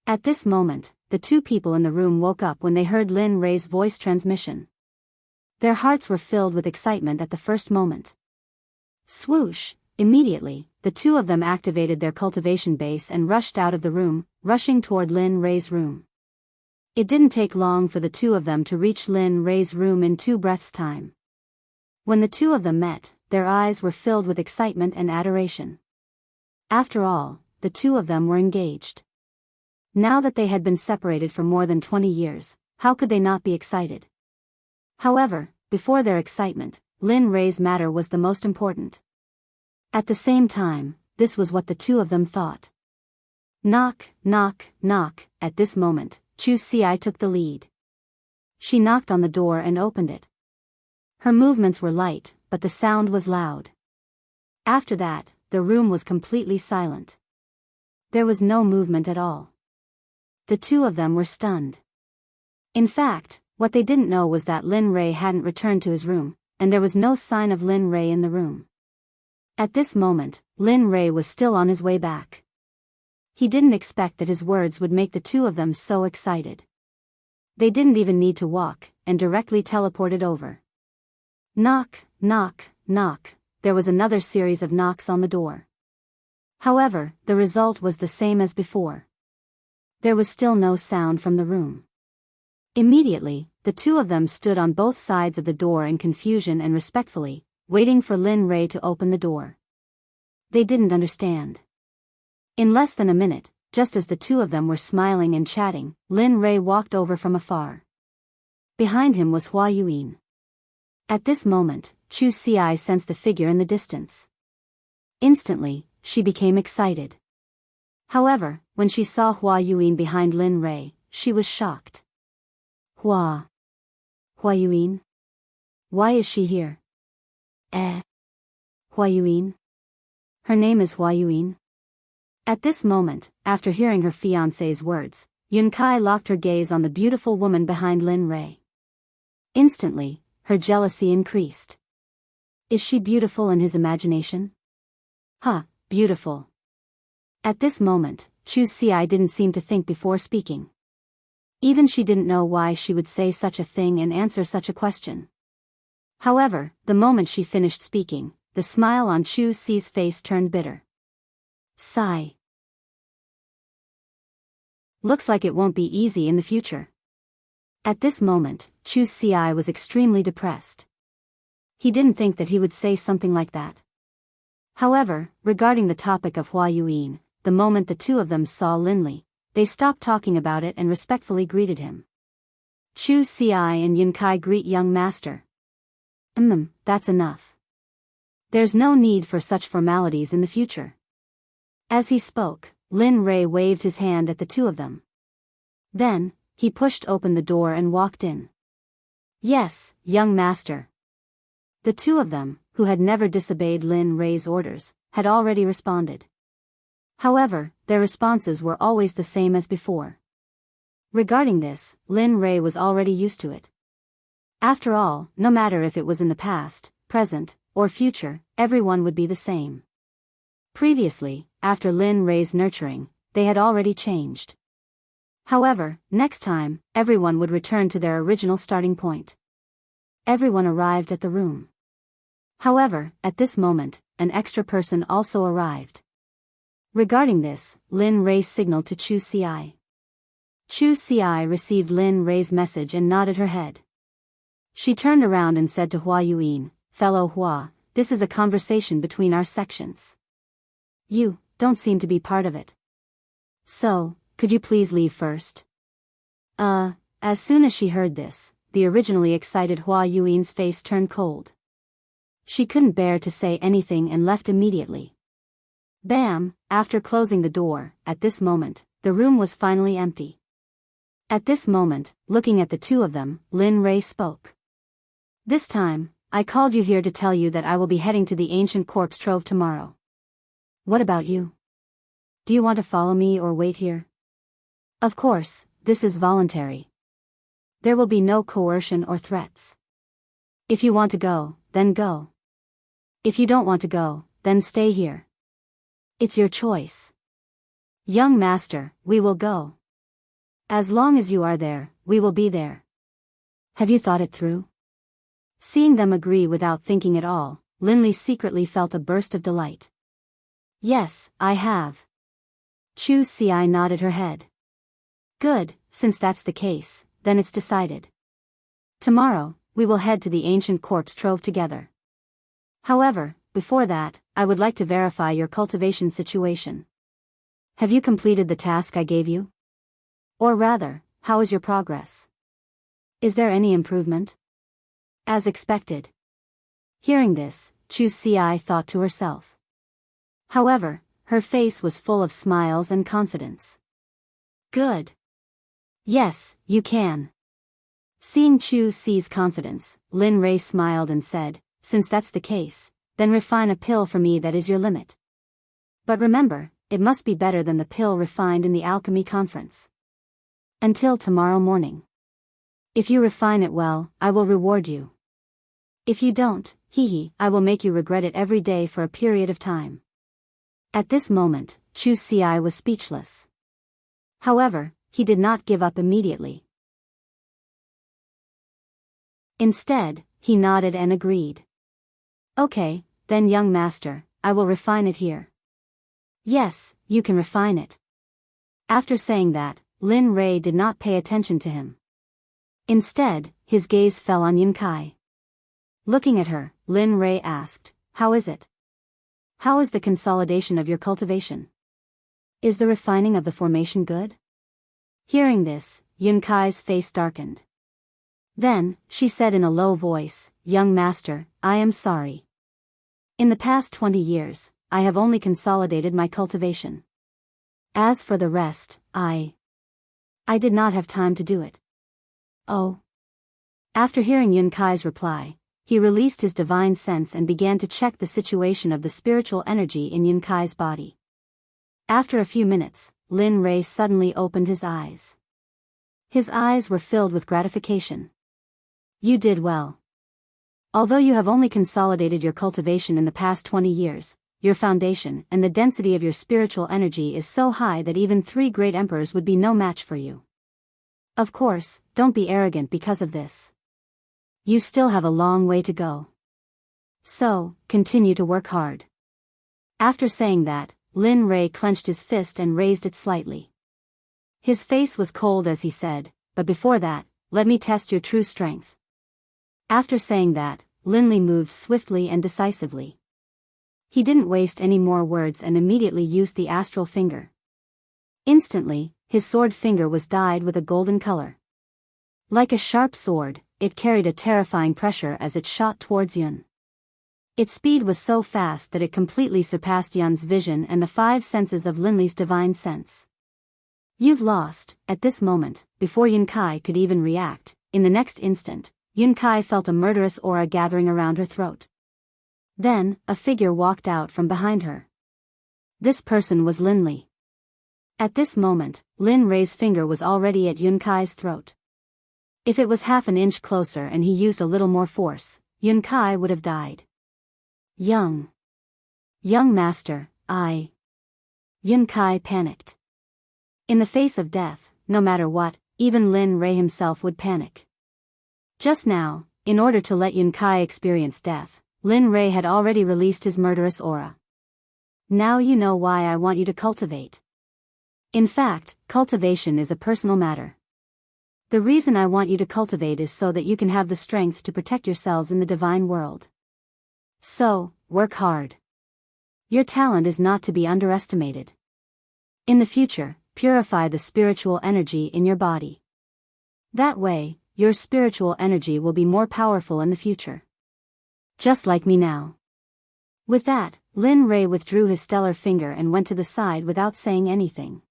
At this moment, the two people in the room woke up when they heard Lin Rei's voice transmission. Their hearts were filled with excitement at the first moment. Swoosh! Immediately, the two of them activated their cultivation base and rushed out of the room, rushing toward Lin Rei's room. It didn't take long for the two of them to reach Lin Rei's room in 2 breaths' time. When the two of them met, their eyes were filled with excitement and adoration. After all, the two of them were engaged. Now that they had been separated for more than 20 years, how could they not be excited? However, before their excitement, Lin Rei's matter was the most important. At the same time, this was what the two of them thought. Knock, knock, knock. At this moment, Chu Xi took the lead. She knocked on the door and opened it. Her movements were light, but the sound was loud. After that, the room was completely silent. There was no movement at all. The two of them were stunned. In fact, what they didn't know was that Lin Rei hadn't returned to his room, and there was no sign of Lin Rei in the room. At this moment, Lin Rei was still on his way back. He didn't expect that his words would make the two of them so excited. They didn't even need to walk, and directly teleported over. Knock, knock, knock. There was another series of knocks on the door. However, the result was the same as before. There was still no sound from the room. Immediately, the two of them stood on both sides of the door in confusion and respectfully, waiting for Lin Rei to open the door. They didn't understand. In less than a minute, just as the two of them were smiling and chatting, Lin Rei walked over from afar. Behind him was Hua Yuyin. At this moment, Chu Xi sensed the figure in the distance. Instantly, she became excited. However, when she saw Hua Yuyin behind Lin Rei, she was shocked. Hua Yuyin? Why is she here? Hua Yuyin? Her name is Hua Yuyin? At this moment, after hearing her fiancé's words, Yun Kai locked her gaze on the beautiful woman behind Lin Rei. Instantly, her jealousy increased. Is she beautiful in his imagination? Beautiful. At this moment, Chu Xi didn't seem to think before speaking. Even she didn't know why she would say such a thing and answer such a question. However, the moment she finished speaking, the smile on Chu Xi's face turned bitter. Sigh. Looks like it won't be easy in the future. At this moment, Chu Xi was extremely depressed. He didn't think that he would say something like that. However, regarding the topic of Hua Yuyin, the moment the two of them saw Lin Li, they stopped talking about it and respectfully greeted him. Chu Xi and Yun Kai greet young master. That's enough. There's no need for such formalities in the future. As he spoke, Lin Rei waved his hand at the two of them. Then, he pushed open the door and walked in. Yes, young master. The two of them, who had never disobeyed Lin Rei's orders, had already responded. However, their responses were always the same as before. Regarding this, Lin Rei was already used to it. After all, no matter if it was in the past, present, or future, everyone would be the same. Previously, after Lin Rei's nurturing, they had already changed. However, next time, everyone would return to their original starting point. Everyone arrived at the room. However, at this moment, an extra person also arrived. Regarding this, Lin Rei signaled to Chu Xi. Chu Xi received Lin Rei's message and nodded her head. She turned around and said to Hua Yuan, "Fellow Hua, this is a conversation between our sections. You don't seem to be part of it. So, could you please leave first?" As soon as she heard this, the originally excited Hua Yuan's face turned cold. She couldn't bear to say anything and left immediately. Bam! After closing the door, at this moment, the room was finally empty. At this moment, looking at the two of them, Lin Rei spoke. "This time, I called you here to tell you that I will be heading to the ancient corpse trove tomorrow. What about you? Do you want to follow me or wait here? Of course, this is voluntary. There will be no coercion or threats. If you want to go, then go. If you don't want to go, then stay here. It's your choice. Young master, we will go. As long as you are there, we will be there. Have you thought it through?" Seeing them agree without thinking at all, Lin Li secretly felt a burst of delight. "Yes, I have." Chu Xi nodded her head. "Good, since that's the case, then it's decided. Tomorrow, we will head to the ancient corpse trove together. However, before that, I would like to verify your cultivation situation. Have you completed the task I gave you? Or rather, how is your progress? Is there any improvement?" As expected. Hearing this, Chu Xi thought to herself. However, her face was full of smiles and confidence. "Good. Yes, you can." Seeing Chu Xi's confidence, Lin Rei smiled and said, "Since that's the case, then refine a pill for me that is your limit. But remember, it must be better than the pill refined in the alchemy conference. Until tomorrow morning. If you refine it well, I will reward you. If you don't, I will make you regret it every day for a period of time." At this moment, Chu Xi was speechless. However, he did not give up immediately. Instead, he nodded and agreed. "Okay, then young master, I will refine it here." "Yes, you can refine it." After saying that, Lin Rei did not pay attention to him. Instead, his gaze fell on Yunkai. Looking at her, Lin Rei asked, "How is it? How is the consolidation of your cultivation? Is the refining of the formation good?" Hearing this, Yunkai's face darkened. Then, she said in a low voice, "Young master, I am sorry. In the past 20 years, I have only consolidated my cultivation. As for the rest, I did not have time to do it." "Oh." After hearing Yunkai's reply, he released his divine sense and began to check the situation of the spiritual energy in Yunkai's body. After a few minutes, Lin Rei suddenly opened his eyes. His eyes were filled with gratification. "You did well. Although you have only consolidated your cultivation in the past 20 years, your foundation and the density of your spiritual energy is so high that even 3 great emperors would be no match for you. Of course, don't be arrogant because of this. You still have a long way to go. So, continue to work hard." After saying that, Lin Rei clenched his fist and raised it slightly. His face was cold as he said, "But before that, let me test your true strength." After saying that, Lin Li moved swiftly and decisively. He didn't waste any more words and immediately used the astral finger. Instantly, his sword finger was dyed with a golden color. Like a sharp sword, it carried a terrifying pressure as it shot towards Yun. Its speed was so fast that it completely surpassed Yun's vision and the 5 senses of Lin Li's divine sense. You've lost. At this moment, before Yun Kai could even react, in the next instant, Yun Kai felt a murderous aura gathering around her throat. Then, a figure walked out from behind her. This person was Lin Li. At this moment, Lin Rei's finger was already at Yun Kai's throat. If it was half an inch closer and he used a little more force, Yun Kai would have died. Young master, Yun Kai panicked. In the face of death, no matter what, even Lin Rei himself would panic. Just now, in order to let Yun Kai experience death, Lin Rei had already released his murderous aura. Now you know why I want you to cultivate. In fact, cultivation is a personal matter. The reason I want you to cultivate is so that you can have the strength to protect yourselves in the divine world. So, work hard. Your talent is not to be underestimated. In the future, purify the spiritual energy in your body. That way, your spiritual energy will be more powerful in the future. Just like me now. With that, Lin Rei withdrew his stellar finger and went to the side without saying anything.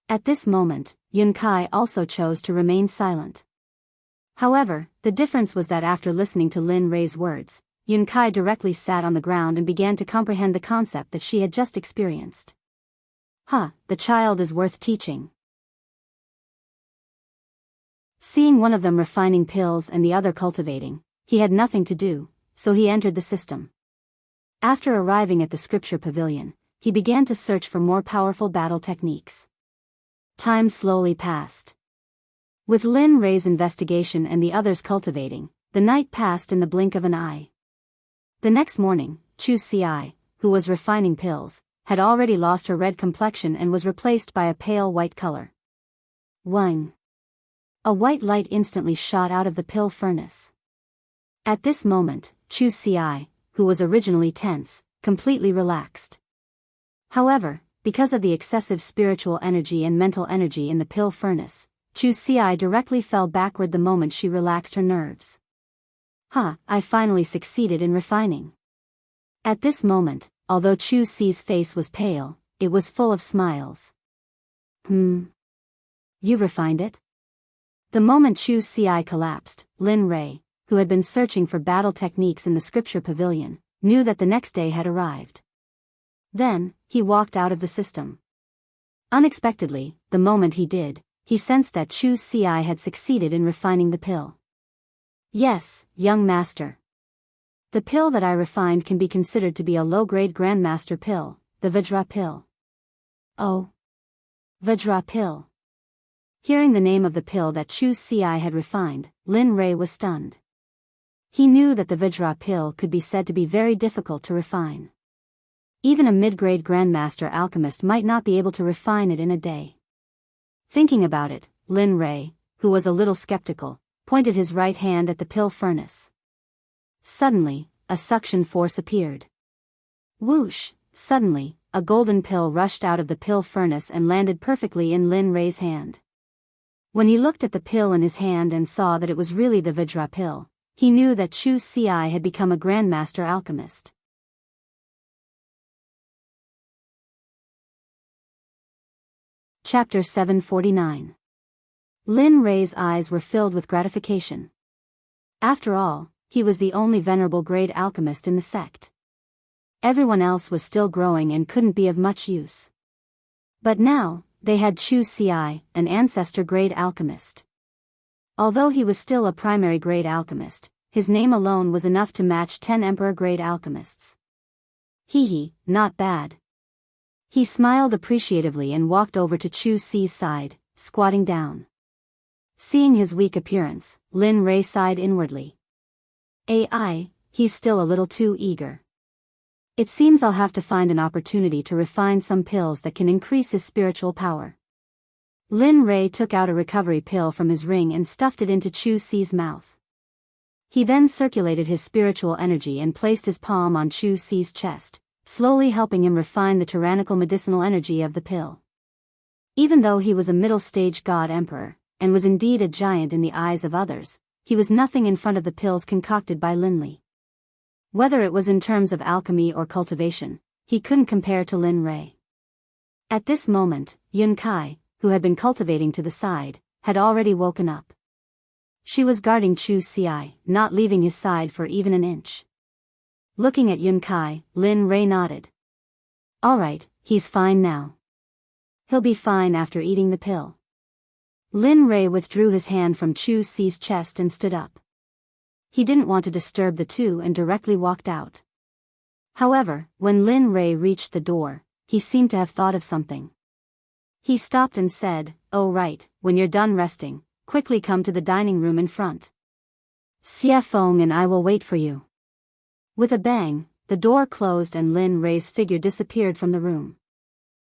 At this moment, Yun Kai also chose to remain silent. However, the difference was that after listening to Lin Rei's words, Yun Kai directly sat on the ground and began to comprehend the concept that she had just experienced. The child is worth teaching. Seeing one of them refining pills and the other cultivating, he had nothing to do, so he entered the system. After arriving at the scripture pavilion, he began to search for more powerful battle techniques. Time slowly passed. With Lin Rei's investigation and the others cultivating, the night passed in the blink of an eye. The next morning, Chu Ci, who was refining pills, had already lost her red complexion and was replaced by a pale white color. Wang. A white light instantly shot out of the pill furnace. At this moment, Chu Ci, who was originally tense, completely relaxed. However, because of the excessive spiritual energy and mental energy in the pill furnace, Chu Ci directly fell backward the moment she relaxed her nerves. I finally succeeded in refining. At this moment, although Chu Ci's face was pale, it was full of smiles. You refined it? The moment Chu Ci collapsed, Lin Rei, who had been searching for battle techniques in the scripture pavilion, knew that the next day had arrived. Then, he walked out of the system. Unexpectedly, the moment he did, he sensed that Chu Ci had succeeded in refining the pill. Yes, young master. The pill that I refined can be considered to be a low-grade grandmaster pill, the Vajra pill. Oh. Vajra pill. Hearing the name of the pill that Chu Ci had refined, Lin Rei was stunned. He knew that the Vajra pill could be said to be very difficult to refine. Even a mid-grade grandmaster alchemist might not be able to refine it in a day. Thinking about it, Lin Rei, who was a little skeptical, pointed his right hand at the pill furnace. Suddenly, a suction force appeared. Whoosh! Suddenly, a golden pill rushed out of the pill furnace and landed perfectly in Lin Rei's hand. When he looked at the pill in his hand and saw that it was really the Vajra pill, he knew that Chu Ci had become a grandmaster alchemist. Chapter 749. Lin Rei's eyes were filled with gratification. After all, he was the only venerable grade alchemist in the sect. Everyone else was still growing and couldn't be of much use. But now, they had Chu Ci, an ancestor grade alchemist. Although he was still a primary grade alchemist, his name alone was enough to match 10 emperor grade alchemists. Not bad. He smiled appreciatively and walked over to Chu Ci's side, squatting down. Seeing his weak appearance, Lin Rei sighed inwardly. He's still a little too eager. It seems I'll have to find an opportunity to refine some pills that can increase his spiritual power. Lin Rei took out a recovery pill from his ring and stuffed it into Chu Ci's mouth. He then circulated his spiritual energy and placed his palm on Chu Ci's chest, slowly helping him refine the tyrannical medicinal energy of the pill. Even though he was a middle-stage god emperor, and was indeed a giant in the eyes of others, he was nothing in front of the pills concocted by Lin Li. Whether it was in terms of alchemy or cultivation, he couldn't compare to Lin Rei. At this moment, Yun Kai, who had been cultivating to the side, had already woken up. She was guarding Chu Xi, not leaving his side for even an inch. Looking at Yun Kai, Lin Rei nodded. All right, he's fine now. He'll be fine after eating the pill. Lin Rei withdrew his hand from Chu Xi's chest and stood up. He didn't want to disturb the two and directly walked out. However, when Lin Rei reached the door, he seemed to have thought of something. He stopped and said, "Oh right, when you're done resting, quickly come to the dining room in front. Xie Feng and I will wait for you." With a bang, the door closed and Lin Rei's figure disappeared from the room.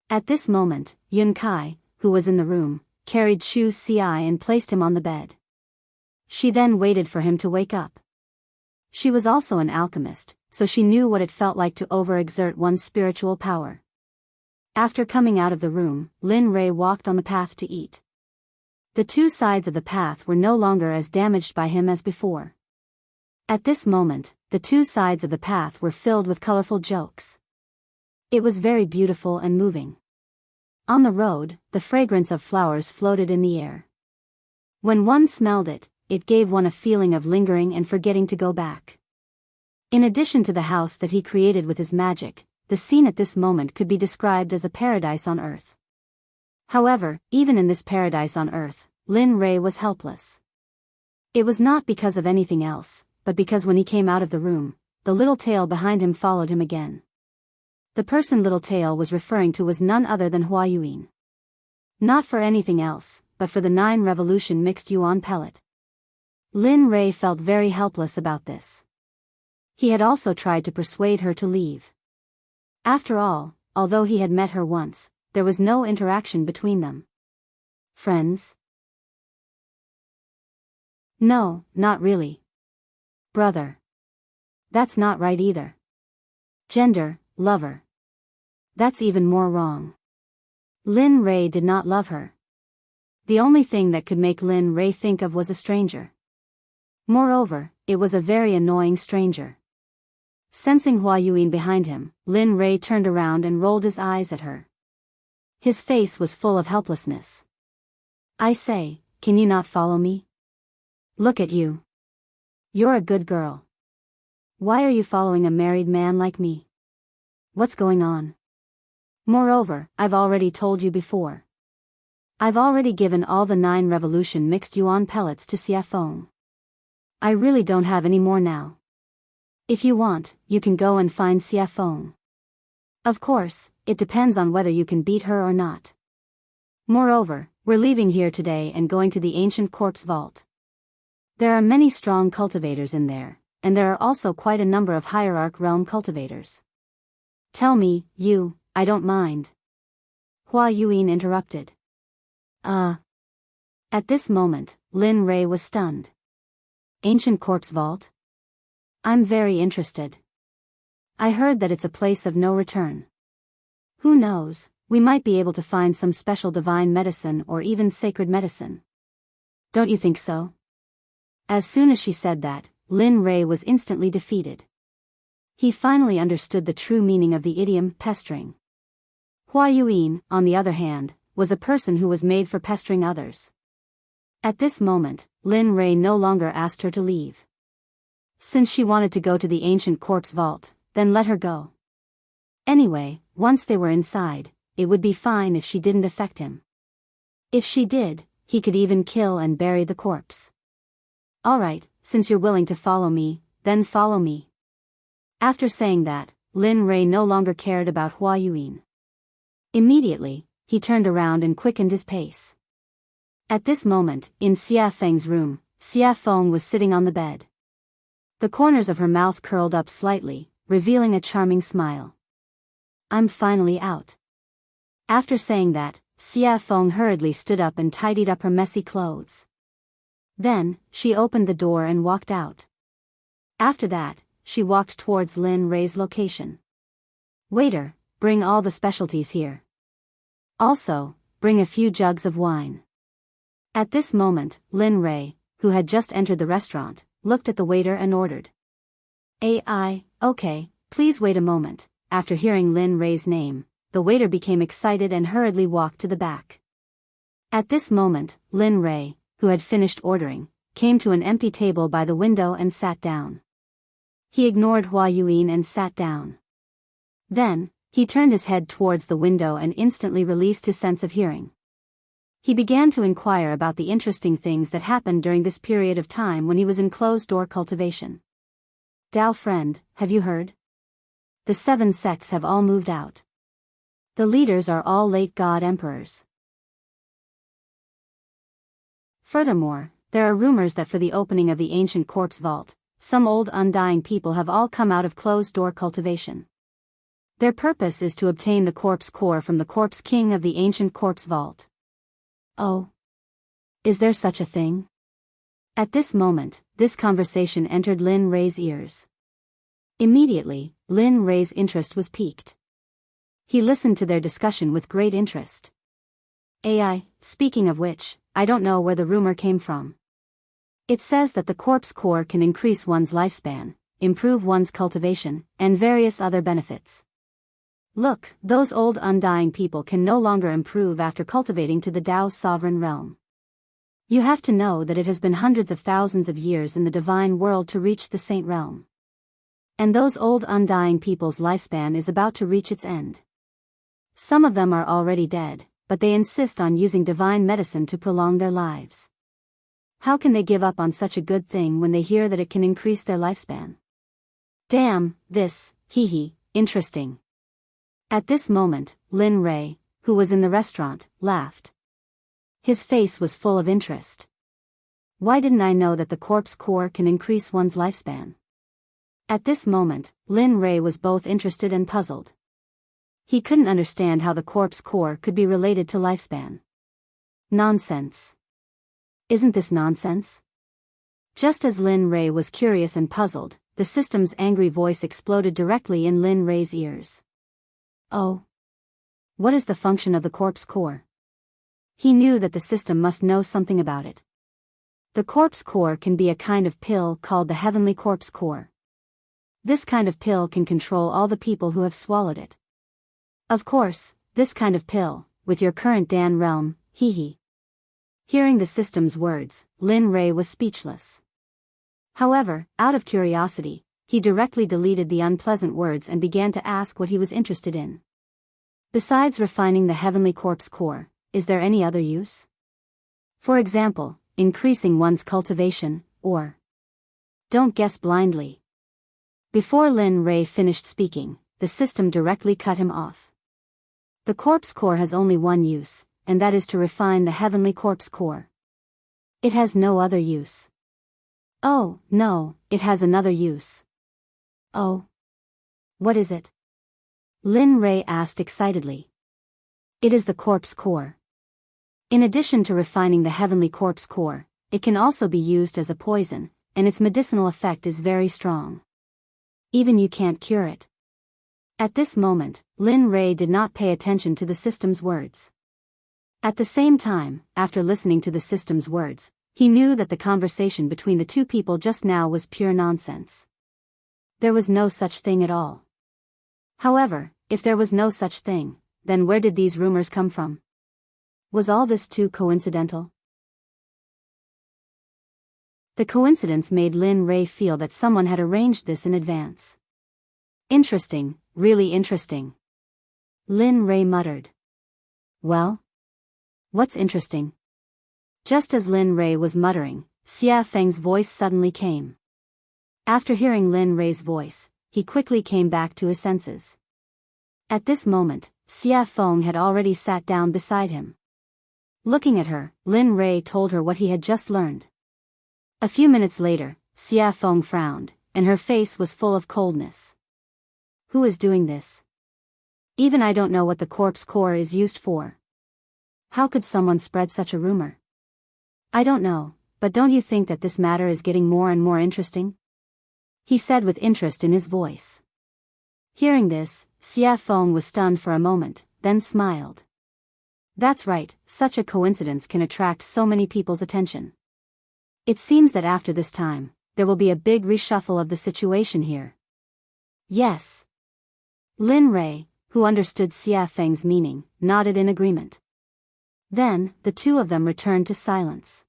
At this moment, Yun Kai, who was in the room, carried Chu Xi and placed him on the bed. She then waited for him to wake up. She was also an alchemist, so she knew what it felt like to overexert one's spiritual power. After coming out of the room, Lin Rei walked on the path to eat. The two sides of the path were no longer as damaged by him as before. At this moment, the two sides of the path were filled with colorful jokes. It was very beautiful and moving. On the road, the fragrance of flowers floated in the air. When one smelled it, it gave one a feeling of lingering and forgetting to go back. In addition to the house that he created with his magic, the scene at this moment could be described as a paradise on earth. However, even in this paradise on earth, Lin Rei was helpless. It was not because of anything else, but because when he came out of the room, the little tail behind him followed him again. The person Little Tail was referring to was none other than Hua Yuan. Not for anything else, but for the 9 revolution mixed yuan pellet. Lin Rei felt very helpless about this. He had also tried to persuade her to leave. After all, although he had met her once, there was no interaction between them. Friends? No, not really. Brother. That's not right either. Gender, lover. That's even more wrong. Lin Rei did not love her. The only thing that could make Lin Rei think of was a stranger. Moreover, it was a very annoying stranger. Sensing Hua Yuan behind him, Lin Rei turned around and rolled his eyes at her. His face was full of helplessness. I say, can you not follow me? Look at you. You're a good girl. Why are you following a married man like me? What's going on? Moreover, I've already told you before. I've already given all the 9 revolution mixed yuan pellets to Xie Feng. I really don't have any more now. If you want, you can go and find Xie Feng. Of course, it depends on whether you can beat her or not. Moreover, we're leaving here today and going to the ancient corpse vault. There are many strong cultivators in there, and there are also quite a number of hierarch realm cultivators. Tell me, I don't mind. Hua Yuan interrupted. At this moment, Lin Rei was stunned. Ancient corpse vault? I'm very interested. I heard that it's a place of no return. Who knows, we might be able to find some special divine medicine or even sacred medicine. Don't you think so? As soon as she said that, Lin Rei was instantly defeated. He finally understood the true meaning of the idiom pestering. Hua Yuan, on the other hand, was a person who was made for pestering others. At this moment, Lin Rei no longer asked her to leave. Since she wanted to go to the ancient corpse vault, then let her go. Anyway, once they were inside, it would be fine if she didn't affect him. If she did, he could even kill and bury the corpse. Alright, since you're willing to follow me, then follow me. After saying that, Lin Rei no longer cared about Hua Yuan. Immediately, he turned around and quickened his pace. At this moment, in Xie Feng's room, Xie Feng was sitting on the bed. The corners of her mouth curled up slightly, revealing a charming smile. I'm finally out. After saying that, Xie Feng hurriedly stood up and tidied up her messy clothes. Then, she opened the door and walked out. After that, she walked towards Lin Rei's location. Waiter, bring all the specialties here. Also, bring a few jugs of wine. At this moment, Lin Rei, who had just entered the restaurant, looked at the waiter and ordered. Okay, please wait a moment. After hearing Lin Rei's name, the waiter became excited and hurriedly walked to the back. At this moment, Lin Rei, who had finished ordering, came to an empty table by the window and sat down. He ignored Hua Yuan and sat down. Then, he turned his head towards the window and instantly released his sense of hearing. He began to inquire about the interesting things that happened during this period of time when he was in closed-door cultivation. Dao friend, have you heard? The 7 sects have all moved out. The leaders are all late god emperors. Furthermore, there are rumors that for the opening of the ancient corpse vault, some old undying people have all come out of closed-door cultivation. Their purpose is to obtain the corpse core from the corpse king of the ancient corpse vault. Oh. Is there such a thing? At this moment, this conversation entered Lin Rei's ears. Immediately, Lin Rei's interest was piqued. He listened to their discussion with great interest. AI, speaking of which, I don't know where the rumor came from. It says that the corpse core can increase one's lifespan, improve one's cultivation, and various other benefits. Look, those old undying people can no longer improve after cultivating to the Tao's sovereign realm. You have to know that it has been hundreds of thousands of years in the divine world to reach the saint realm. And those old undying people's lifespan is about to reach its end. Some of them are already dead, but they insist on using divine medicine to prolong their lives. How can they give up on such a good thing when they hear that it can increase their lifespan? Damn, this, interesting. At this moment, Lin Rei, who was in the restaurant, laughed. His face was full of interest. Why didn't I know that the corpse core can increase one's lifespan? At this moment, Lin Rei was both interested and puzzled. He couldn't understand how the corpse core could be related to lifespan. Nonsense. Isn't this nonsense? Just as Lin Rei was curious and puzzled, the system's angry voice exploded directly in Lin Rei's ears. Oh. What is the function of the corpse core? He knew that the system must know something about it. The corpse core can be a kind of pill called the heavenly corpse core. This kind of pill can control all the people who have swallowed it. Of course, this kind of pill, with your current Dan realm, Hearing the system's words, Lin Rei was speechless. However, out of curiosity, he directly deleted the unpleasant words and began to ask what he was interested in. Besides refining the heavenly corpse core, is there any other use? For example, increasing one's cultivation, or... Don't guess blindly. Before Lin Rei finished speaking, the system directly cut him off. The corpse core has only one use, and that is to refine the heavenly corpse core. It has no other use. Oh, no, it has another use. Oh. What is it? Lin Rei asked excitedly. It is the corpse core. In addition to refining the heavenly corpse core, it can also be used as a poison, and its medicinal effect is very strong. Even you can't cure it. At this moment, Lin Rei did not pay attention to the system's words. At the same time, after listening to the system's words, he knew that the conversation between the two people just now was pure nonsense. There was no such thing at all. However, if there was no such thing, then where did these rumors come from? Was all this too coincidental? The coincidence made Lin Rei feel that someone had arranged this in advance. Interesting, really interesting. Lin Rei muttered. Well? What's interesting? Just as Lin Rei was muttering, Xia Feng's voice suddenly came. After hearing Lin Rei's voice, he quickly came back to his senses. At this moment, Xia Feng had already sat down beside him. Looking at her, Lin Rei told her what he had just learned. A few minutes later, Xia Feng frowned, and her face was full of coldness. Who is doing this? Even I don't know what the corpse core is used for. How could someone spread such a rumor? I don't know, but don't you think that this matter is getting more and more interesting? He said with interest in his voice. Hearing this, Xia Feng was stunned for a moment, then smiled. That's right, such a coincidence can attract so many people's attention. It seems that after this time, there will be a big reshuffle of the situation here. Yes. Lin Rei, who understood Xia Feng's meaning, nodded in agreement. Then, the two of them returned to silence.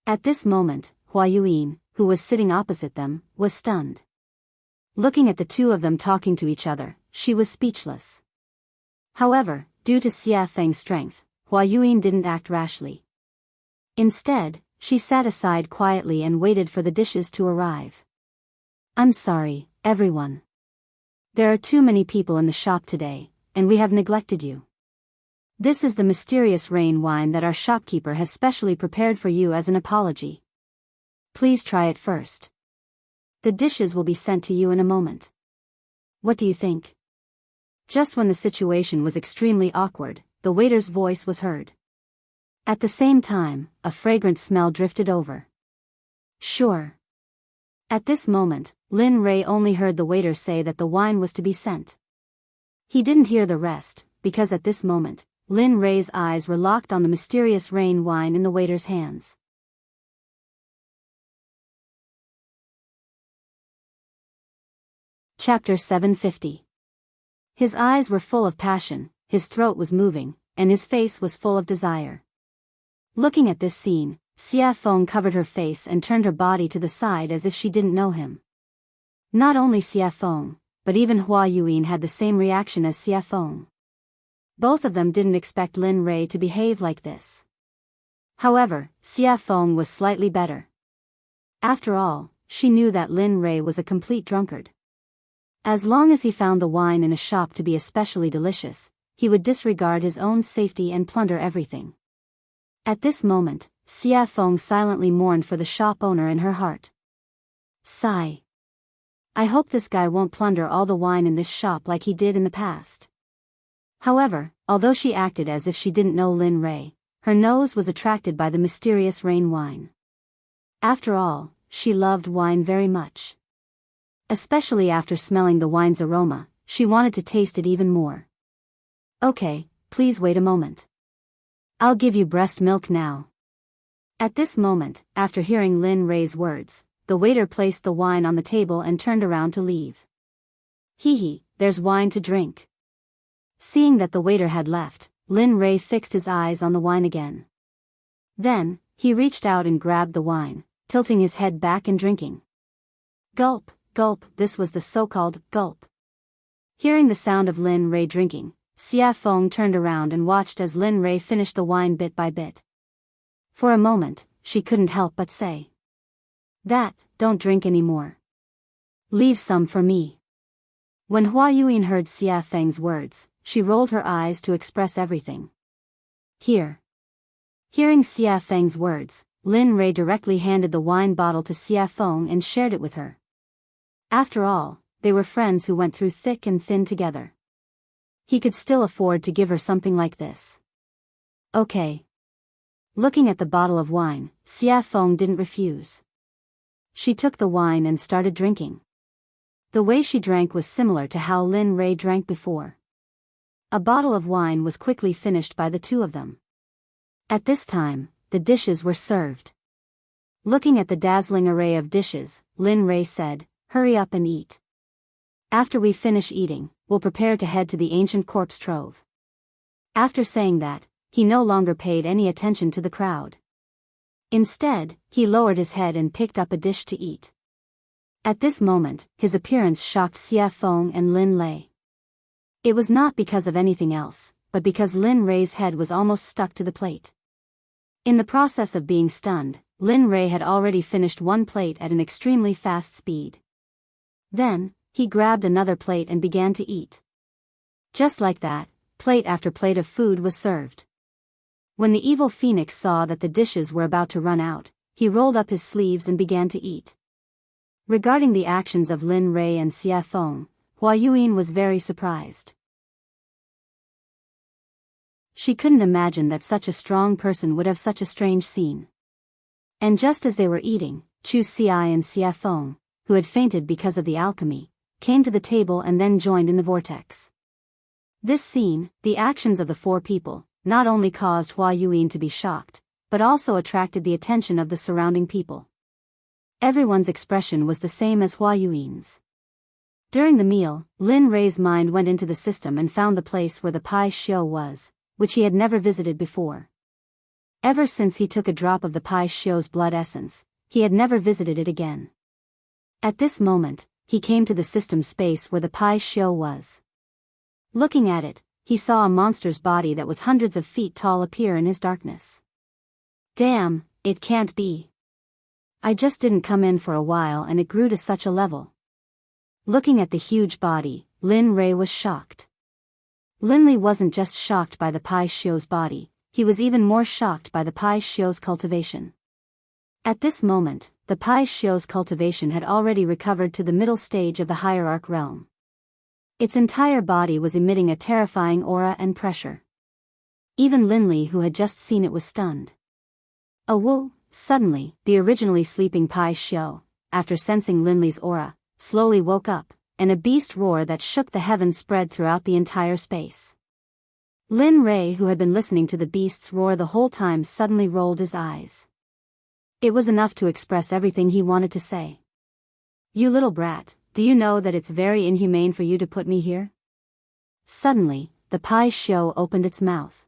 At this moment, Hua Yuyin, who was sitting opposite them, was stunned. Looking at the two of them talking to each other, she was speechless. However, due to Xia Feng's strength, Hua Yuyin didn't act rashly. Instead, she sat aside quietly and waited for the dishes to arrive. "I'm sorry, everyone. There are too many people in the shop today, and we have neglected you. This is the mysterious rain wine that our shopkeeper has specially prepared for you as an apology. Please try it first. The dishes will be sent to you in a moment. What do you think?" Just when the situation was extremely awkward, the waiter's voice was heard. At the same time, a fragrant smell drifted over. "Sure." At this moment, Lin Rei only heard the waiter say that the wine was to be sent. He didn't hear the rest, because at this moment, Lin Rei's eyes were locked on the mysterious rain wine in the waiter's hands. Chapter 750. His eyes were full of passion, his throat was moving, and his face was full of desire. Looking at this scene, Xia Feng covered her face and turned her body to the side as if she didn't know him. Not only Xia Feng, but even Hua Yuyin had the same reaction as Xia Feng. Both of them didn't expect Lin Rei to behave like this. However, Xia Feng was slightly better. After all, she knew that Lin Rei was a complete drunkard. As long as he found the wine in a shop to be especially delicious, he would disregard his own safety and plunder everything. At this moment, Xia Feng silently mourned for the shop owner in her heart. Sigh. I hope this guy won't plunder all the wine in this shop like he did in the past. However, although she acted as if she didn't know Lin Rei, her nose was attracted by the mysterious rain wine. After all, she loved wine very much. Especially after smelling the wine's aroma, she wanted to taste it even more. Okay, please wait a moment. I'll give you breast milk now. At this moment, after hearing Lin Rei's words, the waiter placed the wine on the table and turned around to leave. Hee, there's wine to drink. Seeing that the waiter had left, Lin Rei fixed his eyes on the wine again. Then, he reached out and grabbed the wine, tilting his head back and drinking. Gulp, gulp, this was the so-called gulp. Hearing the sound of Lin Rei drinking, Xia Feng turned around and watched as Lin Rei finished the wine bit by bit. For a moment, she couldn't help but say, don't drink anymore. Leave some for me. When Hua Yuyin heard Xia Feng's words, she rolled her eyes to express everything. Here. Hearing Xia Feng's words, Lin Rei directly handed the wine bottle to Xia Feng and shared it with her. After all, they were friends who went through thick and thin together. He could still afford to give her something like this. Okay. Looking at the bottle of wine, Xia Feng didn't refuse. She took the wine and started drinking. The way she drank was similar to how Lin Rei drank before. A bottle of wine was quickly finished by the two of them. At this time, the dishes were served. Looking at the dazzling array of dishes, Lin Rei said, "Hurry up and eat. After we finish eating, we'll prepare to head to the ancient corpse trove." After saying that, he no longer paid any attention to the crowd. Instead, he lowered his head and picked up a dish to eat. At this moment, his appearance shocked Xia Feng and Lin Lei. It was not because of anything else, but because Lin Rei's head was almost stuck to the plate. In the process of being stunned, Lin Rei had already finished one plate at an extremely fast speed. Then, he grabbed another plate and began to eat. Just like that, plate after plate of food was served. When the evil phoenix saw that the dishes were about to run out, he rolled up his sleeves and began to eat. Regarding the actions of Lin Rei and Xia Feng, Hua Yuyin was very surprised. She couldn't imagine that such a strong person would have such a strange scene. And just as they were eating, Chu Xi and Xia Feng, who had fainted because of the alchemy, came to the table and then joined in the vortex. This scene, the actions of the four people, not only caused Hua Yuyin to be shocked, but also attracted the attention of the surrounding people. Everyone's expression was the same as Hua Yuyin's. During the meal, Lin Rei's mind went into the system and found the place where the Pai Xiu was, which he had never visited before. Ever since he took a drop of the Pai Shio's blood essence, he had never visited it again. At this moment, he came to the system space where the Pai Shio was. Looking at it, he saw a monster's body that was hundreds of feet tall appear in his darkness. Damn, it can't be. I just didn't come in for a while and it grew to such a level. Looking at the huge body, Lin Rei was shocked. Linley wasn't just shocked by the Pai Shio's body, he was even more shocked by the Pai Shio's cultivation. At this moment, the Pai Shio's cultivation had already recovered to the middle stage of the hierarch realm. Its entire body was emitting a terrifying aura and pressure. Even Linley, who had just seen it, was stunned. Whoa! Suddenly, the originally sleeping Pai Shio, after sensing Linley's aura, slowly woke up, and a beast roar that shook the heavens spread throughout the entire space. Lin Rei, who had been listening to the beast's roar the whole time, suddenly rolled his eyes. It was enough to express everything he wanted to say. "You little brat, do you know that it's very inhumane for you to put me here?" Suddenly, the Pai Shio opened its mouth.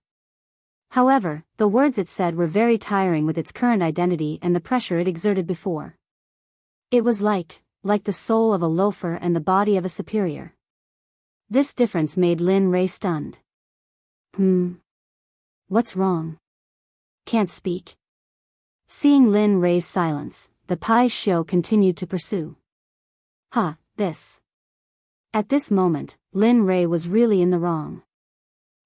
However, the words it said were very tiring with its current identity and the pressure it exerted before. It was like the soul of a loafer and the body of a superior. This difference made Lin Rei stunned. What's wrong? Can't speak? Seeing Lin Rei's silence, the Pai Shio continued to pursue. This. At this moment, Lin Rei was really in the wrong.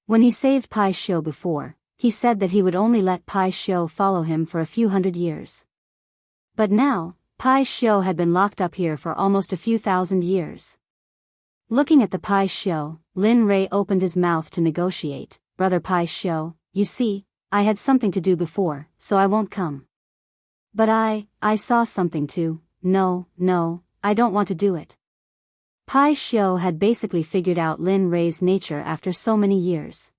When he saved Pai Shio before, he said that he would only let Pai Shio follow him for a few hundred years. But now, Pai Shio had been locked up here for almost a few thousand years. Looking at the Pai Shio, Lin Rei opened his mouth to negotiate. "Brother Pai Shio, you see, I had something to do before, so I won't come. But I saw something too. No, I don't want to do it." Pai Shio had basically figured out Lin Rei's nature after so many years.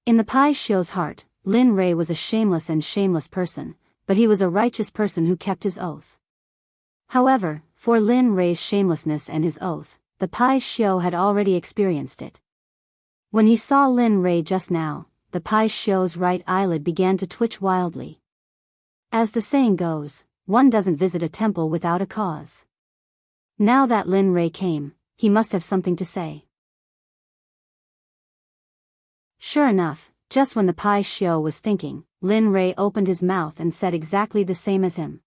In the Pai Shio's heart, Lin Rei was a shameless person, but he was a righteous person who kept his oath. However, for Lin Rei's shamelessness and his oath, the Pai Shio had already experienced it. When he saw Lin Rei just now, the Pai Shio's right eyelid began to twitch wildly. As the saying goes, one doesn't visit a temple without a cause. Now that Lin Rei came, he must have something to say. Sure enough, just when the Pai Shio was thinking, Lin Rei opened his mouth and said exactly the same as him.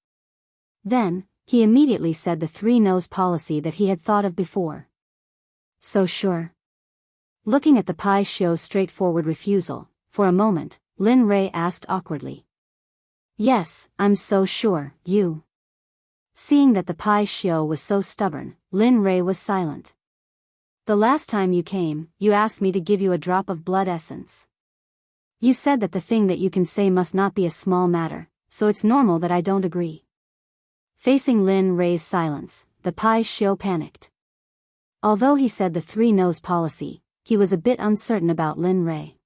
Then, he immediately said the three-nose policy that he had thought of before. So sure. Looking at the Pai Shio's straightforward refusal, for a moment, Lin Rei asked awkwardly. "Yes, I'm so sure, you." Seeing that the Pai Shio was so stubborn, Lin Rei was silent. "The last time you came, you asked me to give you a drop of blood essence. You said that the thing that you can say must not be a small matter, so it's normal that I don't agree." Facing Lin Rei's silence, the Pai Shio panicked. Although he said the three-nose policy, he was a bit uncertain about Lin Rei.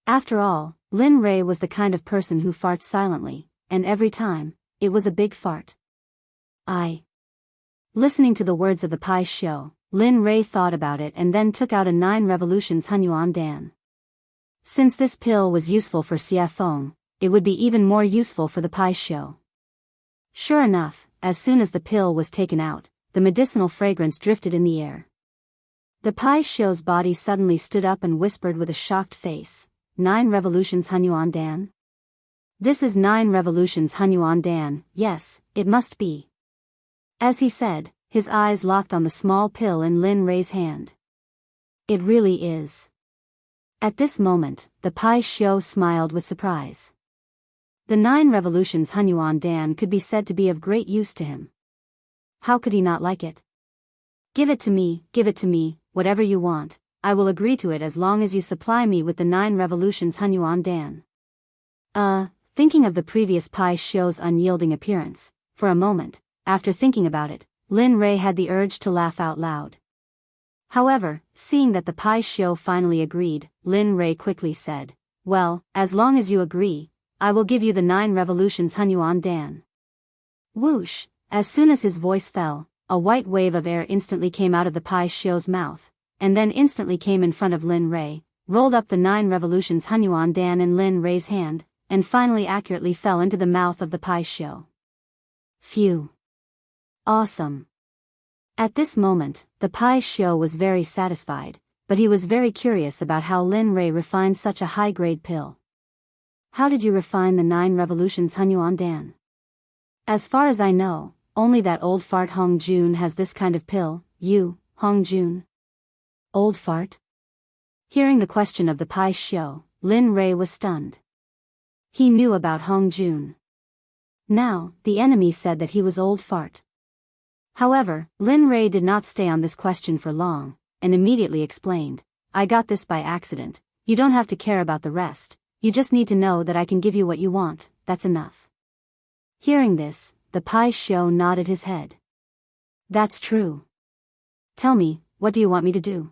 After all, Lin Rei was the kind of person who farts silently, and every time, it was a big fart. Listening to the words of the Pai Shio, Lin Rei thought about it and then took out a 9 revolutions Hunyuan Dan. Since this pill was useful for Xie Feng, it would be even more useful for the Pai Shio. Sure enough, as soon as the pill was taken out, the medicinal fragrance drifted in the air. The Pai Shio's body suddenly stood up and whispered with a shocked face, 9 revolutions Hunyuan Dan? This is 9 revolutions Hunyuan Dan, yes, it must be. As he said, his eyes locked on the small pill in Lin Rei's hand. It really is. At this moment, the Pai Shio smiled with surprise. The 9 revolutions Hunyuan Dan could be said to be of great use to him. How could he not like it? Give it to me, whatever you want, I will agree to it as long as you supply me with the 9 revolutions Hunyuan Dan. Thinking of the previous Pai Shio's unyielding appearance, for a moment, after thinking about it, Lin Rei had the urge to laugh out loud. However, seeing that the Pai Shio finally agreed, Lin Rei quickly said, "Well, as long as you agree, I will give you the 9 revolutions Hunyuan Dan." Whoosh! As soon as his voice fell, a white wave of air instantly came out of the Pai Shio's mouth, and then instantly came in front of Lin Rei, rolled up the 9 revolutions Hunyuan Dan in Lin Rei's hand, and finally accurately fell into the mouth of the Pai Xiu. Phew. Awesome. At this moment, the Pai Xiu was very satisfied, but he was very curious about how Lin Rei refined such a high-grade pill. How did you refine the 9 revolutions Hunyuan Dan? As far as I know, only that old fart Hong Jun has this kind of pill. You, Hong Jun? Old fart? Hearing the question of the Pai Xiu, Lin Rei was stunned. He knew about Hong Jun. Now, the enemy said that he was old fart. However, Lin Rei did not stay on this question for long, and immediately explained, I got this by accident, you don't have to care about the rest, you just need to know that I can give you what you want, that's enough. Hearing this, the Pai Xiu nodded his head. That's true. Tell me, what do you want me to do?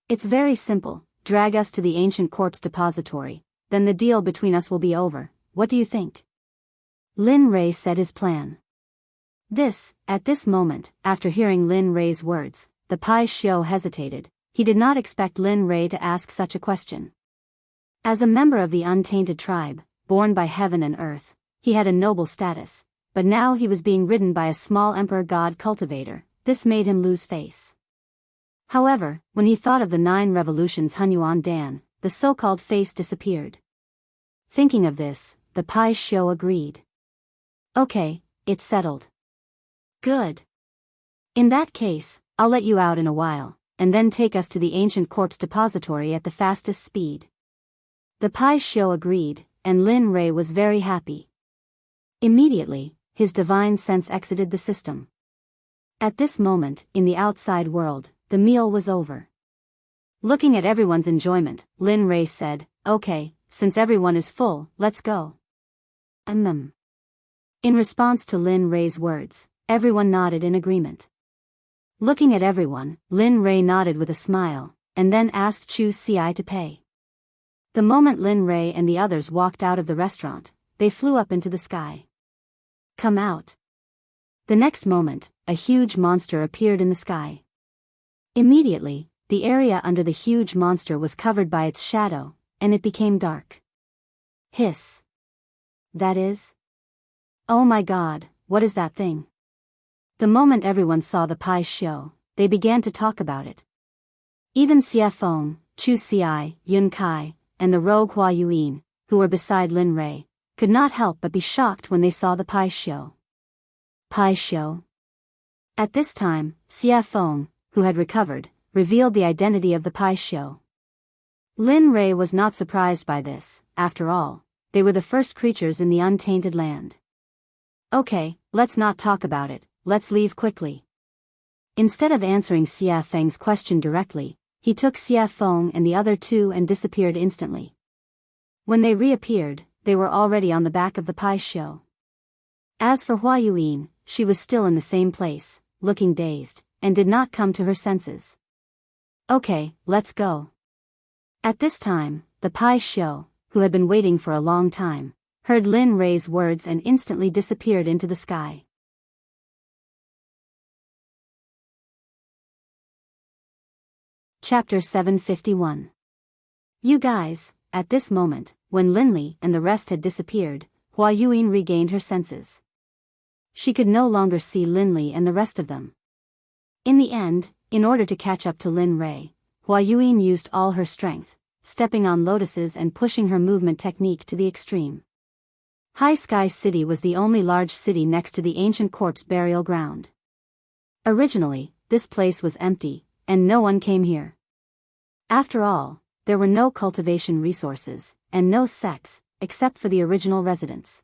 It's very simple, drag us to the ancient corpse depository, then the deal between us will be over, what do you think? Lin Rei said his plan. At this moment, after hearing Lin Rei's words, the Pai Xiu hesitated. He did not expect Lin Rei to ask such a question. As a member of the untainted tribe, born by heaven and earth, he had a noble status, but now he was being ridden by a small emperor god cultivator. This made him lose face. However, when he thought of the 9 revolutions Hunyuan Dan, the so-called face disappeared. Thinking of this, the Pai Xiu agreed. Okay, it's settled. Good. In that case, I'll let you out in a while, and then take us to the ancient corpse depository at the fastest speed. The Pai Xiu agreed, and Lin Rei was very happy. Immediately, his divine sense exited the system. At this moment, in the outside world, the meal was over. Looking at everyone's enjoyment, Lin Rei said, okay, since everyone is full, let's go. In response to Lin Rei's words, everyone nodded in agreement. Looking at everyone, Lin Rei nodded with a smile, and then asked Chu Ci to pay. The moment Lin Rei and the others walked out of the restaurant, they flew up into the sky. Come out. The next moment, a huge monster appeared in the sky. Immediately, the area under the huge monster was covered by its shadow, and it became dark. Hiss. That is? Oh my god, what is that thing? The moment everyone saw the Pai Xiu, they began to talk about it. Even Xie Feng, Chu Ci, Yun Kai, and the rogue Hua Yuan, who were beside Lin Rei, could not help but be shocked when they saw the Pai Xiu. Pai Xiu. At this time, Xie Feng, who had recovered, revealed the identity of the Pai Xiu. Lin Rei was not surprised by this. After all, they were the first creatures in the untainted land. Okay, let's not talk about it, let's leave quickly. Instead of answering Xie Feng's question directly, he took Xie Feng and the other 2 and disappeared instantly. When they reappeared, they were already on the back of the Pai Xiu. As for Hua Yuan, she was still in the same place, looking dazed, and did not come to her senses. Okay, let's go. At this time, the Pai Xiu, who had been waiting for a long time, heard Lin Rei's words and instantly disappeared into the sky. Chapter 751. You guys, at this moment, when Linli and the rest had disappeared, Hua Yuan regained her senses. She could no longer see Linli and the rest of them. In the end, in order to catch up to Lin Rei, Hua Yuan used all her strength, stepping on lotuses and pushing her movement technique to the extreme. High Sky City was the only large city next to the ancient corpse burial ground. Originally, this place was empty, and no one came here. After all, there were no cultivation resources, and no sects, except for the original residents.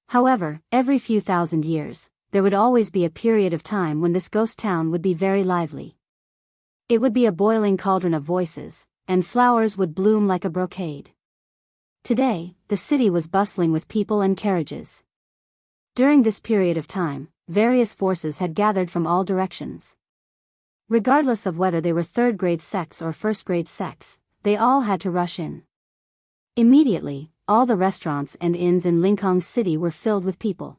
However, every few thousand years, there would always be a period of time when this ghost town would be very lively. It would be a boiling cauldron of voices, and flowers would bloom like a brocade. Today, the city was bustling with people and carriages. During this period of time, various forces had gathered from all directions. Regardless of whether they were third-grade sects or first-grade sects, they all had to rush in. Immediately, all the restaurants and inns in Linkhong City were filled with people.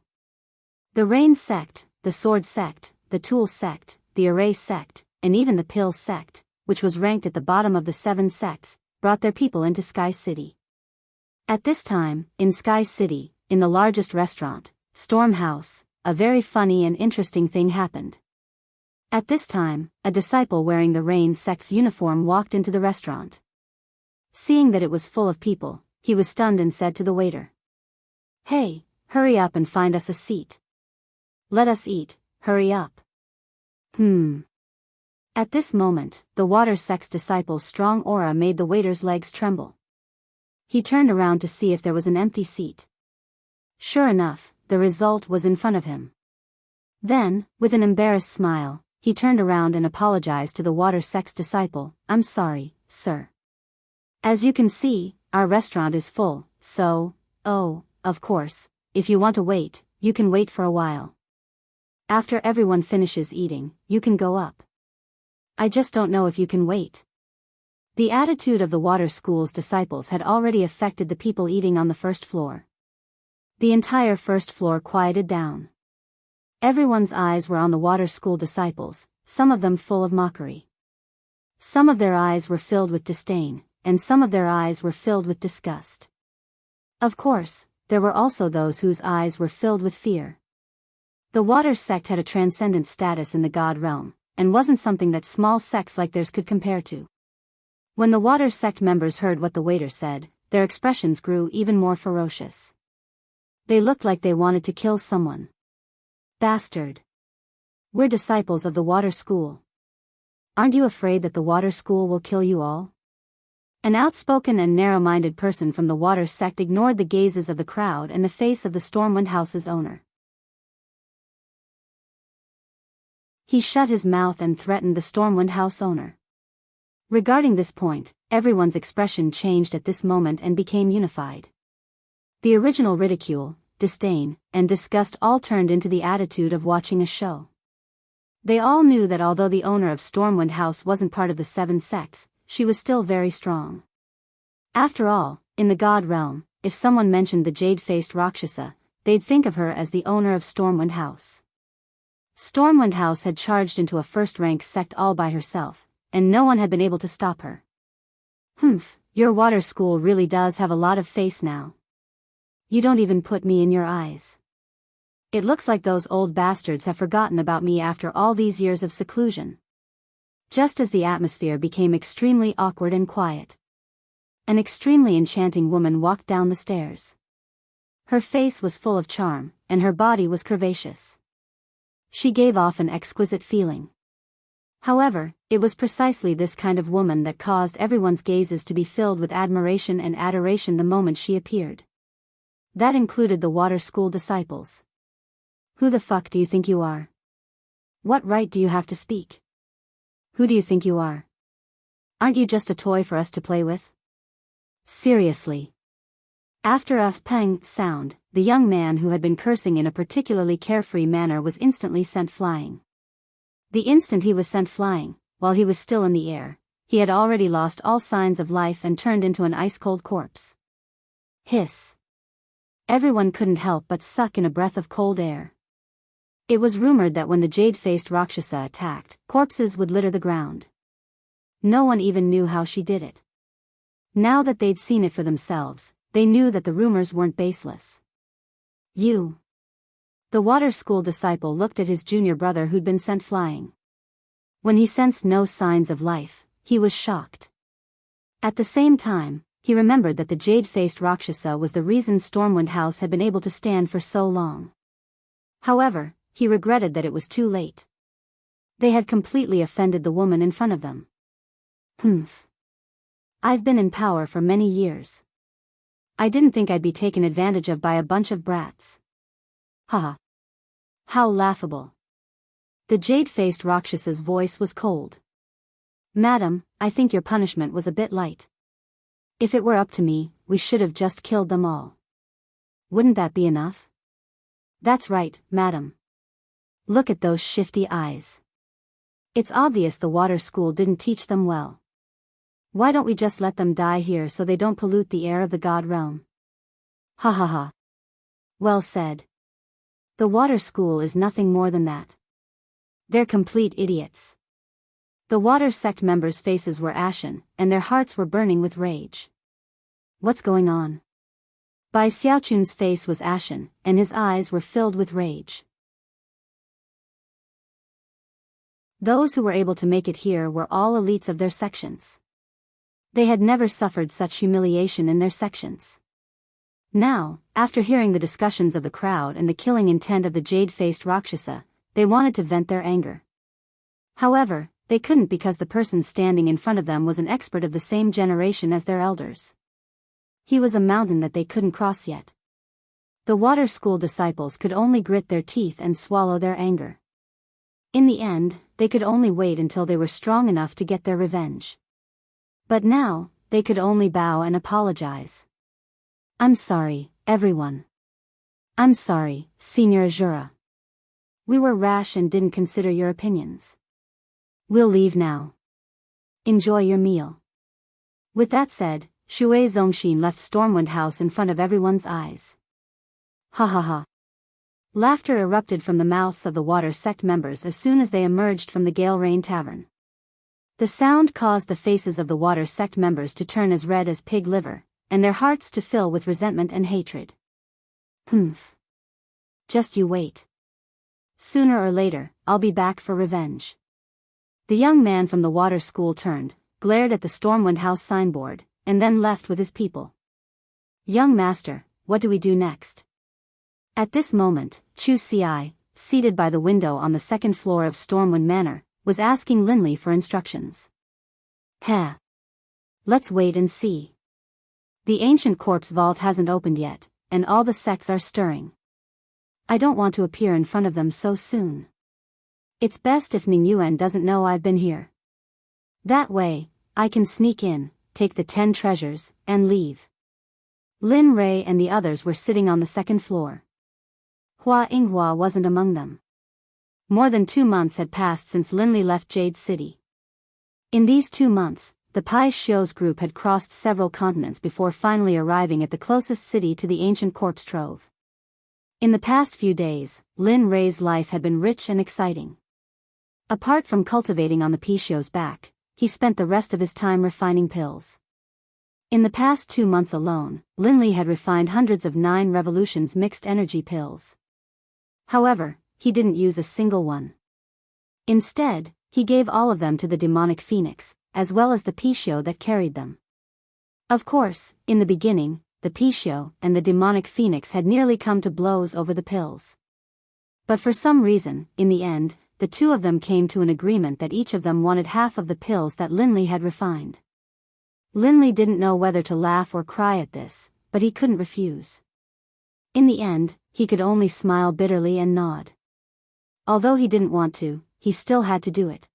The Rain Sect, the Sword Sect, the Tool Sect, the Array Sect, and even the Pill Sect, which was ranked at the bottom of the 7 sects, brought their people into Sky City. At this time, in Sky City, in the largest restaurant, Storm House, a very funny and interesting thing happened. At this time, a disciple wearing the Rain sect's uniform walked into the restaurant. Seeing that it was full of people, he was stunned and said to the waiter, "Hey, hurry up and find us a seat. Let us eat, hurry up." At this moment, the Water sect's disciple's strong aura made the waiter's legs tremble. He turned around to see if there was an empty seat. Sure enough, the result was in front of him. Then, with an embarrassed smile, he turned around and apologized to the Water sect's disciple, "I'm sorry, sir. As you can see, our restaurant is full, so, of course, if you want to wait, you can wait for a while. After everyone finishes eating, you can go up. I just don't know if you can wait." The attitude of the Water School's disciples had already affected the people eating on the first floor. The entire first floor quieted down. Everyone's eyes were on the Water School disciples, some of them full of mockery. Some of their eyes were filled with disdain, and some of their eyes were filled with disgust. Of course, there were also those whose eyes were filled with fear. The Water sect had a transcendent status in the God realm, and wasn't something that small sects like theirs could compare to. When the Water sect members heard what the waiter said, their expressions grew even more ferocious. They looked like they wanted to kill someone. "Bastard. We're disciples of the Water School. Aren't you afraid that the Water School will kill you all?" An outspoken and narrow-minded person from the Water sect ignored the gazes of the crowd and the face of the Stormwind House's owner. He shut his mouth and threatened the Stormwind House owner. Regarding this point, everyone's expression changed at this moment and became unified. The original ridicule, disdain, and disgust all turned into the attitude of watching a show. They all knew that although the owner of Stormwind House wasn't part of the 7 sects, she was still very strong. After all, in the God realm, if someone mentioned the jade-faced Rakshasa, they'd think of her as the owner of Stormwind House. Stormwind House had charged into a first-rank sect all by herself, and no one had been able to stop her. Your Water School really does have a lot of face now. You don't even put me in your eyes. It looks like those old bastards have forgotten about me after all these years of seclusion." Just as the atmosphere became extremely awkward and quiet, an extremely enchanting woman walked down the stairs. Her face was full of charm, and her body was curvaceous. She gave off an exquisite feeling. However, it was precisely this kind of woman that caused everyone's gazes to be filled with admiration and adoration the moment she appeared. That included the Water School disciples. "Who the fuck do you think you are? What right do you have to speak? Who do you think you are? Aren't you just a toy for us to play with? Seriously." After a pang sound, the young man who had been cursing in a particularly carefree manner was instantly sent flying. The instant he was sent flying, while he was still in the air, he had already lost all signs of life and turned into an ice-cold corpse. Hiss. Everyone couldn't help but suck in a breath of cold air. It was rumored that when the jade-faced Rakshasa attacked, corpses would litter the ground. No one even knew how she did it. Now that they'd seen it for themselves, they knew that the rumors weren't baseless. "You." The Water School disciple looked at his junior brother who'd been sent flying. When he sensed no signs of life, he was shocked. At the same time, he remembered that the jade-faced Rakshasa was the reason Stormwind House had been able to stand for so long. However, he regretted that it was too late. They had completely offended the woman in front of them. I've been in power for many years. I didn't think I'd be taken advantage of by a bunch of brats. Haha. How laughable. The jade-faced Rakshasa's voice was cold. "Madam, I think your punishment was a bit light. If it were up to me, we should have just killed them all. Wouldn't that be enough?" "That's right, madam. Look at those shifty eyes. It's obvious the Water School didn't teach them well. Why don't we just let them die here so they don't pollute the air of the God realm?" Ha ha ha. Well said. The Water School is nothing more than that. They're complete idiots. The water sect members' faces were ashen, and their hearts were burning with rage. What's going on? Bai Xiaochun's face was ashen, and his eyes were filled with rage. Those who were able to make it here were all elites of their sections. They had never suffered such humiliation in their sections. Now, after hearing the discussions of the crowd and the killing intent of the jade-faced Rakshasa, they wanted to vent their anger. However, they couldn't because the person standing in front of them was an expert of the same generation as their elders. He was a mountain that they couldn't cross yet. The water school disciples could only grit their teeth and swallow their anger. In the end, they could only wait until they were strong enough to get their revenge. But now, they could only bow and apologize. I'm sorry, everyone. I'm sorry, Senior Azura. We were rash and didn't consider your opinions. We'll leave now. Enjoy your meal. With that said, Shui Zongxin left Stormwind House in front of everyone's eyes. Ha ha ha. Laughter erupted from the mouths of the water sect members as soon as they emerged from the Gale Rain Tavern. The sound caused the faces of the water sect members to turn as red as pig liver, and their hearts to fill with resentment and hatred. Humph. Just you wait. Sooner or later, I'll be back for revenge. The young man from the water school turned, glared at the Stormwind House signboard, and then left with his people. Young master, what do we do next? At this moment, Chu Ci, seated by the window on the second floor of Stormwind Manor, was asking Linley for instructions. Heh. Let's wait and see. The ancient corpse vault hasn't opened yet, and all the sects are stirring. I don't want to appear in front of them so soon. It's best if Ning Yuan doesn't know I've been here. That way, I can sneak in, take the 10 treasures, and leave. Lin Rei and the others were sitting on the second floor. Hua Yinghua wasn't among them. More than 2 months had passed since Linley left Jade City. In these 2 months, the Pai Xiu's group had crossed several continents before finally arriving at the closest city to the ancient corpse trove. In the past few days, Lin Rei's life had been rich and exciting. Apart from cultivating on the Pai Xiu's back, he spent the rest of his time refining pills. In the past 2 months alone, Linley had refined hundreds of 9 revolutions mixed energy pills. However, he didn't use a single one. Instead, he gave all of them to the demonic phoenix, as well as the Pai Xiu that carried them. Of course, in the beginning, the Pai Xiu and the demonic phoenix had nearly come to blows over the pills. But for some reason, in the end, the two of them came to an agreement that each of them wanted half of the pills that Linley had refined. Linley didn't know whether to laugh or cry at this, but he couldn't refuse. In the end, he could only smile bitterly and nod. Although he didn't want to, he still had to do it.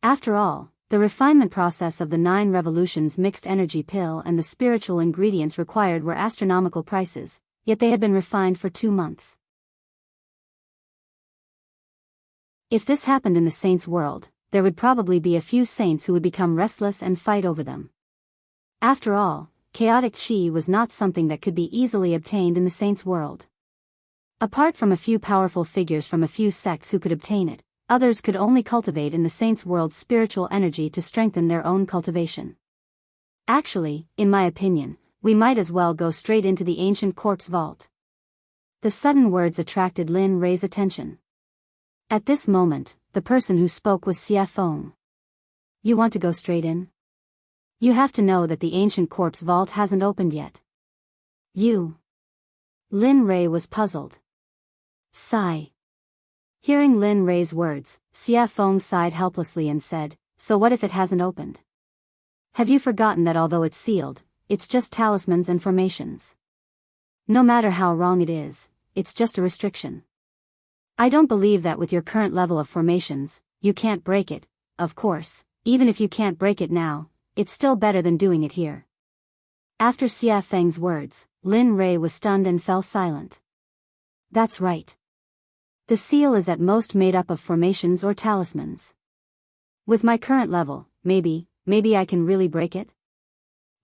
After all, the refinement process of the 9 revolutions mixed energy pill and the spiritual ingredients required were astronomical prices, yet they had been refined for 2 months. If this happened in the saints' world, there would probably be a few saints who would become restless and fight over them. After all, chaotic chi was not something that could be easily obtained in the saints' world. Apart from a few powerful figures from a few sects who could obtain it, others could only cultivate in the saints' world spiritual energy to strengthen their own cultivation. Actually, in my opinion, we might as well go straight into the ancient corpse vault. The sudden words attracted Lin Rei's attention. At this moment, the person who spoke was Xie Feng. You want to go straight in? You have to know that the ancient corpse vault hasn't opened yet. You. Lin Rei was puzzled. Sigh. Hearing Lin Rei's words, Xie Feng sighed helplessly and said, So what if it hasn't opened? Have you forgotten that although it's sealed, it's just talismans and formations? No matter how wrong it is, it's just a restriction. I don't believe that with your current level of formations, you can't break it. Of course, even if you can't break it now, it's still better than doing it here. After Xie Feng's words, Lin Rei was stunned and fell silent. That's right. The seal is at most made up of formations or talismans. With my current level, maybe I can really break it?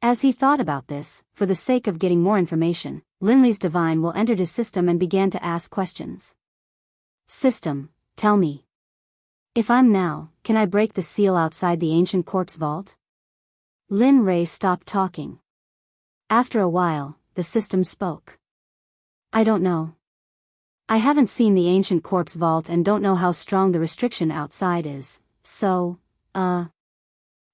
As he thought about this, for the sake of getting more information, Linley's divine will entered his system and began to ask questions. System, tell me. If I'm now, can I break the seal outside the ancient quartz vault? Lin Rei stopped talking. After a while, the system spoke. I don't know. I haven't seen the ancient quartz vault and don't know how strong the restriction outside is, so,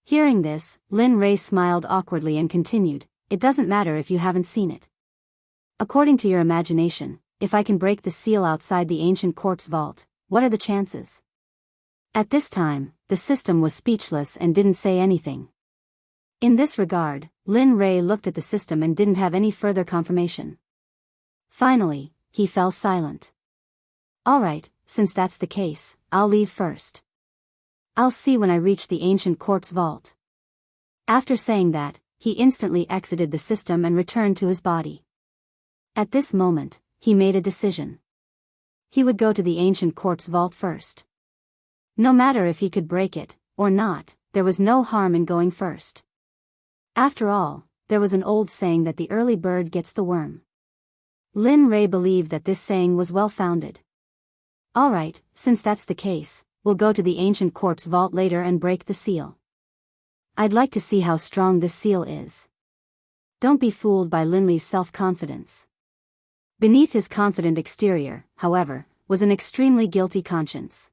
Hearing this, Lin Rei smiled awkwardly and continued, it doesn't matter if you haven't seen it. According to your imagination, if I can break the seal outside the ancient quartz vault, what are the chances? At this time, the system was speechless and didn't say anything. In this regard, Lin Rei looked at the system and didn't have any further confirmation. Finally, he fell silent. Alright, since that's the case, I'll leave first. I'll see when I reach the ancient quartz vault. After saying that, he instantly exited the system and returned to his body. At this moment, he made a decision. He would go to the ancient quartz vault first. No matter if he could break it, or not, there was no harm in going first. After all, there was an old saying that the early bird gets the worm. Lin Rei believed that this saying was well-founded. Alright, since that's the case, we'll go to the ancient quartz vault later and break the seal. I'd like to see how strong this seal is. Don't be fooled by Lin Li's self-confidence. Beneath his confident exterior, however, was an extremely guilty conscience.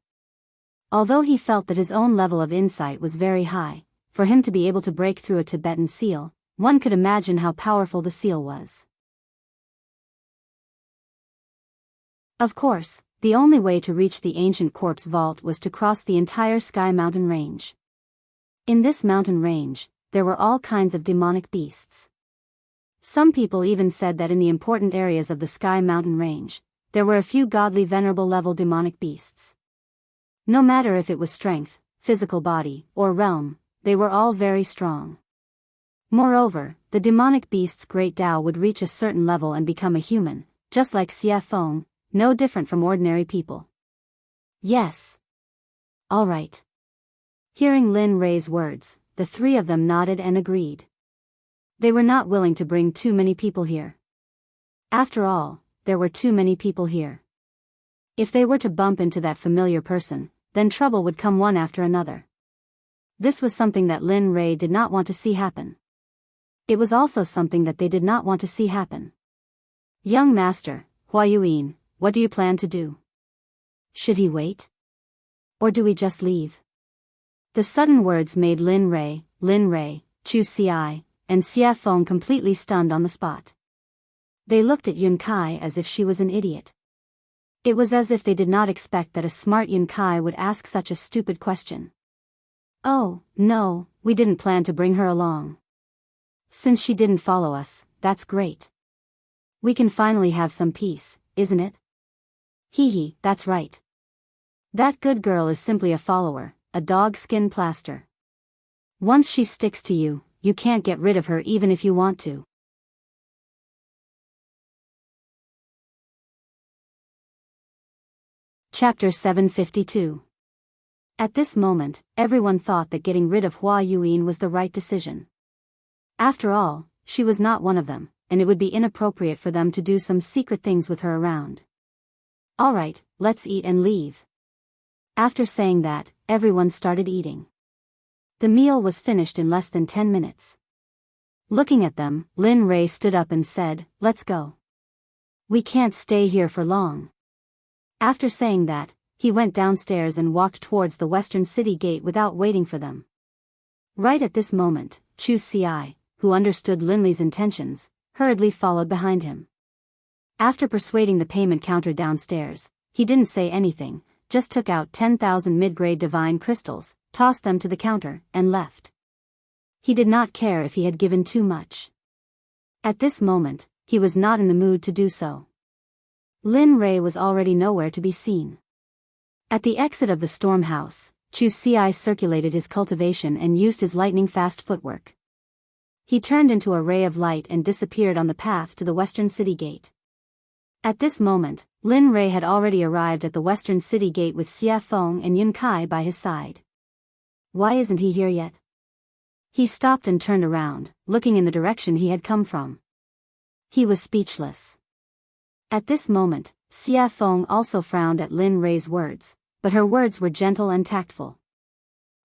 Although he felt that his own level of insight was very high, for him to be able to break through a Tibetan seal, one could imagine how powerful the seal was. Of course, the only way to reach the ancient quartz vault was to cross the entire Sky Mountain range. In this mountain range, there were all kinds of demonic beasts. Some people even said that in the important areas of the Sky Mountain range, there were a few godly venerable level demonic beasts. No matter if it was strength, physical body, or realm, they were all very strong. Moreover, the demonic beast's great Tao would reach a certain level and become a human, just like Xie Feng, no different from ordinary people. Yes. All right. Hearing Lin Rei's words, the three of them nodded and agreed. They were not willing to bring too many people here. After all, there were too many people here. If they were to bump into that familiar person, then trouble would come one after another. This was something that Lin Rei did not want to see happen. It was also something that they did not want to see happen. Young Master, Huayuan, what do you plan to do? Should he wait? Or do we just leave? The sudden words made Lin Rei, Chu Xiai, and Xie Feng completely stunned on the spot. They looked at Yun Kai as if she was an idiot. It was as if they did not expect that a smart Yun Kai would ask such a stupid question. Oh, no, we didn't plan to bring her along. Since she didn't follow us, that's great. We can finally have some peace, isn't it? Hee, that's right. That good girl is simply a follower, a dog skin plaster. Once she sticks to you, you can't get rid of her even if you want to. Chapter 752. At this moment, everyone thought that getting rid of Huayuan was the right decision. After all, she was not one of them, and it would be inappropriate for them to do some secret things with her around. Alright, let's eat and leave. After saying that, everyone started eating. The meal was finished in less than 10 minutes. Looking at them, Lin Rei stood up and said, let's go. We can't stay here for long. After saying that, he went downstairs and walked towards the western city gate without waiting for them. Right at this moment, Chu Xiai, who understood Lin Li's intentions, hurriedly followed behind him. After persuading the payment counter downstairs, he didn't say anything, just took out 10,000 mid-grade divine crystals, tossed them to the counter, and left. He did not care if he had given too much. At this moment, he was not in the mood to do so. Lin Rei was already nowhere to be seen. At the exit of the storm house, Chu Xiai circulated his cultivation and used his lightning-fast footwork. He turned into a ray of light and disappeared on the path to the western city gate. At this moment, Lin Rei had already arrived at the western city gate with Xie Feng and Yun Kai by his side. Why isn't he here yet? He stopped and turned around, looking in the direction he had come from. He was speechless. At this moment, Xie Feng also frowned at Lin Rei's words, but her words were gentle and tactful.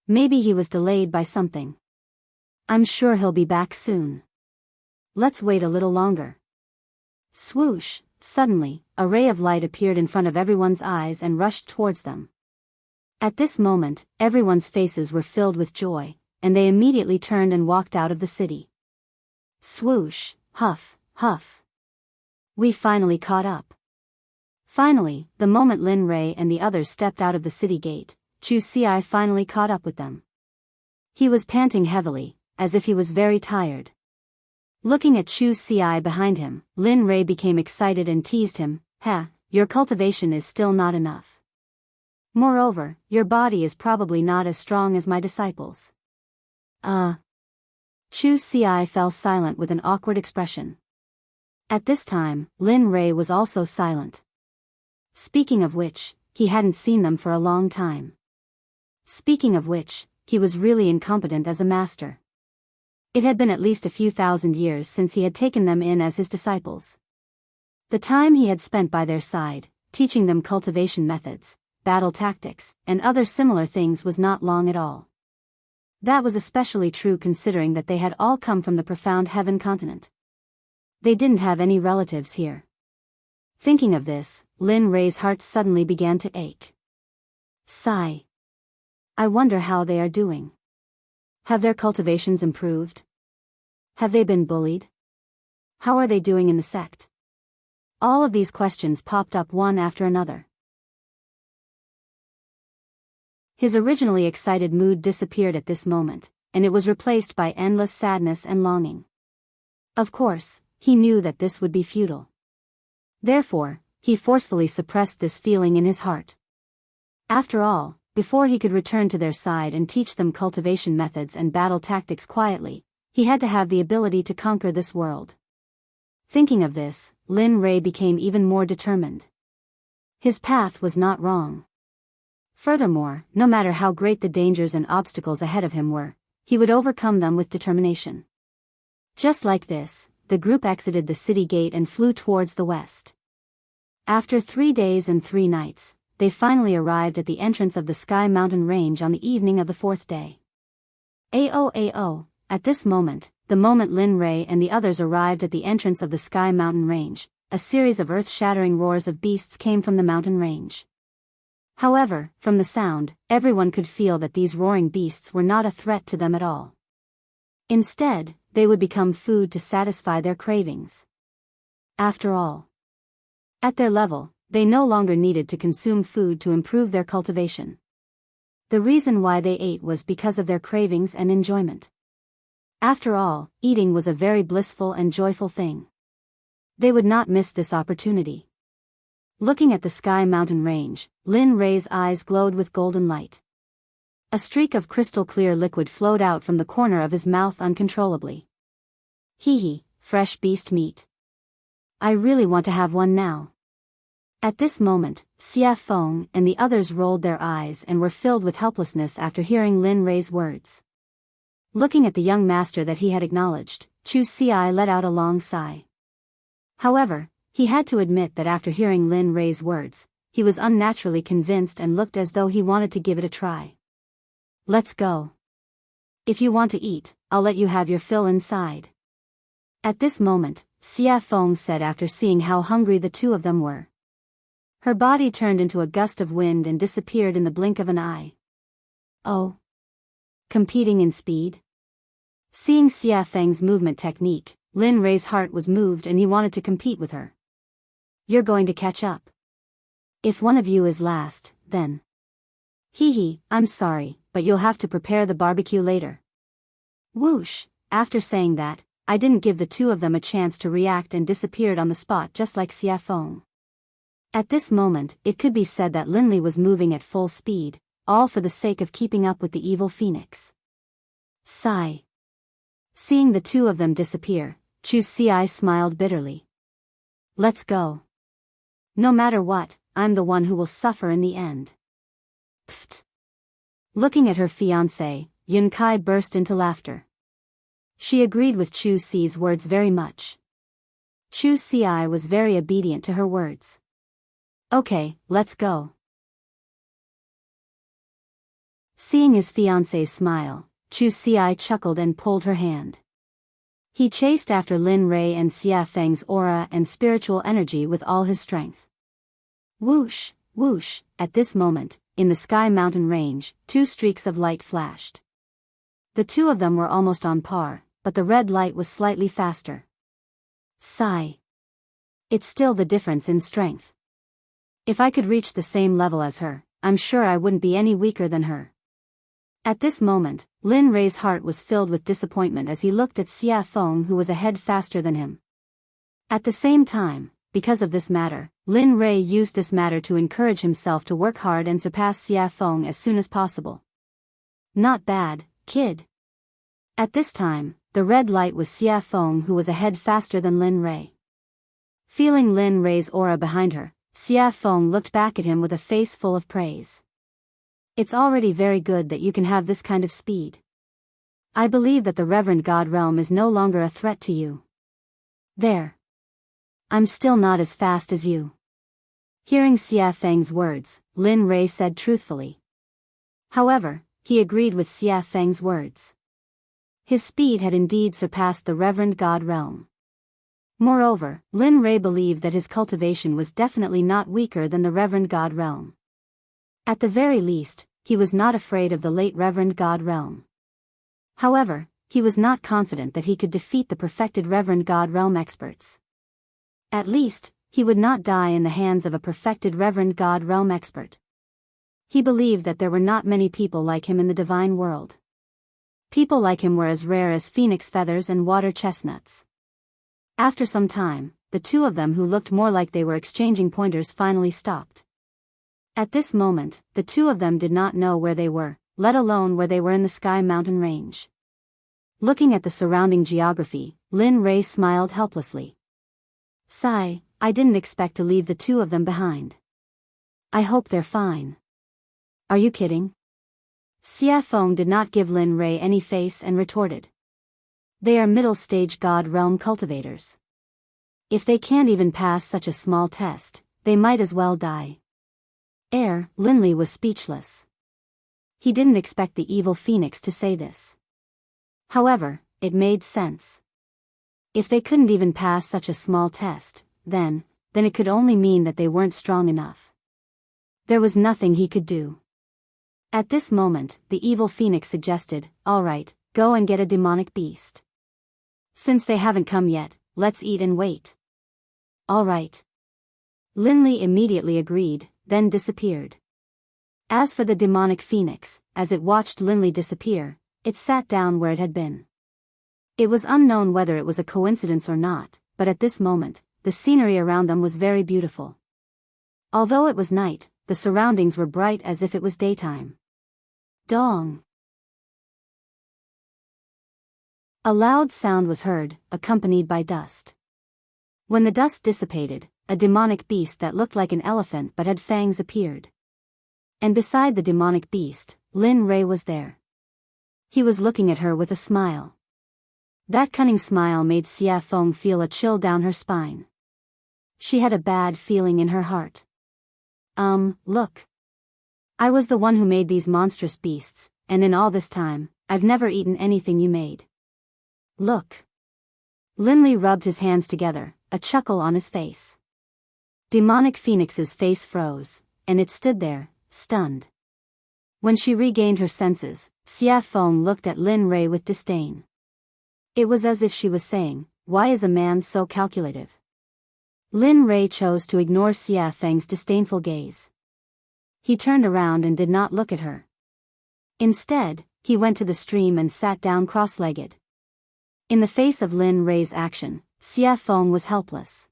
Maybe he was delayed by something. I'm sure he'll be back soon. Let's wait a little longer. Swoosh, suddenly, a ray of light appeared in front of everyone's eyes and rushed towards them. At this moment, everyone's faces were filled with joy, and they immediately turned and walked out of the city. Swoosh, huff, huff. We finally caught up. Finally, the moment Lin Rei and the others stepped out of the city gate, Chu Xi finally caught up with them. He was panting heavily, as if he was very tired. Looking at Chu Xi behind him, Lin Rei became excited and teased him, your cultivation is still not enough. Moreover, your body is probably not as strong as my disciples. Chu Xi fell silent with an awkward expression. At this time, Lin Rei was also silent. Speaking of which, he hadn't seen them for a long time. Speaking of which, he was really incompetent as a master. It had been at least a few thousand years since he had taken them in as his disciples. The time he had spent by their side, teaching them cultivation methods, battle tactics, and other similar things was not long at all. That was especially true considering that they had all come from the profound heaven continent. They didn't have any relatives here. Thinking of this, Lin Rei's heart suddenly began to ache. Sigh. I wonder how they are doing. Have their cultivations improved? Have they been bullied? How are they doing in the sect? All of these questions popped up one after another. His originally excited mood disappeared at this moment, and it was replaced by endless sadness and longing. Of course, he knew that this would be futile. Therefore, he forcefully suppressed this feeling in his heart. After all, before he could return to their side and teach them cultivation methods and battle tactics quietly, he had to have the ability to conquer this world. Thinking of this, Lin Rei became even more determined. His path was not wrong. Furthermore, no matter how great the dangers and obstacles ahead of him were, he would overcome them with determination. Just like this, the group exited the city gate and flew towards the west. After 3 days and 3 nights, they finally arrived at the entrance of the Sky Mountain Range on the evening of the 4th day. Ao. At this moment, the moment Lin Rei and the others arrived at the entrance of the Sky Mountain Range, a series of earth-shattering roars of beasts came from the mountain range. However, from the sound, everyone could feel that these roaring beasts were not a threat to them at all. Instead, they would become food to satisfy their cravings. After all, at their level, they no longer needed to consume food to improve their cultivation. The reason why they ate was because of their cravings and enjoyment. After all, eating was a very blissful and joyful thing. They would not miss this opportunity. Looking at the Sky Mountain Range, Lin Rei's eyes glowed with golden light. A streak of crystal-clear liquid flowed out from the corner of his mouth uncontrollably. Fresh beast meat. I really want to have one now. At this moment, Xia Feng and the others rolled their eyes and were filled with helplessness after hearing Lin Rei's words. Looking at the young master that he had acknowledged, Chu Xi let out a long sigh. However, he had to admit that after hearing Lin Rei's words, he was unnaturally convinced and looked as though he wanted to give it a try. Let's go. If you want to eat, I'll let you have your fill inside. At this moment, Xia Feng said after seeing how hungry the two of them were. Her body turned into a gust of wind and disappeared in the blink of an eye. Oh. Competing in speed? Seeing Xia Feng's movement technique, Lin Rei's heart was moved and he wanted to compete with her. You're going to catch up. If one of you is last, then. I'm sorry, but you'll have to prepare the barbecue later. Whoosh, after saying that, I didn't give the two of them a chance to react and disappeared on the spot just like Xia Feng. At this moment, it could be said that Linli was moving at full speed, all for the sake of keeping up with the evil phoenix. Sigh. Seeing the two of them disappear, Chu Xi smiled bitterly. Let's go. No matter what, I'm the one who will suffer in the end. Pfft. Looking at her fiancé, Yun Kai burst into laughter. She agreed with Chu Xi's words very much. Chu Xi was very obedient to her words. Okay, let's go. Seeing his fiancée's smile, Chu Xi chuckled and pulled her hand. He chased after Lin Rei and Xia Feng's aura and spiritual energy with all his strength. Whoosh, whoosh, at this moment, in the Sky Mountain range, 2 streaks of light flashed. The 2 of them were almost on par, but the red light was slightly faster. Sigh. It's still the difference in strength. If I could reach the same level as her, I'm sure I wouldn't be any weaker than her. At this moment, Lin Rei's heart was filled with disappointment as he looked at Xia Feng, who was ahead faster than him. At the same time, because of this matter, Lin Rei used this matter to encourage himself to work hard and surpass Xia Feng as soon as possible. Not bad, kid. At this time, the red light was Xia Feng, who was ahead faster than Lin Rei. Feeling Lin Rei's aura behind her, Xia Feng looked back at him with a face full of praise. It's already very good that you can have this kind of speed. I believe that the Reverend God Realm is no longer a threat to you. There. I'm still not as fast as you. Hearing Xia Feng's words, Lin Rei said truthfully. However, he agreed with Xia Feng's words. His speed had indeed surpassed the Reverend God Realm. Moreover, Lin Rei believed that his cultivation was definitely not weaker than the Reverend God Realm. At the very least, he was not afraid of the late Reverend God Realm. However, he was not confident that he could defeat the perfected Reverend God Realm experts. At least, he would not die in the hands of a perfected Reverend God Realm expert. He believed that there were not many people like him in the divine world. People like him were as rare as phoenix feathers and water chestnuts. After some time, the 2 of them, who looked more like they were exchanging pointers, finally stopped. At this moment, the 2 of them did not know where they were, let alone where they were in the Sky Mountain range. Looking at the surrounding geography, Lin Rei smiled helplessly. Sigh, I didn't expect to leave the 2 of them behind. I hope they're fine. Are you kidding? Xia Feng did not give Lin Rei any face and retorted. They are middle-stage God Realm cultivators. If they can't even pass such a small test, they might as well die. Linley was speechless. He didn't expect the evil phoenix to say this. However, it made sense. If they couldn't even pass such a small test, then it could only mean that they weren't strong enough. There was nothing he could do. At this moment, the evil phoenix suggested, all right, go and get a demonic beast. Since they haven't come yet, let's eat and wait. All right. Linley immediately agreed, then disappeared. As for the demonic phoenix, as it watched Linley disappear, it sat down where it had been. It was unknown whether it was a coincidence or not, but at this moment, the scenery around them was very beautiful. Although it was night, the surroundings were bright as if it was daytime. Dong! A loud sound was heard, accompanied by dust. When the dust dissipated, a demonic beast that looked like an elephant but had fangs appeared. And beside the demonic beast, Lin Rei was there. He was looking at her with a smile. That cunning smile made Xia Feng feel a chill down her spine. She had a bad feeling in her heart. Look. I was the one who made these monstrous beasts, and in all this time, I've never eaten anything you made. Look. Linley rubbed his hands together, a chuckle on his face. Demonic Phoenix's face froze, and it stood there, stunned. When she regained her senses, Xia Feng looked at Lin Rei with disdain. It was as if she was saying, why is a man so calculative? Lin Rei chose to ignore Xia Feng's disdainful gaze. He turned around and did not look at her. Instead, he went to the stream and sat down cross-legged. In the face of Lin Rei's action, Xia Feng was helpless.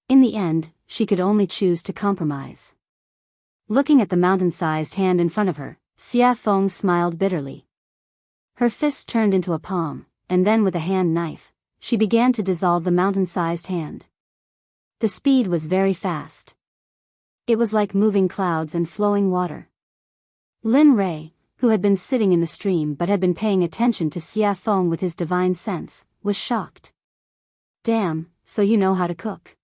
In the end, she could only choose to compromise. Looking at the mountain-sized hand in front of her, Xia Feng smiled bitterly. Her fist turned into a palm, and then with a hand knife, she began to dissolve the mountain-sized hand. The speed was very fast. It was like moving clouds and flowing water. Lin Rei, who had been sitting in the stream but had been paying attention to Xia Feng with his divine sense, was shocked. Damn, so you know how to cook.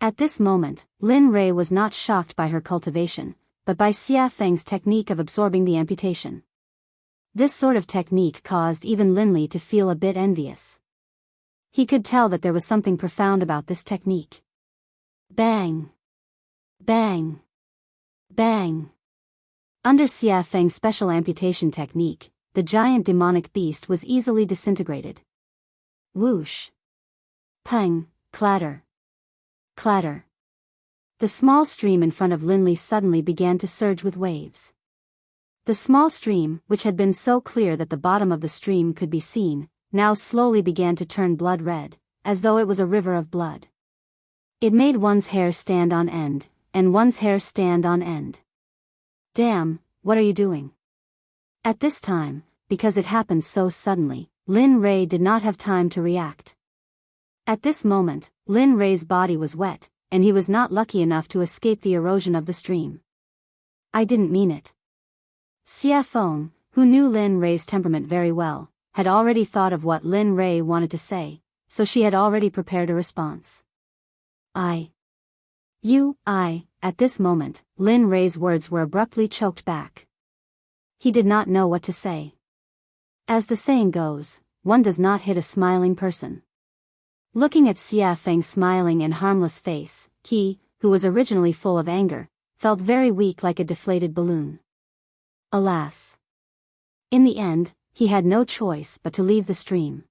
At this moment, Lin Rei was not shocked by her cultivation, but by Xia Feng's technique of absorbing the amputation. This sort of technique caused even Linli to feel a bit envious. He could tell that there was something profound about this technique. Bang! Bang! Bang! Under Xia Feng's special amputation technique, the giant demonic beast was easily disintegrated. Whoosh! Pang! Clatter! Clatter! The small stream in front of Linli suddenly began to surge with waves. The small stream, which had been so clear that the bottom of the stream could be seen, now slowly began to turn blood red, as though it was a river of blood. It made one's hair stand on end, and one's hair stand on end. Damn, what are you doing? At this time, because it happened so suddenly, Lin Rei did not have time to react. At this moment, Lin Rei's body was wet, and he was not lucky enough to escape the erosion of the stream. I didn't mean it. Xia Feng, who knew Lin Rei's temperament very well, had already thought of what Lin Rei wanted to say, so she had already prepared a response. At this moment, Lin Rei's words were abruptly choked back. He did not know what to say. As the saying goes, one does not hit a smiling person. Looking at Xia Feng's smiling and harmless face, he, who was originally full of anger, felt very weak like a deflated balloon. Alas! In the end, he had no choice but to leave the stream.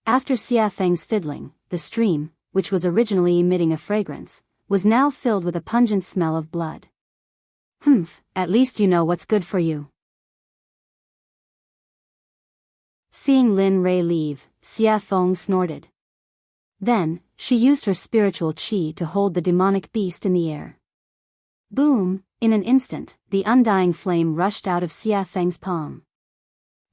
After Xia Feng's fiddling, the stream, which was originally emitting a fragrance, was now filled with a pungent smell of blood. Humph, at least you know what's good for you. Seeing Lin Rei leave, Xia Feng snorted. Then, she used her spiritual qi to hold the demonic beast in the air. Boom! In an instant, the undying flame rushed out of Xia Feng's palm.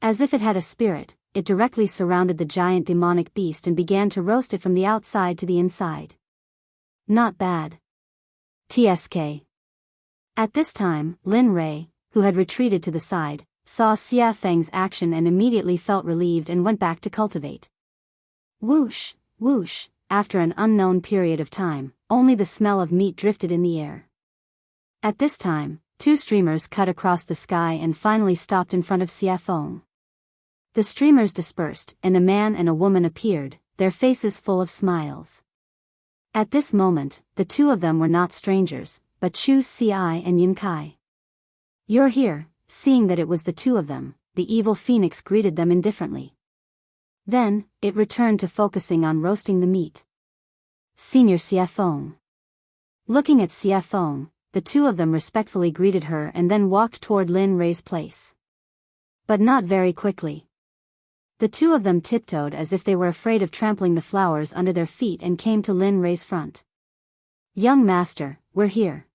As if it had a spirit, it directly surrounded the giant demonic beast and began to roast it from the outside to the inside. Not bad. TSK. At this time, Lin Rei, who had retreated to the side, saw Xia Feng's action and immediately felt relieved and went back to cultivate. Whoosh! Whoosh! After an unknown period of time, only the smell of meat drifted in the air. At this time, two streamers cut across the sky and finally stopped in front of Xia Feng. The streamers dispersed, and a man and a woman appeared, their faces full of smiles. At this moment, the two of them were not strangers, but Chu Xi and Yin Kai. You're here. Seeing that it was the two of them, the evil phoenix greeted them indifferently. Then, it returned to focusing on roasting the meat. Senior Xia Feng. Looking at Xia Feng, the two of them respectfully greeted her and then walked toward Lin Rei's place. But not very quickly. The two of them tiptoed as if they were afraid of trampling the flowers under their feet and came to Lin Rei's front. Young master, we're here.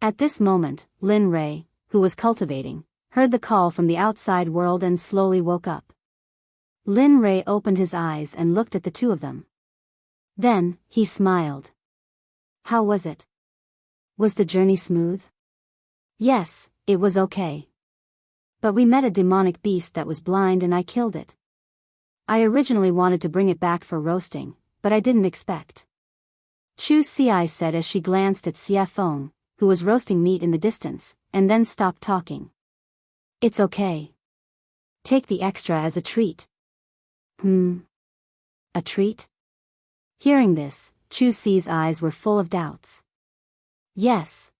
At this moment, Lin Rei, who was cultivating, heard the call from the outside world and slowly woke up. Lin Rei opened his eyes and looked at the two of them. Then, he smiled. How was it? Was the journey smooth? Yes, it was okay. But we met a demonic beast that was blind and I killed it. I originally wanted to bring it back for roasting, but I didn't expect. Chu Xi said as she glanced at Xia Feng, who was roasting meat in the distance, and then stopped talking. It's okay. Take the extra as a treat. A treat? Hearing this, Chu Xi's eyes were full of doubts. Yes.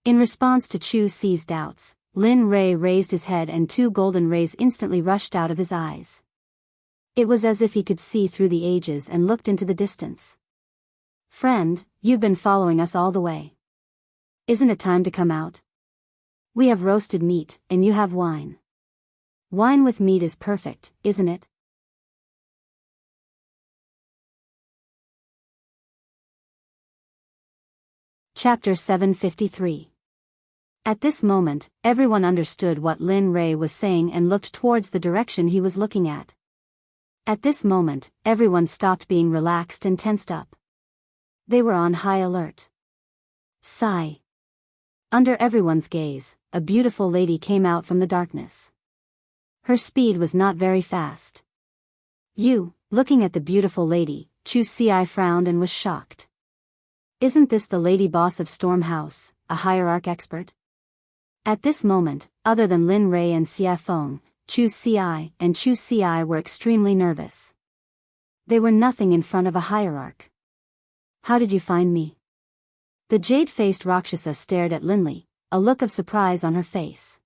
In response to Chu Xi's doubts, Lin Rei raised his head and two golden rays instantly rushed out of his eyes. It was as if he could see through the ages and looked into the distance. Friend, you've been following us all the way. Isn't it time to come out? We have roasted meat, and you have wine. Wine with meat is perfect, isn't it? Chapter 753. At this moment, everyone understood what Lin Rei was saying and looked towards the direction he was looking at. At this moment, everyone stopped being relaxed and tensed up. They were on high alert. Sigh. Under everyone's gaze, a beautiful lady came out from the darkness. Her speed was not very fast. Looking at the beautiful lady, Chu Xi frowned and was shocked. Isn't this the lady boss of Storm House, a hierarch expert? At this moment, other than Lin Rei and Xia Feng, Chu Ci and Chu Ci were extremely nervous. They were nothing in front of a hierarch. How did you find me? The jade-faced Rakshasa stared at Linley, a look of surprise on her face.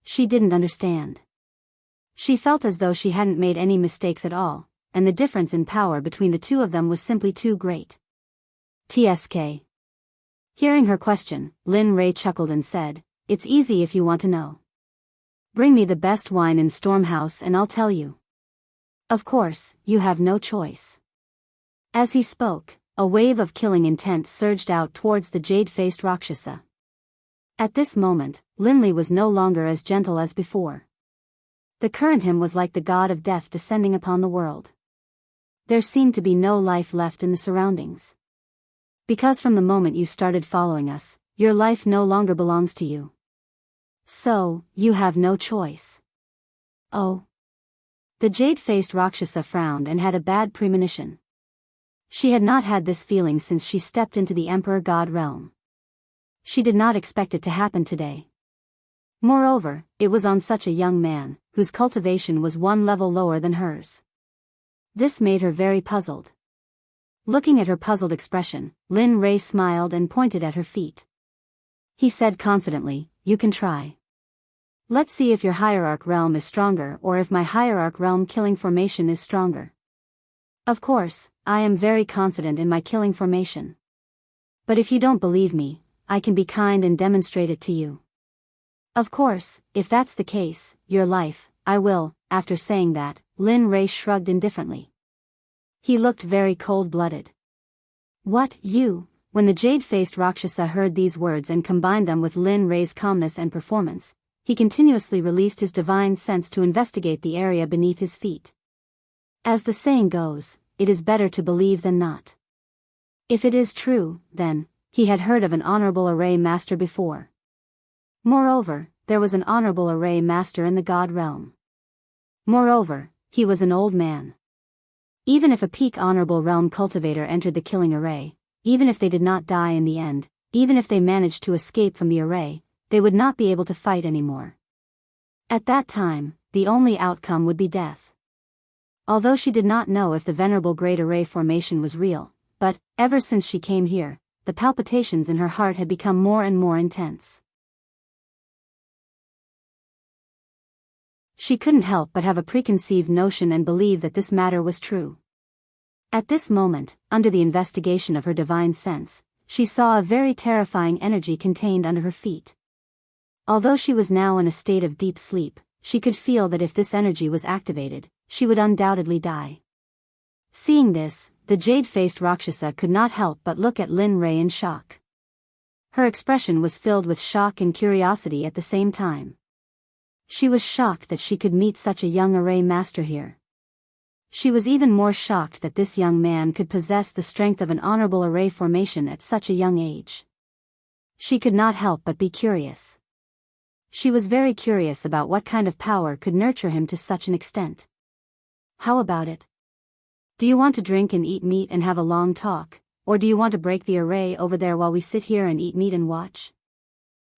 She didn't understand. She felt as though she hadn't made any mistakes at all, and the difference in power between the two of them was simply too great. TSK. Hearing her question, Lin Rei chuckled and said, "It's easy if you want to know. Bring me the best wine in Storm House and I'll tell you. Of course, you have no choice." As he spoke, a wave of killing intent surged out towards the jade-faced Rakshasa. At this moment, Linley was no longer as gentle as before. The current him was like the god of death descending upon the world. There seemed to be no life left in the surroundings. Because from the moment you started following us, your life no longer belongs to you. So, you have no choice. Oh. The jade-faced Rakshasa frowned and had a bad premonition. She had not had this feeling since she stepped into the Emperor God realm. She did not expect it to happen today. Moreover, it was on such a young man, whose cultivation was one level lower than hers. This made her very puzzled. Looking at her puzzled expression, Lin Rei smiled and pointed at her feet. He said confidently, "You can try. Let's see if your hierarch realm is stronger or if my hierarch realm killing formation is stronger. Of course, I am very confident in my killing formation. But if you don't believe me, I can be kind and demonstrate it to you. Of course, if that's the case, your life, I will." After saying that, Lin Rei shrugged indifferently. He looked very cold-blooded. "What, you?" When the jade-faced Rakshasa heard these words and combined them with Lin Rei's calmness and performance, he continuously released his divine sense to investigate the area beneath his feet. As the saying goes, it is better to believe than not. If it is true, then, he had heard of an honorable array master before. Moreover, there was an honorable array master in the god realm. Moreover, he was an old man. Even if a peak honorable realm cultivator entered the killing array, even if they did not die in the end, even if they managed to escape from the array, they would not be able to fight anymore. At that time, the only outcome would be death. Although she did not know if the venerable great array formation was real, but, ever since she came here, the palpitations in her heart had become more and more intense. She couldn't help but have a preconceived notion and believe that this matter was true. At this moment, under the investigation of her divine sense, she saw a very terrifying energy contained under her feet. Although she was now in a state of deep sleep, she could feel that if this energy was activated, she would undoubtedly die. Seeing this, the jade-faced Rakshasa could not help but look at Lin Rei in shock. Her expression was filled with shock and curiosity at the same time. She was shocked that she could meet such a young array master here. She was even more shocked that this young man could possess the strength of an honorable array formation at such a young age. She could not help but be curious. She was very curious about what kind of power could nurture him to such an extent. "How about it? Do you want to drink and eat meat and have a long talk, or do you want to break the array over there while we sit here and eat meat and watch?"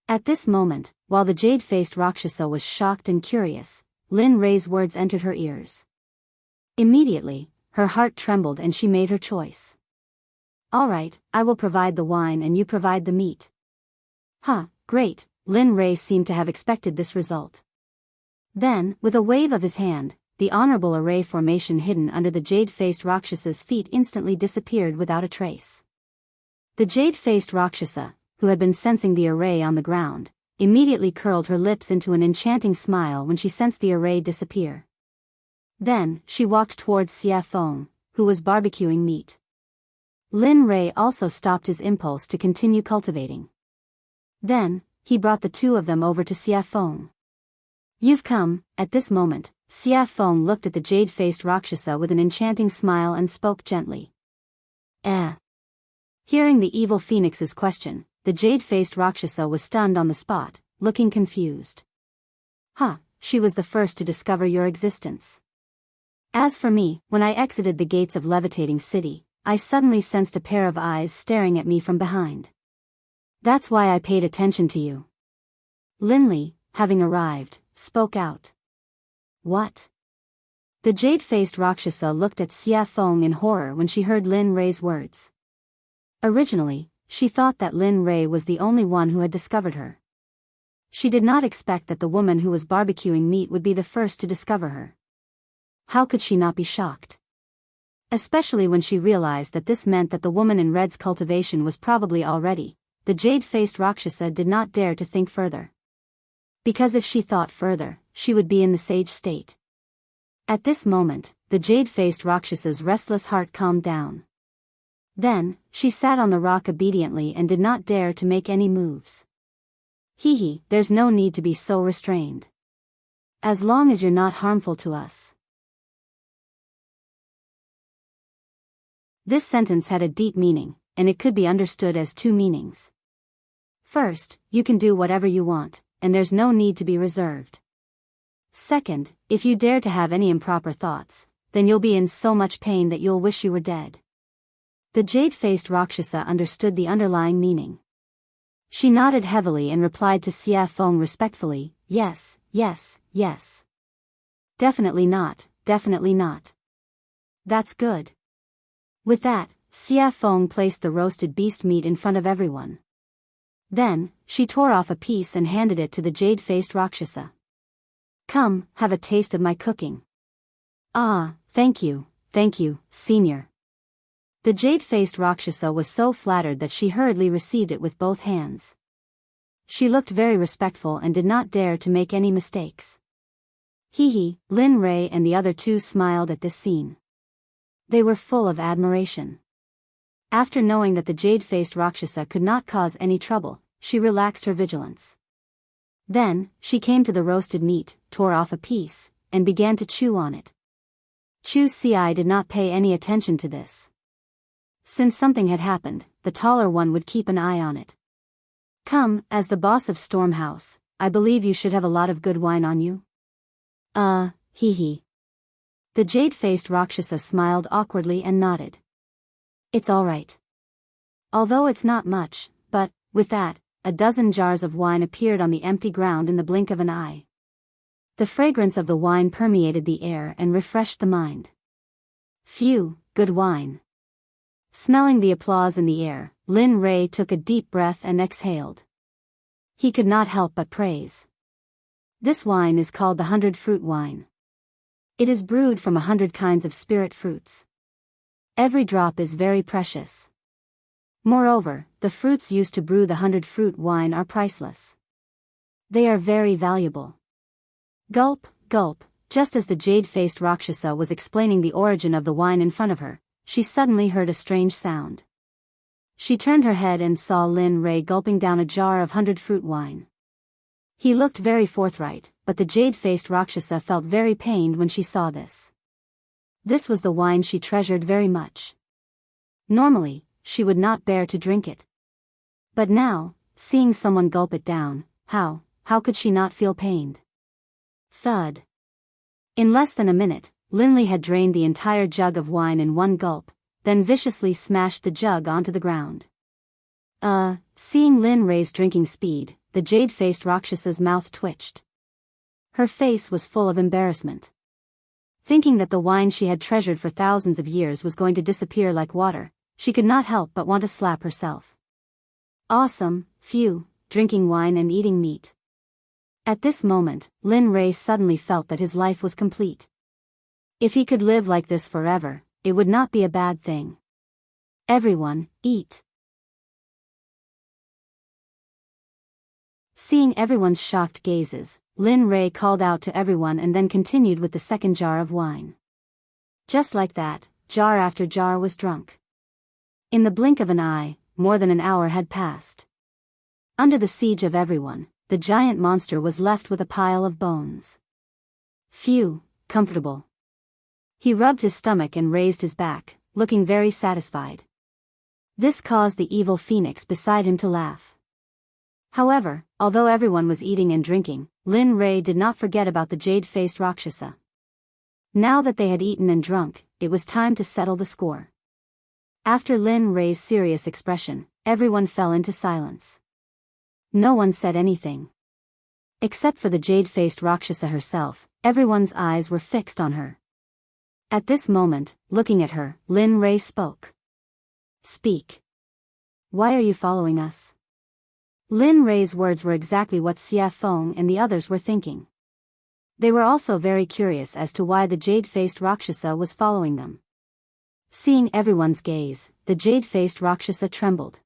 At this moment, while the jade-faced Rakshasa was shocked and curious, Lin Rei's words entered her ears. Immediately, her heart trembled and she made her choice. "All right, I will provide the wine and you provide the meat." "Huh, great." Lin Rei seemed to have expected this result. Then, with a wave of his hand, the honorable array formation hidden under the jade-faced Rakshasa's feet instantly disappeared without a trace. The jade-faced Rakshasa, who had been sensing the array on the ground, immediately curled her lips into an enchanting smile when she sensed the array disappear. Then, she walked towards Xia Feng, who was barbecuing meat. Lin Rei also stopped his impulse to continue cultivating. Then, he brought the two of them over to Xia Feng. "You've come." At this moment, Xia Feng looked at the jade-faced Rakshasa with an enchanting smile and spoke gently. Hearing the evil phoenix's question, the jade-faced Rakshasa was stunned on the spot, looking confused. "Huh, she was the first to discover your existence. As for me, when I exited the gates of Levitating City, I suddenly sensed a pair of eyes staring at me from behind. That's why I paid attention to you. Linley, having arrived, spoke out. What? The jade-faced Rakshasa looked at Xia Feng in horror when she heard Lin Rei's words. Originally, she thought that Lin Rei was the only one who had discovered her. She did not expect that the woman who was barbecuing meat would be the first to discover her. How could she not be shocked? Especially when she realized that this meant that the woman in red's cultivation was probably already. The jade-faced Rakshasa did not dare to think further. Because if she thought further, she would be in the sage state. At this moment, the jade-faced Rakshasa's restless heart calmed down. Then, she sat on the rock obediently and did not dare to make any moves. Hee, there's no need to be so restrained. As long as you're not harmful to us. This sentence had a deep meaning, and it could be understood as two meanings. First, you can do whatever you want, and there's no need to be reserved. Second, if you dare to have any improper thoughts, then you'll be in so much pain that you'll wish you were dead. The jade-faced Rakshasa understood the underlying meaning. She nodded heavily and replied to Xia Feng respectfully, yes, yes, yes. Definitely not, definitely not. That's good. With that, Xia Feng placed the roasted beast meat in front of everyone. Then, she tore off a piece and handed it to the jade-faced Rakshasa. Come, have a taste of my cooking. Ah, thank you, senior. The jade-faced Rakshasa was so flattered that she hurriedly received it with both hands. She looked very respectful and did not dare to make any mistakes. Lin Rei and the other two smiled at this scene. They were full of admiration. After knowing that the jade-faced Rakshasa could not cause any trouble, she relaxed her vigilance. Then, she came to the roasted meat, tore off a piece, and began to chew on it. Chu Ci did not pay any attention to this. Since something had happened, the taller one would keep an eye on it. Come, as the boss of Storm House, I believe you should have a lot of good wine on you. The jade-faced Rakshasa smiled awkwardly and nodded. It's all right. Although it's not much, but, with that, a dozen jars of wine appeared on the empty ground in the blink of an eye. The fragrance of the wine permeated the air and refreshed the mind. Phew, good wine. Smelling the applause in the air, Lin Rei took a deep breath and exhaled. He could not help but praise. This wine is called the 100-fruit wine. It is brewed from 100 kinds of spirit fruits. Every drop is very precious. Moreover, the fruits used to brew the 100-fruit wine are priceless. They are very valuable. Gulp, gulp, just as the jade-faced Rakshasa was explaining the origin of the wine in front of her, she suddenly heard a strange sound. She turned her head and saw Lin Rei gulping down a jar of 100-fruit wine. He looked very forthright, but the jade-faced Rakshasa felt very pained when she saw this. This was the wine she treasured very much. Normally, she would not bear to drink it. But now, seeing someone gulp it down, how could she not feel pained? Thud. In less than a minute, Linley had drained the entire jug of wine in one gulp, then viciously smashed the jug onto the ground. Seeing Lin Rei's drinking speed, the jade-faced Rakshasa's mouth twitched. Her face was full of embarrassment. Thinking that the wine she had treasured for thousands of years was going to disappear like water, she could not help but want to slap herself. Awesome, phew, drinking wine and eating meat. At this moment, Lin Rei suddenly felt that his life was complete. If he could live like this forever, it would not be a bad thing. Everyone, eat. Seeing everyone's shocked gazes, Lin Rei called out to everyone and then continued with the second jar of wine. Just like that, jar after jar was drunk. In the blink of an eye, more than an hour had passed. Under the siege of everyone, the giant monster was left with a pile of bones. Phew, comfortable. He rubbed his stomach and raised his back, looking very satisfied. This caused the evil phoenix beside him to laugh. However, although everyone was eating and drinking, Lin Rei did not forget about the jade-faced Rakshasa. Now that they had eaten and drunk, it was time to settle the score. After Lin Ray's serious expression, everyone fell into silence. No one said anything. Except for the jade-faced Rakshasa herself, everyone's eyes were fixed on her. At this moment, looking at her, Lin Ray spoke. Speak. Why are you following us? Lin Ray's words were exactly what Xia Feng and the others were thinking. They were also very curious as to why the jade-faced Rakshasa was following them. Seeing everyone's gaze, the jade-faced Rakshasa trembled.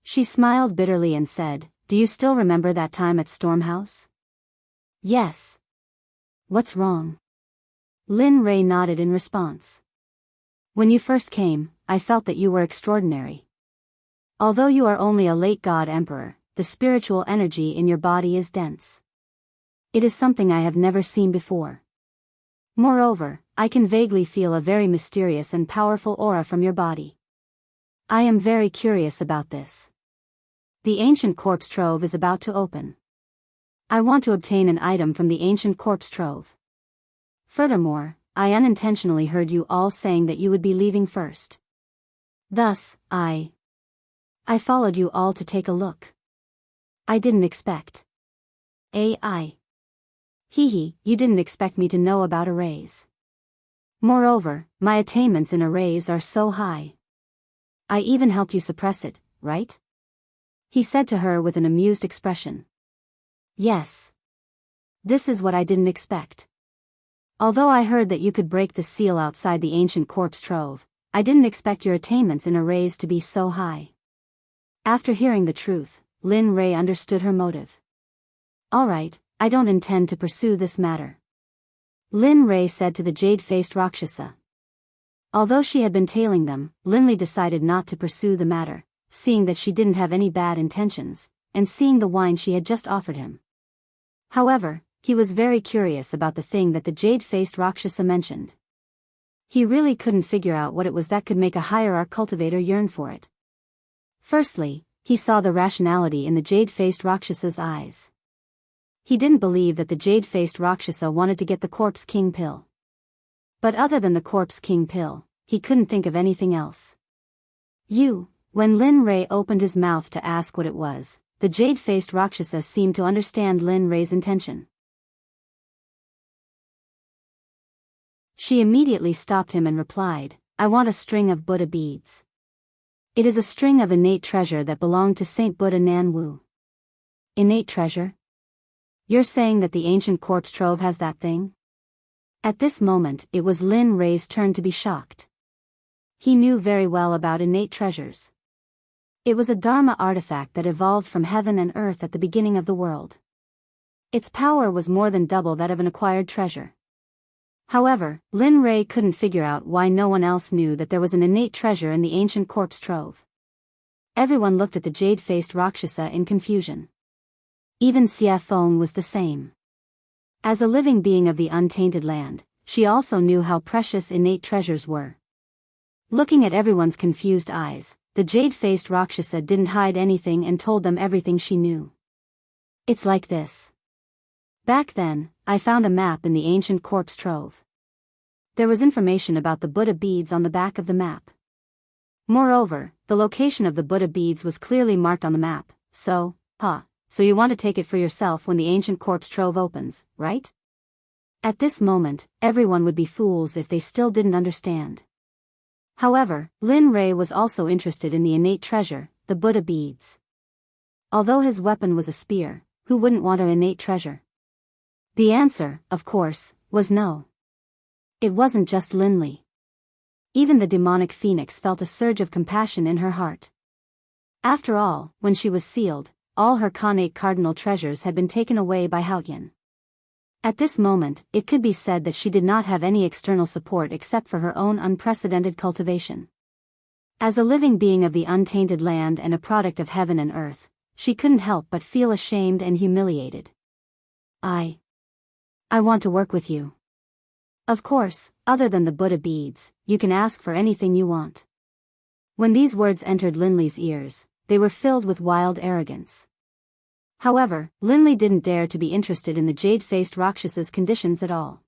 She smiled bitterly and said, "Do you still remember that time at Stormhouse?" "Yes." "What's wrong?" Lin Ray nodded in response. "When you first came, I felt that you were extraordinary. Although you are only a late god emperor, the spiritual energy in your body is dense. It is something I have never seen before. Moreover, I can vaguely feel a very mysterious and powerful aura from your body. I am very curious about this. The ancient corpse trove is about to open. I want to obtain an item from the ancient corpse trove. Furthermore, I unintentionally heard you all saying that you would be leaving first. Thus, I followed you all to take a look. I didn't expect. AI. Hee, you didn't expect me to know about arrays. Moreover, my attainments in arrays are so high. I even helped you suppress it, right?" He said to her with an amused expression. "Yes. This is what I didn't expect. Although I heard that you could break the seal outside the ancient corpse trove, I didn't expect your attainments in arrays to be so high." After hearing the truth, Lin Ray understood her motive. "Alright, I don't intend to pursue this matter," Lin Ray said to the jade-faced Rakshasa. Although she had been tailing them, Linley decided not to pursue the matter, seeing that she didn't have any bad intentions, and seeing the wine she had just offered him. However, he was very curious about the thing that the jade-faced Rakshasa mentioned. He really couldn't figure out what it was that could make a hierarch cultivator yearn for it. Firstly, he saw the rationality in the jade-faced Rakshasa's eyes. He didn't believe that the jade-faced Rakshasa wanted to get the Corpse King pill. But other than the Corpse King pill, he couldn't think of anything else. When Lin Ray opened his mouth to ask what it was, the jade-faced Rakshasa seemed to understand Lin Ray's intention. She immediately stopped him and replied, "I want a string of Buddha beads. It is a string of innate treasure that belonged to Saint Buddha Nan Wu." "Innate treasure? You're saying that the ancient corpse trove has that thing?" At this moment, it was Lin Ray's turn to be shocked. He knew very well about innate treasures. It was a Dharma artifact that evolved from heaven and earth at the beginning of the world. Its power was more than double that of an acquired treasure. However, Lin Ray couldn't figure out why no one else knew that there was an innate treasure in the ancient corpse trove. Everyone looked at the jade-faced Rakshasa in confusion. Even Xia Feng was the same. As a living being of the untainted land, she also knew how precious innate treasures were. Looking at everyone's confused eyes, the jade-faced Rakshasa didn't hide anything and told them everything she knew. "It's like this. Back then, I found a map in the ancient corpse trove. There was information about the Buddha beads on the back of the map. Moreover, the location of the Buddha beads was clearly marked on the map, so you want to take it for yourself when the ancient corpse trove opens, right?" At this moment, everyone would be fools if they still didn't understand. However, Lin Ray was also interested in the innate treasure, the Buddha beads. Although his weapon was a spear, who wouldn't want an innate treasure? The answer, of course, was no. It wasn't just Linley. Even the demonic phoenix felt a surge of compassion in her heart. After all, when she was sealed, all her Khanate cardinal treasures had been taken away by Haotian. At this moment, it could be said that she did not have any external support except for her own unprecedented cultivation. As a living being of the untainted land and a product of heaven and earth, she couldn't help but feel ashamed and humiliated. I want to work with you. Of course, other than the Buddha beads, you can ask for anything you want." When these words entered Linley's ears, they were filled with wild arrogance. However, Linley didn't dare to be interested in the jade-faced Rakshasa's conditions at all.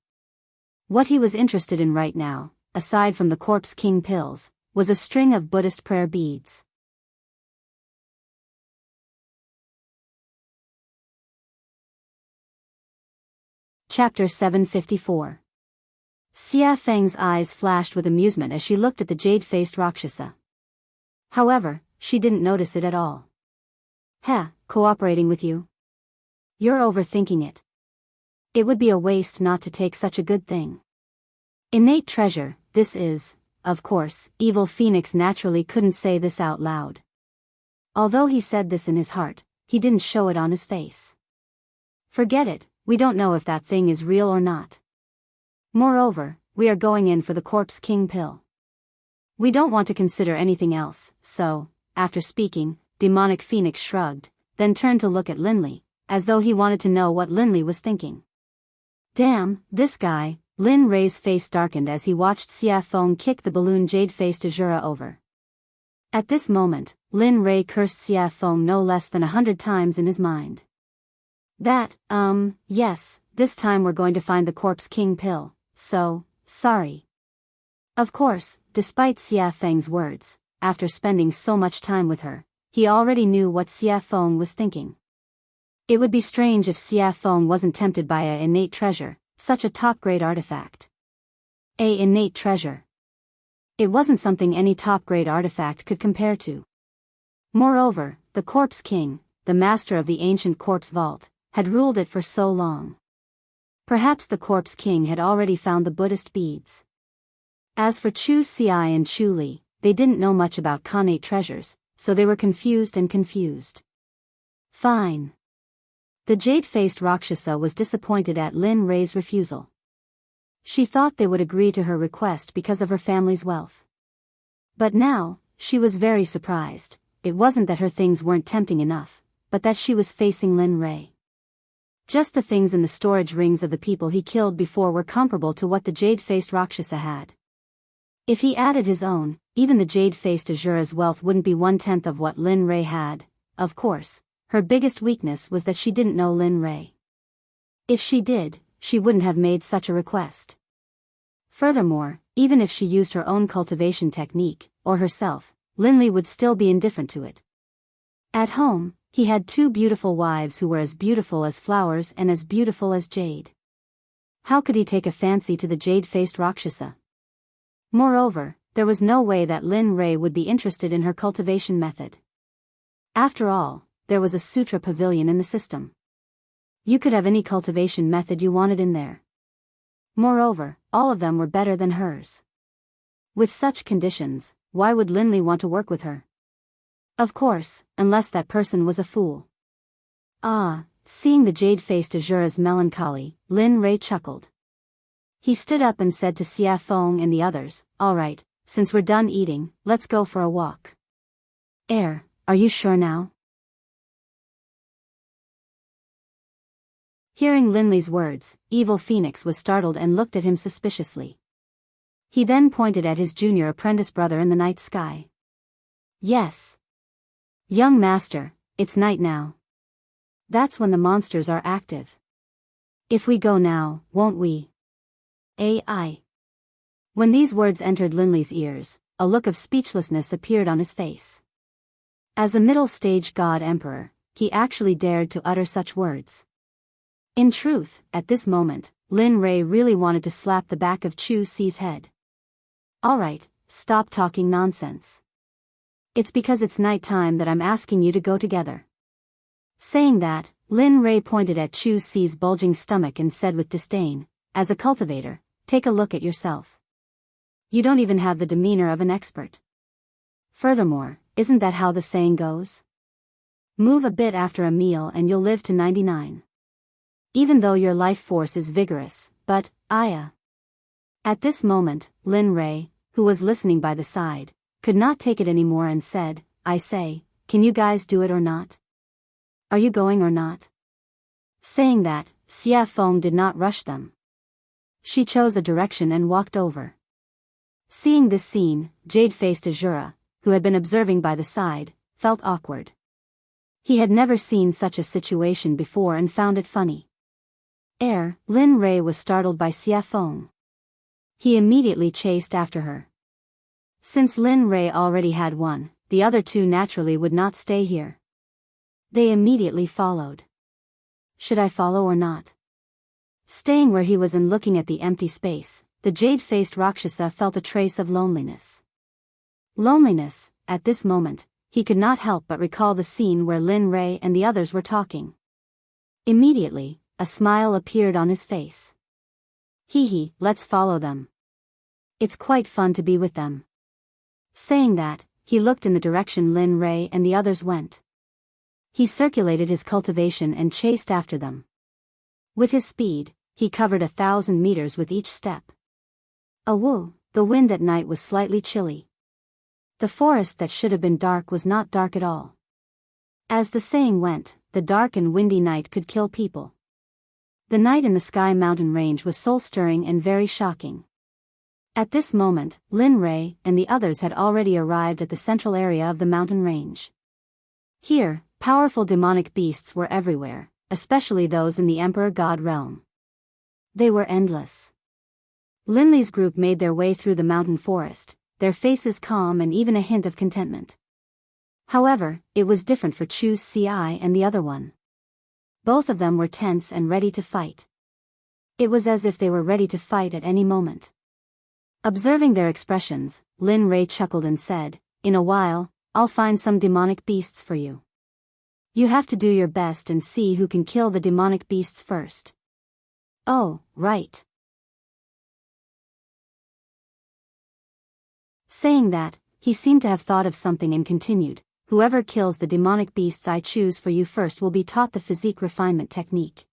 What he was interested in right now, aside from the Corpse King pills, was a string of Buddhist prayer beads. Chapter 754. Xia Feng's eyes flashed with amusement as she looked at the jade-faced Rakshasa. However, she didn't notice it at all. Cooperating with you? You're overthinking it. It would be a waste not to take such a good thing. Innate treasure, this is, of course, Evil Phoenix naturally couldn't say this out loud. Although he said this in his heart, he didn't show it on his face. Forget it, we don't know if that thing is real or not. Moreover, we are going in for the Corpse King pill. We don't want to consider anything else, so, after speaking, Demonic Phoenix shrugged, then turned to look at Linley, as though he wanted to know what Linley was thinking. Damn, this guy. Lin Rei's face darkened as he watched Xia Feng kick the balloon jade-faced Azura over. At this moment, Lin Rei cursed Xia Feng no less than 100 times in his mind. Yes, this time we're going to find the Corpse King pill, so, sorry. Of course, despite Xia Feng's words, after spending so much time with her, he already knew what Xia Feng was thinking. It would be strange if Xia Feng wasn't tempted by a innate treasure, such a top-grade artifact. A innate treasure. It wasn't something any top-grade artifact could compare to. Moreover, the Corpse King, the master of the ancient corpse vault, had ruled it for so long. Perhaps the Corpse King had already found the Buddhist beads. As for Chu Xi and Chu Li, they didn't know much about connate treasures, so they were confused. Fine. The jade-faced Rakshasa was disappointed at Lin Rei's refusal. She thought they would agree to her request because of her family's wealth. But now, she was very surprised. It wasn't that her things weren't tempting enough, but that she was facing Lin Rei. Just the things in the storage rings of the people he killed before were comparable to what the jade-faced Rakshasa had. If he added his own, even the jade-faced Azura's wealth wouldn't be 1/10 of what Lin Rei had. Of course, her biggest weakness was that she didn't know Lin Rei. If she did, she wouldn't have made such a request. Furthermore, even if she used her own cultivation technique, or herself, Linley would still be indifferent to it. At home, he had 2 beautiful wives who were as beautiful as flowers and as beautiful as jade. How could he take a fancy to the jade-faced Rakshasa? Moreover, there was no way that Lin Rei would be interested in her cultivation method. After all, there was a sutra pavilion in the system. You could have any cultivation method you wanted in there. Moreover, all of them were better than hers. With such conditions, why would Linley want to work with her? Of course, unless that person was a fool. Seeing the jade-faced Azura's melancholy, Lin Rei chuckled. He stood up and said to Xia Feng and the others, "All right, since we're done eating, let's go for a walk." Are you sure now? Hearing Linley's words, Evil Phoenix was startled and looked at him suspiciously. He then pointed at his junior apprentice brother in the night sky. "Yes. Young master, it's night now. That's when the monsters are active. If we go now, won't we?" When these words entered Linley's ears, a look of speechlessness appeared on his face. As a middle-stage god-emperor, he actually dared to utter such words. In truth, at this moment, Lin Rei really wanted to slap the back of Chu Xi's head. "All right, stop talking nonsense. It's because it's night time that I'm asking you to go together." Saying that, Lin Rei pointed at Chu Xi's bulging stomach and said with disdain, "As a cultivator, take a look at yourself. You don't even have the demeanor of an expert. Furthermore, isn't that how the saying goes? Move a bit after a meal and you'll live to 99. Even though your life force is vigorous, but, At this moment, Lin Rei, who was listening by the side, could not take it anymore and said, "I say, can you guys do it or not? Are you going or not?" Saying that, Xia Feng did not rush them. She chose a direction and walked over. Seeing this scene, jade-faced Azura, who had been observing by the side, felt awkward. He had never seen such a situation before and found it funny. Lin Rei was startled by Xia Feng. He immediately chased after her. Since Lin Rei already had one, the other two naturally would not stay here. They immediately followed. Should I follow or not? Staying where he was and looking at the empty space, the jade-faced Rakshasa felt a trace of loneliness. Loneliness, at this moment, he could not help but recall the scene where Lin Rei and the others were talking. Immediately, a smile appeared on his face. Hee, let's follow them. It's quite fun to be with them. Saying that, he looked in the direction Lin Rei and the others went. He circulated his cultivation and chased after them. With his speed, he covered 1,000 meters with each step. Awoo, the wind at night was slightly chilly. The forest that should have been dark was not dark at all. As the saying went, the dark and windy night could kill people. The night in the Sky Mountain Range was soul-stirring and very shocking. At this moment, Lin Rei and the others had already arrived at the central area of the mountain range. Here, powerful demonic beasts were everywhere, especially those in the Emperor God realm. They were endless. Linley's group made their way through the mountain forest, their faces calm and even a hint of contentment. However, it was different for Chu Ci and the other one. Both of them were tense and ready to fight. It was as if they were ready to fight at any moment. Observing their expressions, Lin Rei chuckled and said, "In a while, I'll find some demonic beasts for you. You have to do your best and see who can kill the demonic beasts first." "Oh, right." Saying that, he seemed to have thought of something and continued, "Whoever kills the demonic beasts I choose for you first will be taught the physique refinement technique.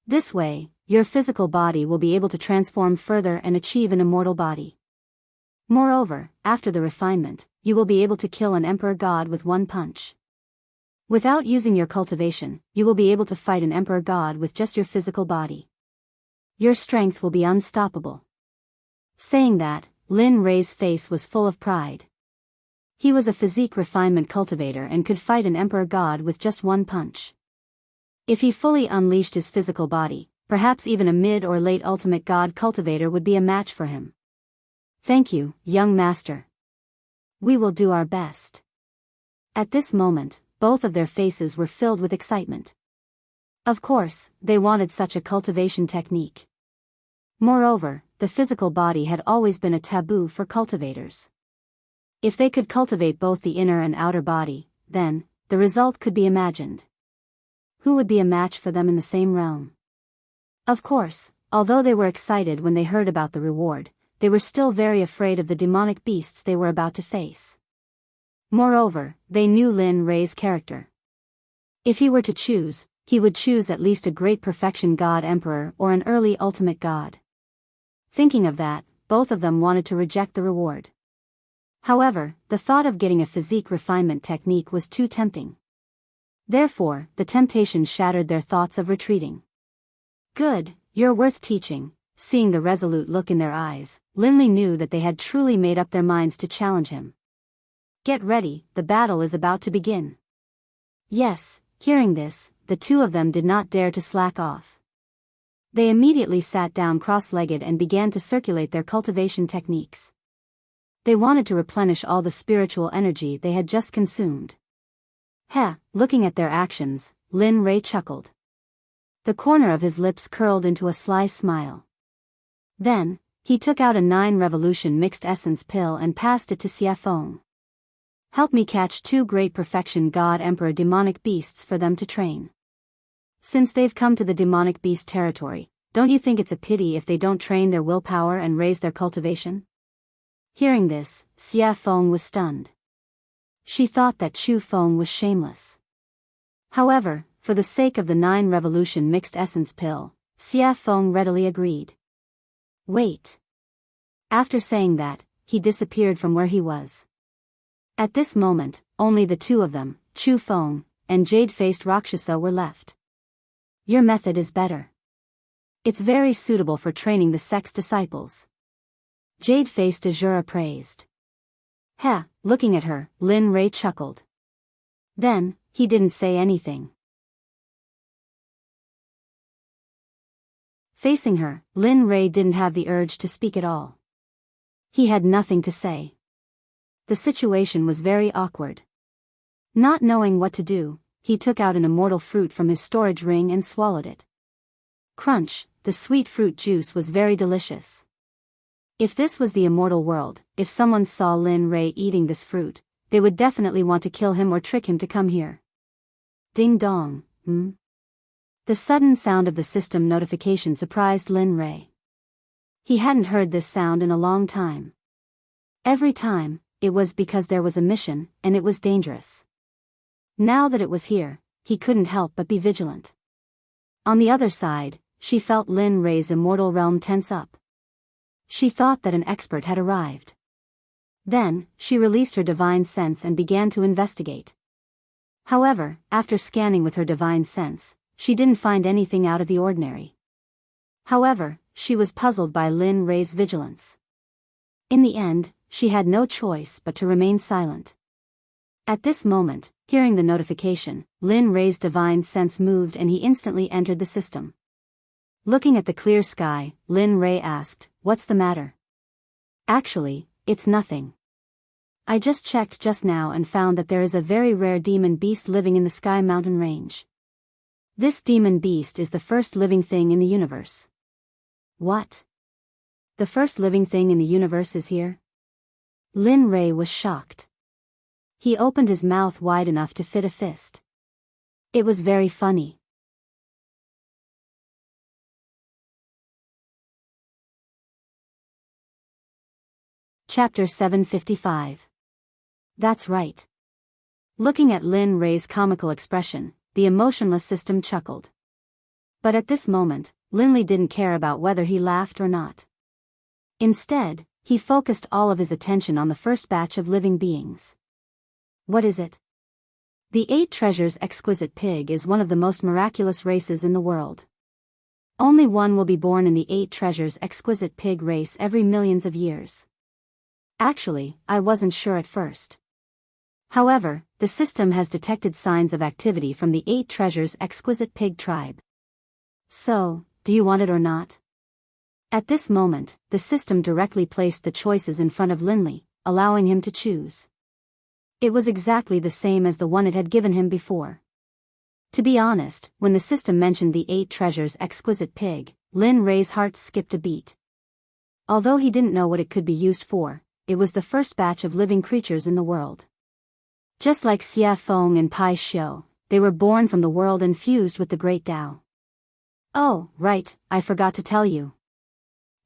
This way, your physical body will be able to transform further and achieve an immortal body. Moreover, after the refinement, you will be able to kill an emperor god with one punch. Without using your cultivation, you will be able to fight an emperor god with just your physical body. Your strength will be unstoppable." Saying that, Lin Rei's face was full of pride. He was a physique refinement cultivator and could fight an emperor god with just one punch. If he fully unleashed his physical body, perhaps even a mid or late ultimate god cultivator would be a match for him. "Thank you, young master. We will do our best." At this moment, both of their faces were filled with excitement. Of course, they wanted such a cultivation technique. Moreover, the physical body had always been a taboo for cultivators. If they could cultivate both the inner and outer body, then, the result could be imagined. Who would be a match for them in the same realm? Of course, although they were excited when they heard about the reward, they were still very afraid of the demonic beasts they were about to face. Moreover, they knew Lin Rei's character. If he were to choose, he would choose at least a great perfection god emperor or an early ultimate god. Thinking of that, both of them wanted to reject the reward. However, the thought of getting a physique refinement technique was too tempting. Therefore, the temptation shattered their thoughts of retreating. "Good, you're worth teaching." Seeing the resolute look in their eyes, Linley knew that they had truly made up their minds to challenge him. "Get ready, the battle is about to begin." Yes, hearing this, the two of them did not dare to slack off. They immediately sat down cross-legged and began to circulate their cultivation techniques. They wanted to replenish all the spiritual energy they had just consumed. Looking at their actions, Lin Rei chuckled. The corner of his lips curled into a sly smile. Then, he took out a 9-revolution mixed essence pill and passed it to Xie Feng. "Help me catch 2 great perfection god emperor demonic beasts for them to train. Since they've come to the demonic beast territory, don't you think it's a pity if they don't train their willpower and raise their cultivation?" Hearing this, Xie Feng was stunned. She thought that Chu Feng was shameless. However, for the sake of the 9-revolution mixed essence pill, Xie Feng readily agreed. "Wait." After saying that, he disappeared from where he was. At this moment, only the two of them, Chu Feng and jade-faced Rakshasa, were left. "Your method is better. It's very suitable for training the Sect's disciples." Jade-faced Azura praised. Looking at her, Lin Rei chuckled. Then, he didn't say anything. Facing her, Lin Rei didn't have the urge to speak at all. He had nothing to say. The situation was very awkward. Not knowing what to do, he took out an immortal fruit from his storage ring and swallowed it. Crunch, the sweet fruit juice was very delicious. If this was the immortal world, if someone saw Lin Rei eating this fruit, they would definitely want to kill him or trick him to come here. Ding dong, The sudden sound of the system notification surprised Lin Rei. He hadn't heard this sound in a long time. Every time, it was because there was a mission, and it was dangerous. Now that it was here, he couldn't help but be vigilant. On the other side, she felt Lin Rei's immortal realm tense up. She thought that an expert had arrived. Then, she released her divine sense and began to investigate. However, after scanning with her divine sense, she didn't find anything out of the ordinary. However, she was puzzled by Lin Rei's vigilance. In the end, she had no choice but to remain silent. At this moment, hearing the notification, Lin Rei's divine sense moved and he instantly entered the system. Looking at the clear sky, Lin Rei asked, "What's the matter?" "Actually, it's nothing. I just checked just now and found that there is a very rare demon beast living in the Sky Mountain range. This demon beast is the first living thing in the universe." "What? The first living thing in the universe is here?" Lin Rei was shocked. He opened his mouth wide enough to fit a fist. It was very funny. Chapter 755. That's right. Looking at Lin Rei's comical expression, the emotionless system chuckled. But at this moment, Lin Li didn't care about whether he laughed or not. Instead, he focused all of his attention on the first batch of living beings. What is it? The 8 Treasures Exquisite Pig is one of the most miraculous races in the world. Only one will be born in the 8 Treasures Exquisite Pig race every millions of years. Actually, I wasn't sure at first. However, the system has detected signs of activity from the 8 Treasures Exquisite Pig tribe. So, do you want it or not? At this moment, the system directly placed the choices in front of Lin Li, allowing him to choose. It was exactly the same as the one it had given him before. To be honest, when the system mentioned the 8 Treasures Exquisite Pig, Lin Rei's heart skipped a beat. Although he didn't know what it could be used for, it was the first batch of living creatures in the world. Just like Xia Feng and Pai Xiu, they were born from the world and fused with the Great Tao. Oh, right, I forgot to tell you.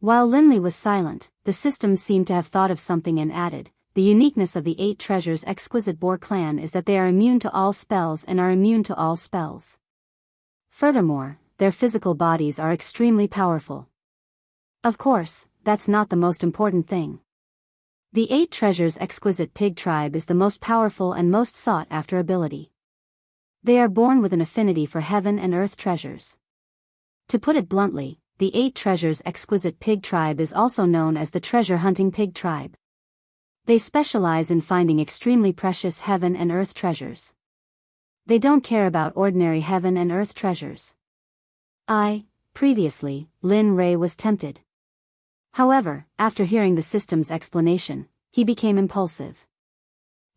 While Lin Li was silent, the system seemed to have thought of something and added, "The uniqueness of the 8 Treasures Exquisite Boar clan is that they are immune to all spells and are immune to all spells. Furthermore, their physical bodies are extremely powerful. Of course, that's not the most important thing. The 8 Treasures Exquisite Pig tribe is the most powerful and most sought-after ability. They are born with an affinity for heaven and earth treasures. To put it bluntly, the 8 Treasures Exquisite Pig tribe is also known as the Treasure Hunting Pig tribe. They specialize in finding extremely precious heaven and earth treasures. They don't care about ordinary heaven and earth treasures." Previously, Lin Rei was tempted. However, after hearing the system's explanation, he became impulsive.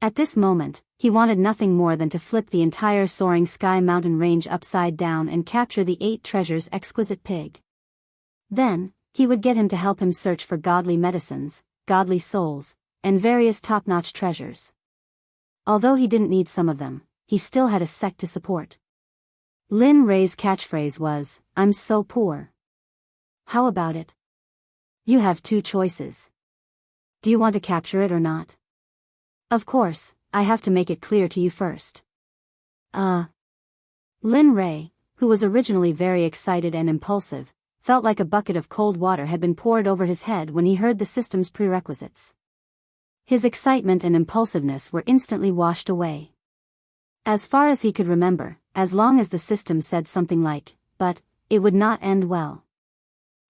At this moment, he wanted nothing more than to flip the entire soaring Sky Mountain range upside down and capture the 8 Treasures Exquisite Pig. Then, he would get him to help him search for godly medicines, godly souls, and various top-notch treasures. Although he didn't need some of them, he still had a sect to support. Lin Rei's catchphrase was, "I'm so poor." How about it? You have 2 choices. Do you want to capture it or not? Of course, I have to make it clear to you first. Lin Rei, who was originally very excited and impulsive, felt like a bucket of cold water had been poured over his head when he heard the system's prerequisites. His excitement and impulsiveness were instantly washed away. As far as he could remember, as long as the system said something like, "but," it would not end well.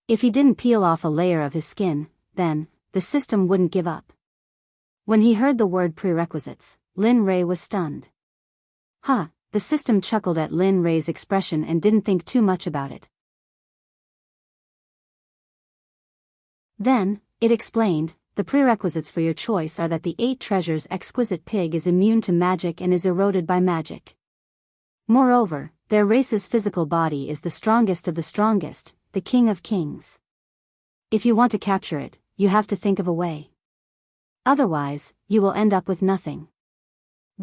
If he didn't peel off a layer of his skin, then, the system wouldn't give up. When he heard the word prerequisites, Lin Rei was stunned. The system chuckled at Lin Rei's expression and didn't think too much about it. Then, it explained, the prerequisites for your choice are that the 8 treasures exquisite pig is immune to magic and is eroded by magic. Moreover, their race's physical body is the strongest of the strongest, the king of kings. If you want to capture it, you have to think of a way. Otherwise, you will end up with nothing.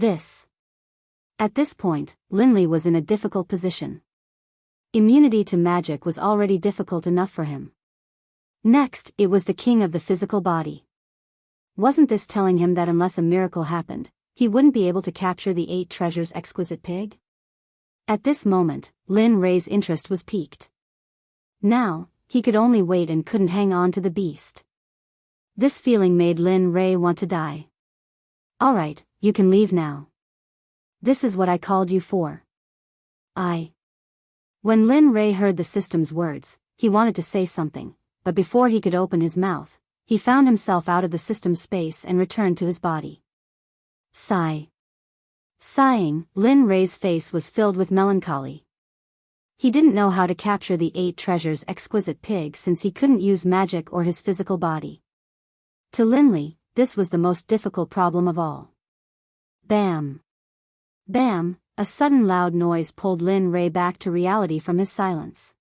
At this point, Linley was in a difficult position. Immunity to magic was already difficult enough for him. Next, it was the king of the physical body. Wasn't this telling him that unless a miracle happened, he wouldn't be able to capture the 8 treasures exquisite pig? At this moment, Lin Ray's interest was piqued. Now, he could only wait and couldn't hang on to the beast. This feeling made Lin Ray want to die. Alright, you can leave now. This is what I called you for. When Lin Ray heard the system's words, he wanted to say something, but before he could open his mouth, he found himself out of the system's space and returned to his body. Sigh. Sighing, Lin Ray's face was filled with melancholy. He didn't know how to capture the 8 treasures exquisite pig since he couldn't use magic or his physical body. To Linley, this was the most difficult problem of all. Bam! Bam! A sudden loud noise pulled Lin Ray back to reality from his silence.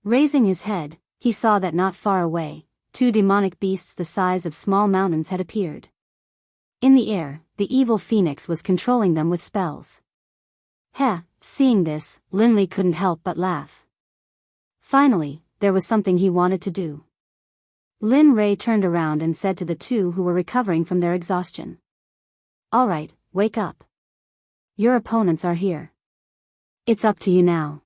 Raising his head, he saw that not far away, 2 demonic beasts the size of small mountains had appeared. In the air, the evil phoenix was controlling them with spells. Seeing this, Linley couldn't help but laugh. Finally, there was something he wanted to do. Lin Ray turned around and said to the 2 who were recovering from their exhaustion. Alright, wake up. Your opponents are here. It's up to you now.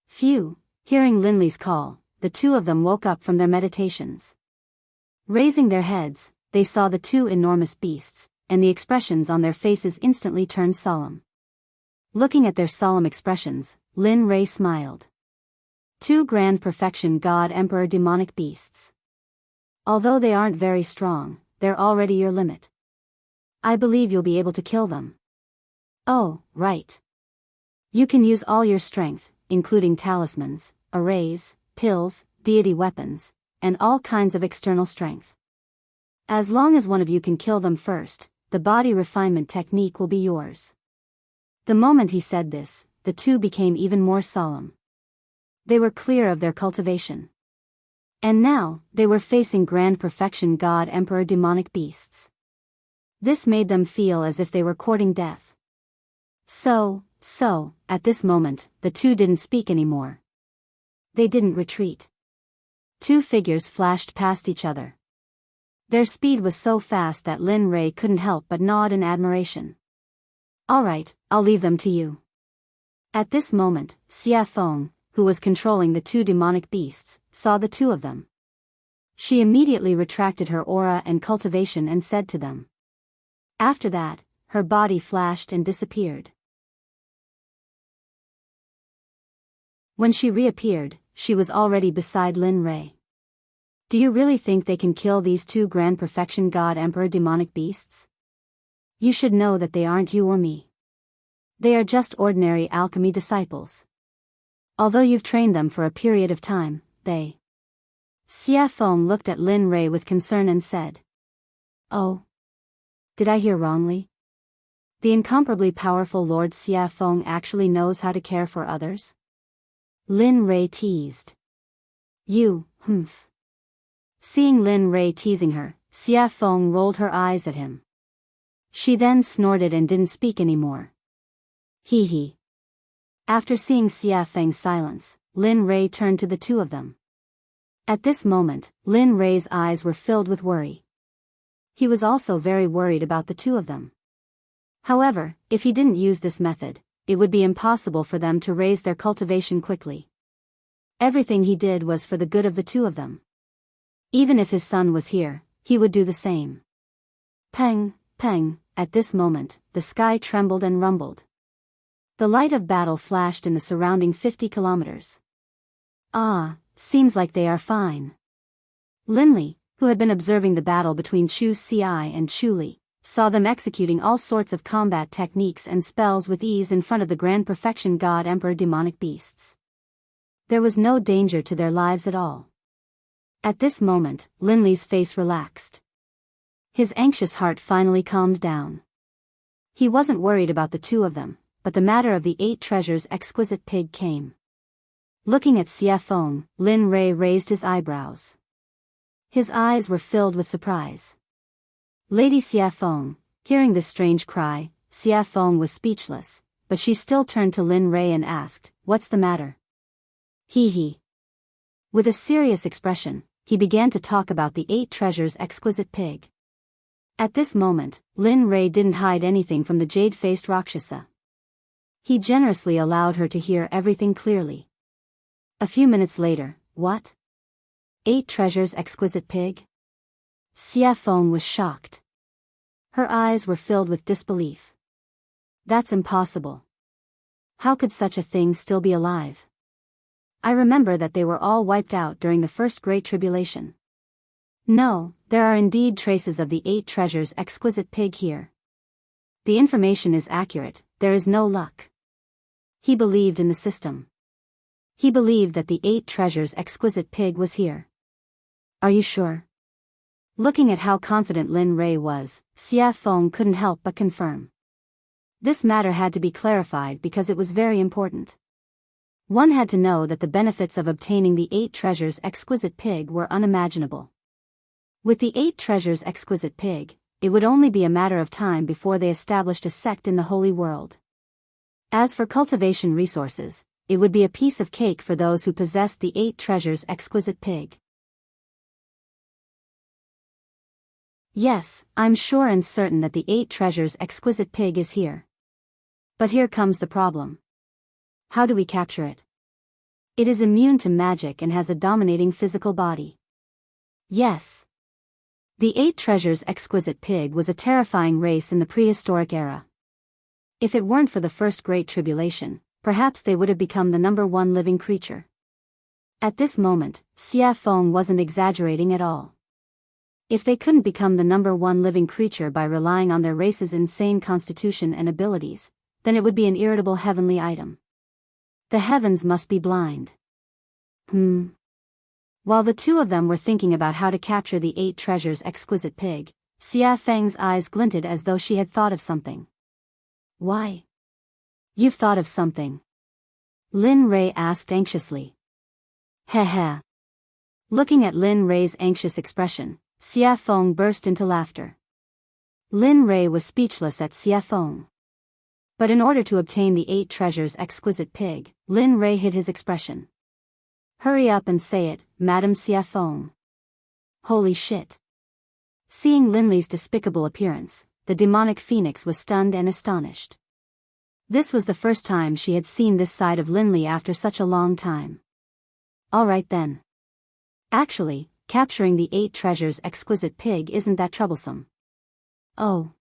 Phew, hearing Linley's call, the 2 of them woke up from their meditations. Raising their heads, they saw the 2 enormous beasts, and the expressions on their faces instantly turned solemn. Looking at their solemn expressions, Lin Ray smiled. 2 grand perfection god emperor demonic beasts. Although they aren't very strong, they're already your limit. I believe you'll be able to kill them. Oh, right. You can use all your strength, including talismans, arrays, pills, deity weapons, and all kinds of external strength. As long as one of you can kill them first, the body refinement technique will be yours. The moment he said this, the 2 became even more solemn. They were clear of their cultivation. And now, they were facing grand perfection god emperor demonic beasts. This made them feel as if they were courting death. So, at this moment, the 2 didn't speak anymore. They didn't retreat. 2 figures flashed past each other. Their speed was so fast that Lin Ray couldn't help but nod in admiration. Alright, I'll leave them to you. At this moment, Xia Feng, who was controlling the 2 demonic beasts, saw the 2 of them. She immediately retracted her aura and cultivation and said to them. After that, her body flashed and disappeared. When she reappeared, she was already beside Lin Ray. Do you really think they can kill these 2 grand perfection god emperor demonic beasts? You should know that they aren't you or me. They are just ordinary alchemy disciples. Although you've trained them for a period of time, they... Xia Feng looked at Lin Ray with concern and said. Oh. Did I hear wrongly? The incomparably powerful Lord Xia Feng actually knows how to care for others? Lin Ray teased. You, humph. Seeing Lin Ray teasing her, Xia Feng rolled her eyes at him. She then snorted and didn't speak anymore. Hee hee. After seeing Xia Feng's silence, Lin Ray turned to the 2 of them. At this moment, Lin Ray's eyes were filled with worry. He was also very worried about the 2 of them. However, if he didn't use this method, it would be impossible for them to raise their cultivation quickly. Everything he did was for the good of the 2 of them. Even if his son was here, he would do the same. Peng, peng, at this moment, the sky trembled and rumbled. The light of battle flashed in the surrounding 50 kilometers. Seems like they are fine. Linley, who had been observing the battle between Chu Xi and Chu Li, saw them executing all sorts of combat techniques and spells with ease in front of the grand perfection god emperor demonic beasts. There was no danger to their lives at all. At this moment, Linley's face relaxed. His anxious heart finally calmed down. He wasn't worried about the two of them, but the matter of the 8 treasures exquisite pig came. Looking at Xie Feng, Lin Rei raised his eyebrows. His eyes were filled with surprise. Lady Xie Feng, hearing this strange cry, Xie Feng was speechless, but she still turned to Lin Rei and asked, "What's the matter?" He. With a serious expression, he began to talk about the 8 treasures exquisite pig. At this moment, Lin Rei didn't hide anything from the jade-faced Rakshasa. He generously allowed her to hear everything clearly. A few minutes later, "What? 8 treasures exquisite pig?" Xie Feng was shocked. Her eyes were filled with disbelief. "That's impossible. How could such a thing still be alive? I remember that they were all wiped out during the first Great Tribulation." "No, there are indeed traces of the 8 treasures exquisite pig here. The information is accurate, there is no luck." He believed in the system. He believed that the 8 treasures exquisite pig was here. "Are you sure?" Looking at how confident Lin Rei was, Xie Feng couldn't help but confirm. This matter had to be clarified because it was very important. One had to know that the benefits of obtaining the 8 treasures exquisite pig were unimaginable. With the 8 treasures exquisite pig, it would only be a matter of time before they established a sect in the Holy World. As for cultivation resources, it would be a piece of cake for those who possessed the 8 treasures exquisite pig. "Yes, I'm sure and certain that the 8 treasures exquisite pig is here. But here comes the problem. How do we capture it? It is immune to magic and has a dominating physical body." Yes. The 8 treasures exquisite pig was a terrifying race in the prehistoric era. If it weren't for the first Great Tribulation, perhaps they would have become the #1 living creature. At this moment, Xie Feng wasn't exaggerating at all. If they couldn't become the #1 living creature by relying on their race's insane constitution and abilities, then it would be an irritable heavenly item. The heavens must be blind. While the two of them were thinking about how to capture the 8 treasures exquisite pig, Xie Feng's eyes glinted as though she had thought of something. "Why? You've thought of something?" Lin Rei asked anxiously. Heh. Looking at Lin Rei's anxious expression, Xie Feng burst into laughter. Lin Rei was speechless at Xie Feng. But in order to obtain the 8 treasures exquisite pig, Lin Rei hid his expression. "Hurry up and say it, Madame Xie Feng." Holy shit. Seeing Linley's despicable appearance, the demonic phoenix was stunned and astonished. This was the first time she had seen this side of Linley after such a long time. "All right then. Actually, capturing the 8 treasures exquisite pig isn't that troublesome." "Oh."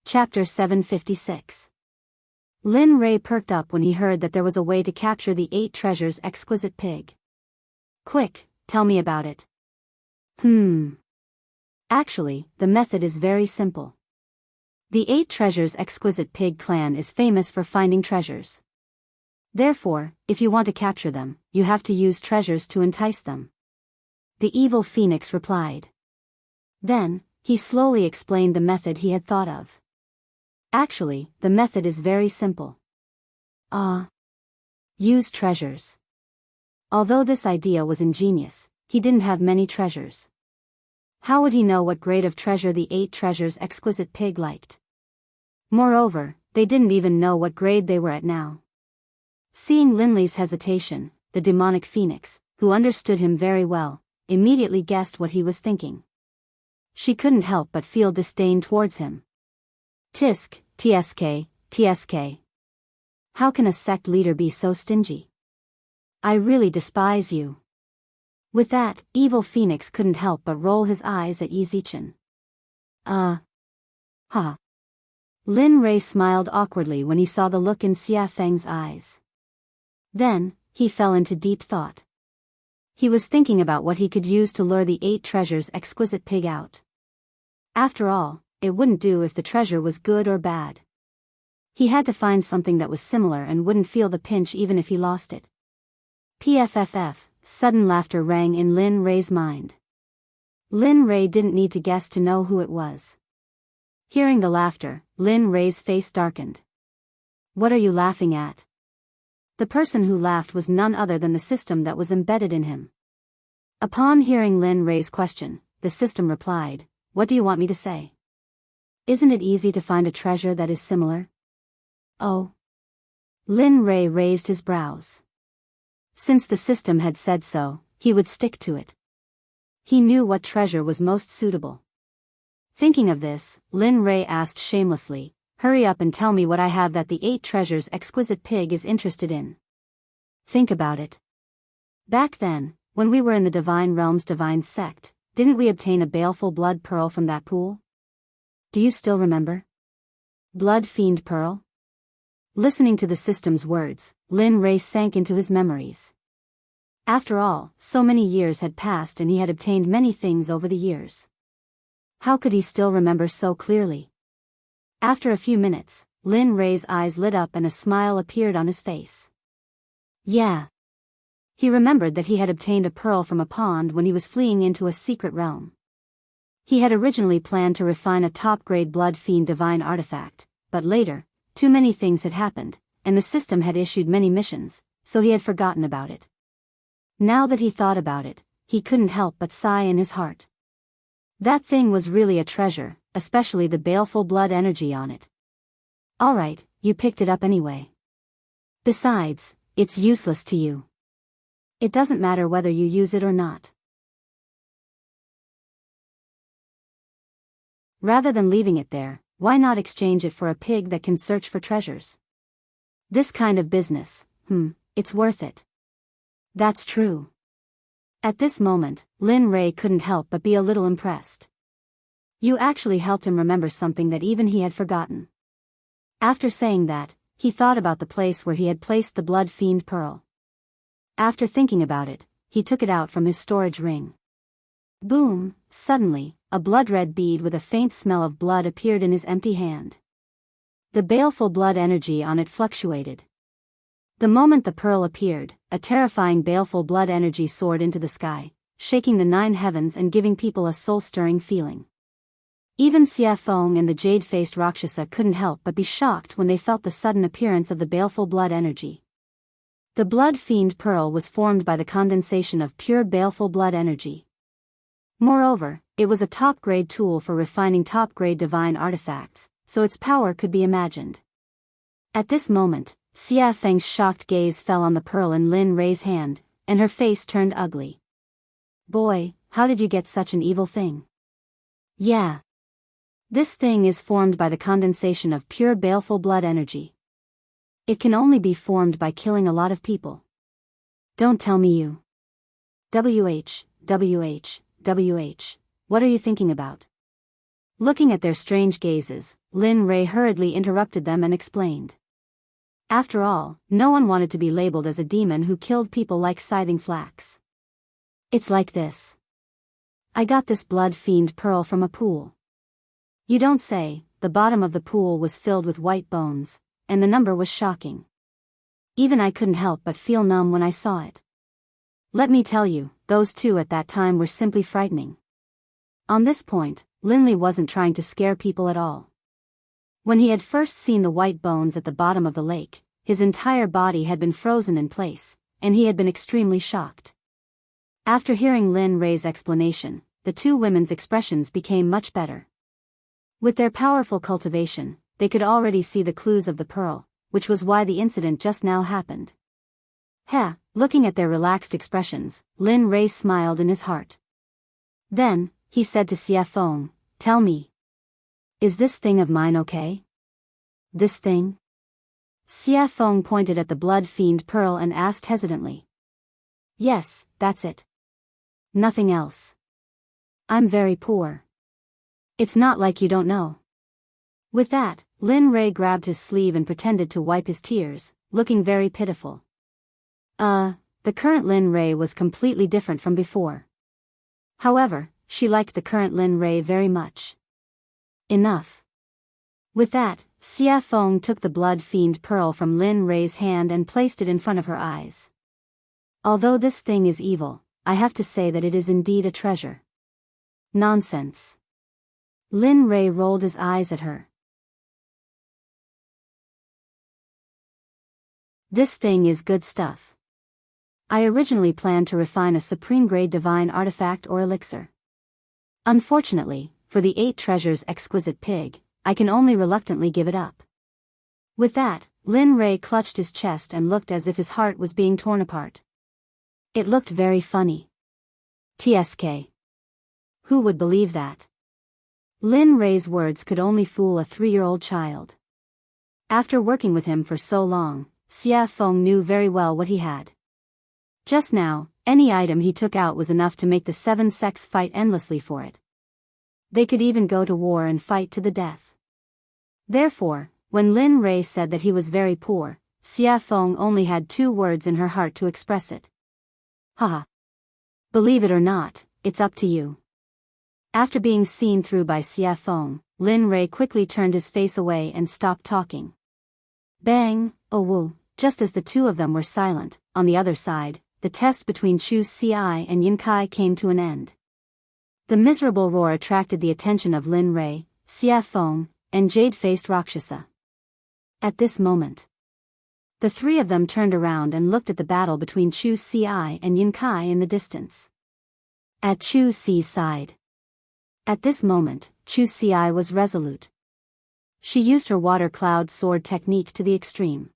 Chapter 756. Lin Rei perked up when he heard that there was a way to capture the 8 treasures exquisite pig. "Quick, tell me about it." Actually, the method is very simple. The 8 treasures exquisite pig clan is famous for finding treasures. Therefore, if you want to capture them, you have to use treasures to entice them. The evil phoenix replied. Then, he slowly explained the method he had thought of. Actually, the method is very simple. Use treasures. Although this idea was ingenious, he didn't have many treasures. How would he know what grade of treasure the 8 treasures exquisite pig liked? Moreover, they didn't even know what grade they were at now. Seeing Linley's hesitation, the demonic phoenix, who understood him very well, immediately guessed what he was thinking. She couldn't help but feel disdain towards him. TSK. How can a sect leader be so stingy? I really despise you. With that, evil phoenix couldn't help but roll his eyes at Yi Zichen. Lin Rei smiled awkwardly when he saw the look in Xie Feng's eyes. Then, he fell into deep thought. He was thinking about what he could use to lure the 8 treasures exquisite pig out. After all, it wouldn't do if the treasure was good or bad. He had to find something that was similar and wouldn't feel the pinch even if he lost it. PFFF, sudden laughter rang in Lin Ray's mind. Lin Ray didn't need to guess to know who it was. Hearing the laughter, Lin Ray's face darkened. What are you laughing at? The person who laughed was none other than the system that was embedded in him. Upon hearing Lin Ray's question, the system replied, "What do you want me to say? Isn't it easy to find a treasure that is similar?" Oh. Lin Ray raised his brows. Since the system had said so, he would stick to it. He knew what treasure was most suitable. Thinking of this, Lin Ray asked shamelessly, "Hurry up and tell me what I have that the 8 treasures exquisite pig is interested in." Think about it. Back then, when we were in the Divine Realm's Divine Sect, didn't we obtain a baleful blood pearl from that pool? Do you still remember? Blood Fiend Pearl? Listening to the system's words, Lin Ray sank into his memories. After all, so many years had passed and he had obtained many things over the years. How could he still remember so clearly? After a few minutes, Lin Ray's eyes lit up and a smile appeared on his face. Yeah. He remembered that he had obtained a pearl from a pond when he was fleeing into a secret realm. He had originally planned to refine a top-grade Blood Fiend divine artifact, but later, too many things had happened, and the system had issued many missions, so he had forgotten about it. Now that he thought about it, he couldn't help but sigh in his heart. That thing was really a treasure, especially the baleful blood energy on it. Alright, you picked it up anyway. Besides, it's useless to you. It doesn't matter whether you use it or not. Rather than leaving it there, why not exchange it for a pig that can search for treasures? This kind of business, it's worth it. That's true. At this moment, Lin Ray couldn't help but be a little impressed. You actually helped him remember something that even he had forgotten. After saying that, he thought about the place where he had placed the Blood Fiend Pearl. After thinking about it, he took it out from his storage ring. Boom! Suddenly, a blood-red bead with a faint smell of blood appeared in his empty hand. The baleful blood energy on it fluctuated. The moment the pearl appeared, a terrifying baleful blood energy soared into the sky, shaking the 9 heavens and giving people a soul-stirring feeling. Even Xia Feng and the jade-faced Rakshasa couldn't help but be shocked when they felt the sudden appearance of the baleful blood energy. The Blood Fiend Pearl was formed by the condensation of pure baleful blood energy. Moreover, it was a top-grade tool for refining top-grade divine artifacts, so its power could be imagined. At this moment, Xia Feng's shocked gaze fell on the pearl in Lin Ray's hand, and her face turned ugly. Boy, how did you get such an evil thing? Yeah. This thing is formed by the condensation of pure baleful blood energy. It can only be formed by killing a lot of people. Don't tell me you. WH, what are you thinking about? Looking at their strange gazes, Lin Ray hurriedly interrupted them and explained. After all, no one wanted to be labeled as a demon who killed people like scything flax. It's like this. I got this Blood Fiend Pearl from a pool. You don't say. The bottom of the pool was filled with white bones, and the number was shocking. Even I couldn't help but feel numb when I saw it. Let me tell you, those 2 at that time were simply frightening. On this point, Linley wasn't trying to scare people at all. When he had first seen the white bones at the bottom of the lake, his entire body had been frozen in place, and he had been extremely shocked. After hearing Lin Ray's explanation, the 2 women's expressions became much better. With their powerful cultivation, they could already see the clues of the pearl, which was why the incident just now happened. Looking at their relaxed expressions, Lin Ray smiled in his heart. Then, he said to Xia Feng, "Tell me. Is this thing of mine okay?" This thing? Xia Feng pointed at the Blood Fiend Pearl and asked hesitantly. Yes, that's it. Nothing else. I'm very poor. It's not like you don't know. With that, Lin Ray grabbed his sleeve and pretended to wipe his tears, looking very pitiful. The current Lin Ray was completely different from before. However, she liked the current Lin Ray very much. Enough. With that, Xia Feng took the blood fiend pearl from Lin Rei's hand and placed it in front of her eyes. Although this thing is evil, I have to say that it is indeed a treasure. Nonsense. Lin Rei rolled his eyes at her. This thing is good stuff. I originally planned to refine a supreme-grade divine artifact or elixir. Unfortunately, for the 8 treasures exquisite pig, I can only reluctantly give it up. With that, Lin Rei clutched his chest and looked as if his heart was being torn apart. It looked very funny. TSK. Who would believe that? Lin Rei's words could only fool a 3-year-old child. After working with him for so long, Xia Feng knew very well what he had. Just now, any item he took out was enough to make the 7 sects fight endlessly for it. They could even go to war and fight to the death. Therefore, when Lin Rei said that he was very poor, Xia Feng only had 2 words in her heart to express it. Haha. Believe it or not, it's up to you. After being seen through by Xia Feng, Lin Rei quickly turned his face away and stopped talking. Bang, oh woo, just as the 2 of them were silent, on the other side, the test between Chu Xi and Yun Kai came to an end. The miserable roar attracted the attention of Lin Rei, Xia Feng, and jade-faced Rakshasa. At this moment, the 3 of them turned around and looked at the battle between Chu Xi and Yun Kai in the distance. At Chu Xi's side. At this moment, Chu Xi was resolute. She used her water cloud sword technique to the extreme.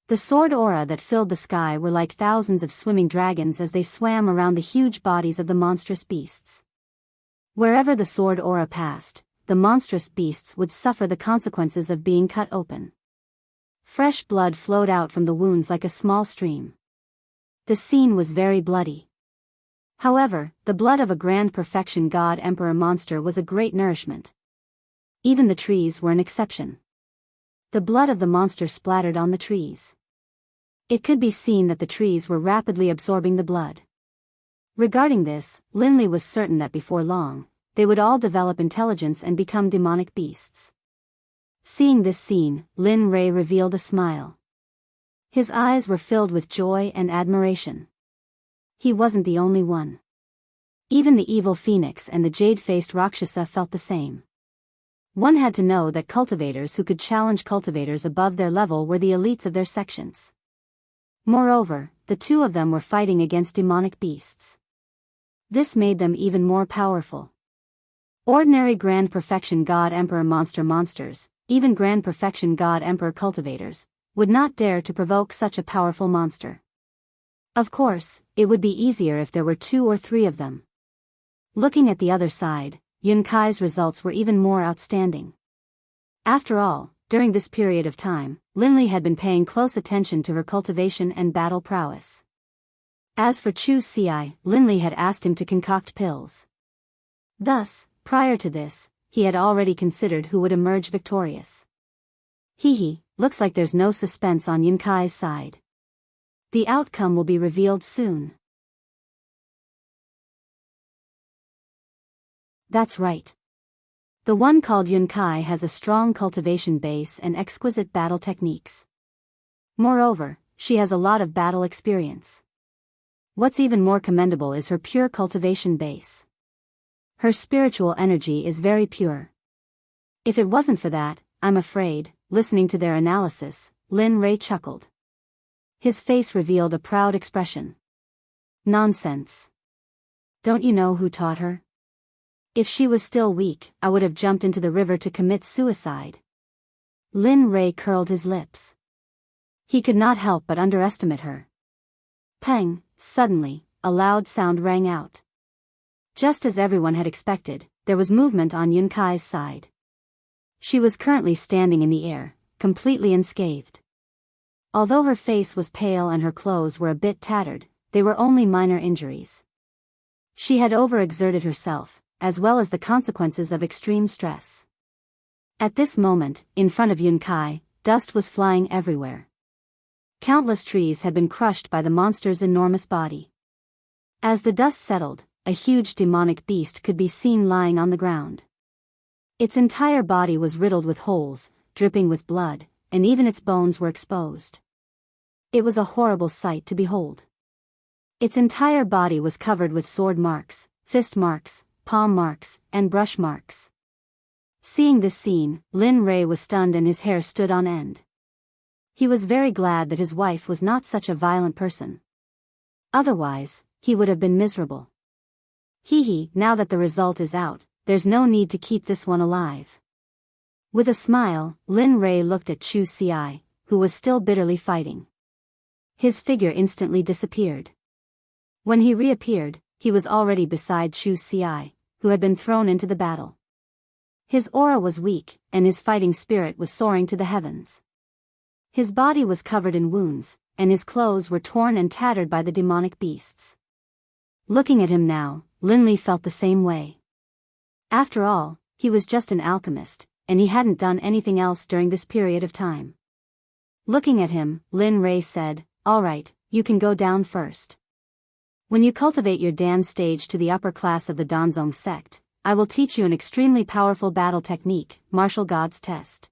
The sword aura that filled the sky were like thousands of swimming dragons as they swam around the huge bodies of the monstrous beasts. Wherever the sword aura passed, the monstrous beasts would suffer the consequences of being cut open. Fresh blood flowed out from the wounds like a small stream. The scene was very bloody. However, the blood of a grand perfection god emperor monster was a great nourishment. Even the trees were an exception. The blood of the monster splattered on the trees. It could be seen that the trees were rapidly absorbing the blood. Regarding this, Linley was certain that before long, they would all develop intelligence and become demonic beasts. Seeing this scene, Lin Rei revealed a smile. His eyes were filled with joy and admiration. He wasn't the only one. Even the evil phoenix and the jade-faced Rakshasa felt the same. One had to know that cultivators who could challenge cultivators above their level were the elites of their sections. Moreover, the 2 of them were fighting against demonic beasts. This made them even more powerful. Ordinary Grand Perfection God Emperor monsters, even Grand Perfection God Emperor cultivators, would not dare to provoke such a powerful monster. Of course, it would be easier if there were 2 or 3 of them. Looking at the other side, Yun Kai's results were even more outstanding. After all, during this period of time, Linley had been paying close attention to her cultivation and battle prowess. As for Chu Xi, Linley had asked him to concoct pills. Thus, prior to this, he had already considered who would emerge victorious. Looks like there's no suspense on Yun Kai's side. The outcome will be revealed soon. That's right. The one called Yun Kai has a strong cultivation base and exquisite battle techniques. Moreover, she has a lot of battle experience. What's even more commendable is her pure cultivation base. Her spiritual energy is very pure. If it wasn't for that, I'm afraid, listening to their analysis, Lin Rei chuckled. His face revealed a proud expression. Nonsense. Don't you know who taught her? If she was still weak, I would have jumped into the river to commit suicide. Lin Rei curled his lips. He could not help but underestimate her. Pang, suddenly, a loud sound rang out. Just as everyone had expected, there was movement on Yun Kai's side. She was currently standing in the air, completely unscathed. Although her face was pale and her clothes were a bit tattered, they were only minor injuries. She had overexerted herself, as well as the consequences of extreme stress. At this moment, in front of Yun Kai, dust was flying everywhere. Countless trees had been crushed by the monster's enormous body. As the dust settled, a huge demonic beast could be seen lying on the ground. Its entire body was riddled with holes, dripping with blood, and even its bones were exposed. It was a horrible sight to behold. Its entire body was covered with sword marks, fist marks, palm marks, and brush marks. Seeing this scene, Lin Rei was stunned and his hair stood on end. He was very glad that his wife was not such a violent person. Otherwise, he would have been miserable. Now that the result is out, there's no need to keep this one alive. With a smile, Lin Rei looked at Chu Xi, who was still bitterly fighting. His figure instantly disappeared. When he reappeared, he was already beside Chu Xi, who had been thrown into the battle. His aura was weak, and his fighting spirit was soaring to the heavens. His body was covered in wounds, and his clothes were torn and tattered by the demonic beasts. Looking at him now, Lin Li felt the same way. After all, he was just an alchemist, and he hadn't done anything else during this period of time. Looking at him, Lin Rei said, "All right, you can go down first. When you cultivate your Dan stage to the upper class of the Danzong sect, I will teach you an extremely powerful battle technique, Martial God's Test."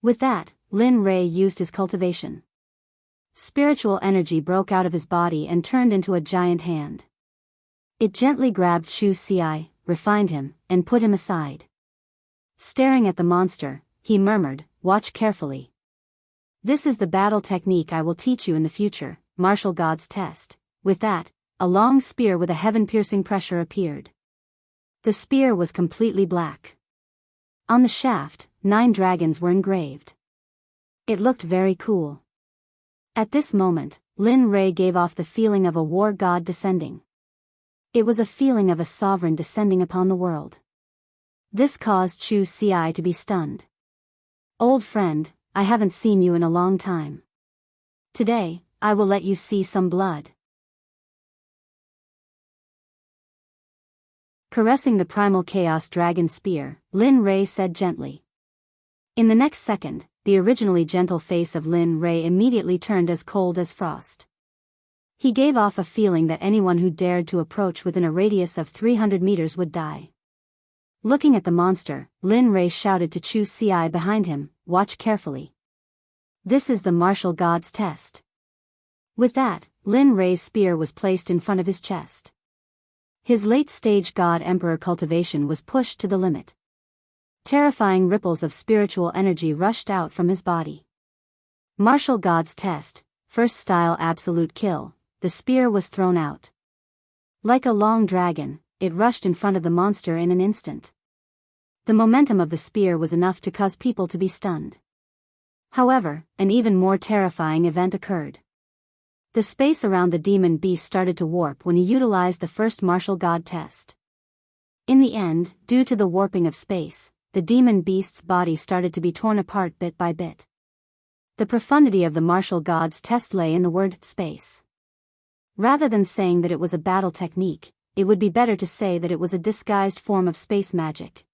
With that, Lin Rei used his cultivation. Spiritual energy broke out of his body and turned into a giant hand. It gently grabbed Chu Xi, refined him, and put him aside. Staring at the monster, he murmured, "Watch carefully. This is the battle technique I will teach you in the future, Martial God's Test." With that, a long spear with a heaven-piercing pressure appeared. The spear was completely black. On the shaft, 9 dragons were engraved. It looked very cool. At this moment, Lin Rei gave off the feeling of a war god descending. It was a feeling of a sovereign descending upon the world. This caused Chu Xi to be stunned. "Old friend, I haven't seen you in a long time. Today, I will let you see some blood." Caressing the primal chaos dragon spear, Lin Rei said gently. In the next second, the originally gentle face of Lin Rei immediately turned as cold as frost. He gave off a feeling that anyone who dared to approach within a radius of 300 meters would die. Looking at the monster, Lin Rei shouted to Chu Xi behind him, "Watch carefully. This is the Martial God's Test." With that, Lin Rei's spear was placed in front of his chest. His late-stage God Emperor cultivation was pushed to the limit. Terrifying ripples of spiritual energy rushed out from his body. Martial God's Test, first style absolute kill, the spear was thrown out. Like a long dragon, it rushed in front of the monster in an instant. The momentum of the spear was enough to cause people to be stunned. However, an even more terrifying event occurred. The space around the demon beast started to warp when he utilized the first martial god test. In the end, due to the warping of space, the demon beast's body started to be torn apart bit by bit. The profundity of the martial god's test lay in the word space. Rather than saying that it was a battle technique, it would be better to say that it was a disguised form of space magic.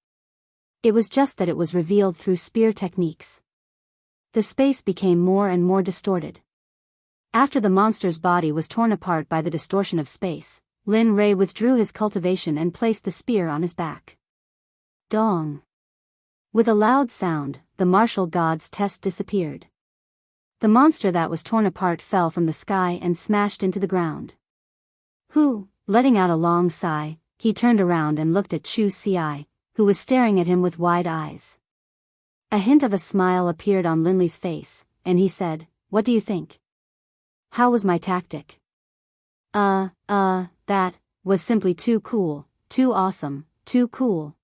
It was just that it was revealed through spear techniques. The space became more and more distorted. After the monster's body was torn apart by the distortion of space, Lin Rei withdrew his cultivation and placed the spear on his back. Dong! With a loud sound, the martial god's test disappeared. The monster that was torn apart fell from the sky and smashed into the ground. Letting out a long sigh, he turned around and looked at Chu Xi, who was staring at him with wide eyes. A hint of a smile appeared on Lin Li's face, and he said, "What do you think? How was my tactic?" That was simply too cool, too awesome, too cool."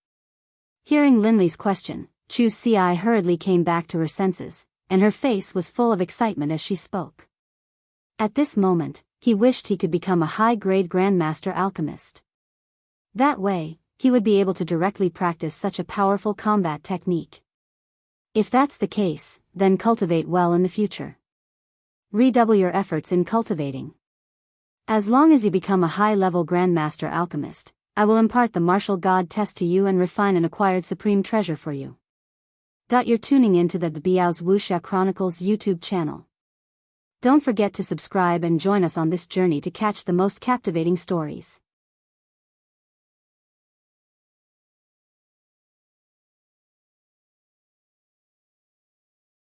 Hearing Lin Li's question, Chu Xi hurriedly came back to her senses, and her face was full of excitement as she spoke. At this moment, he wished he could become a high-grade Grandmaster Alchemist. That way, he would be able to directly practice such a powerful combat technique. If that's the case, then cultivate well in the future. Redouble your efforts in cultivating. As long as you become a high-level Grandmaster Alchemist, I will impart the martial god test to you and refine an acquired supreme treasure for you. You're tuning into the Biyao's Wuxia Chronicles YouTube channel. Don't forget to subscribe and join us on this journey to catch the most captivating stories.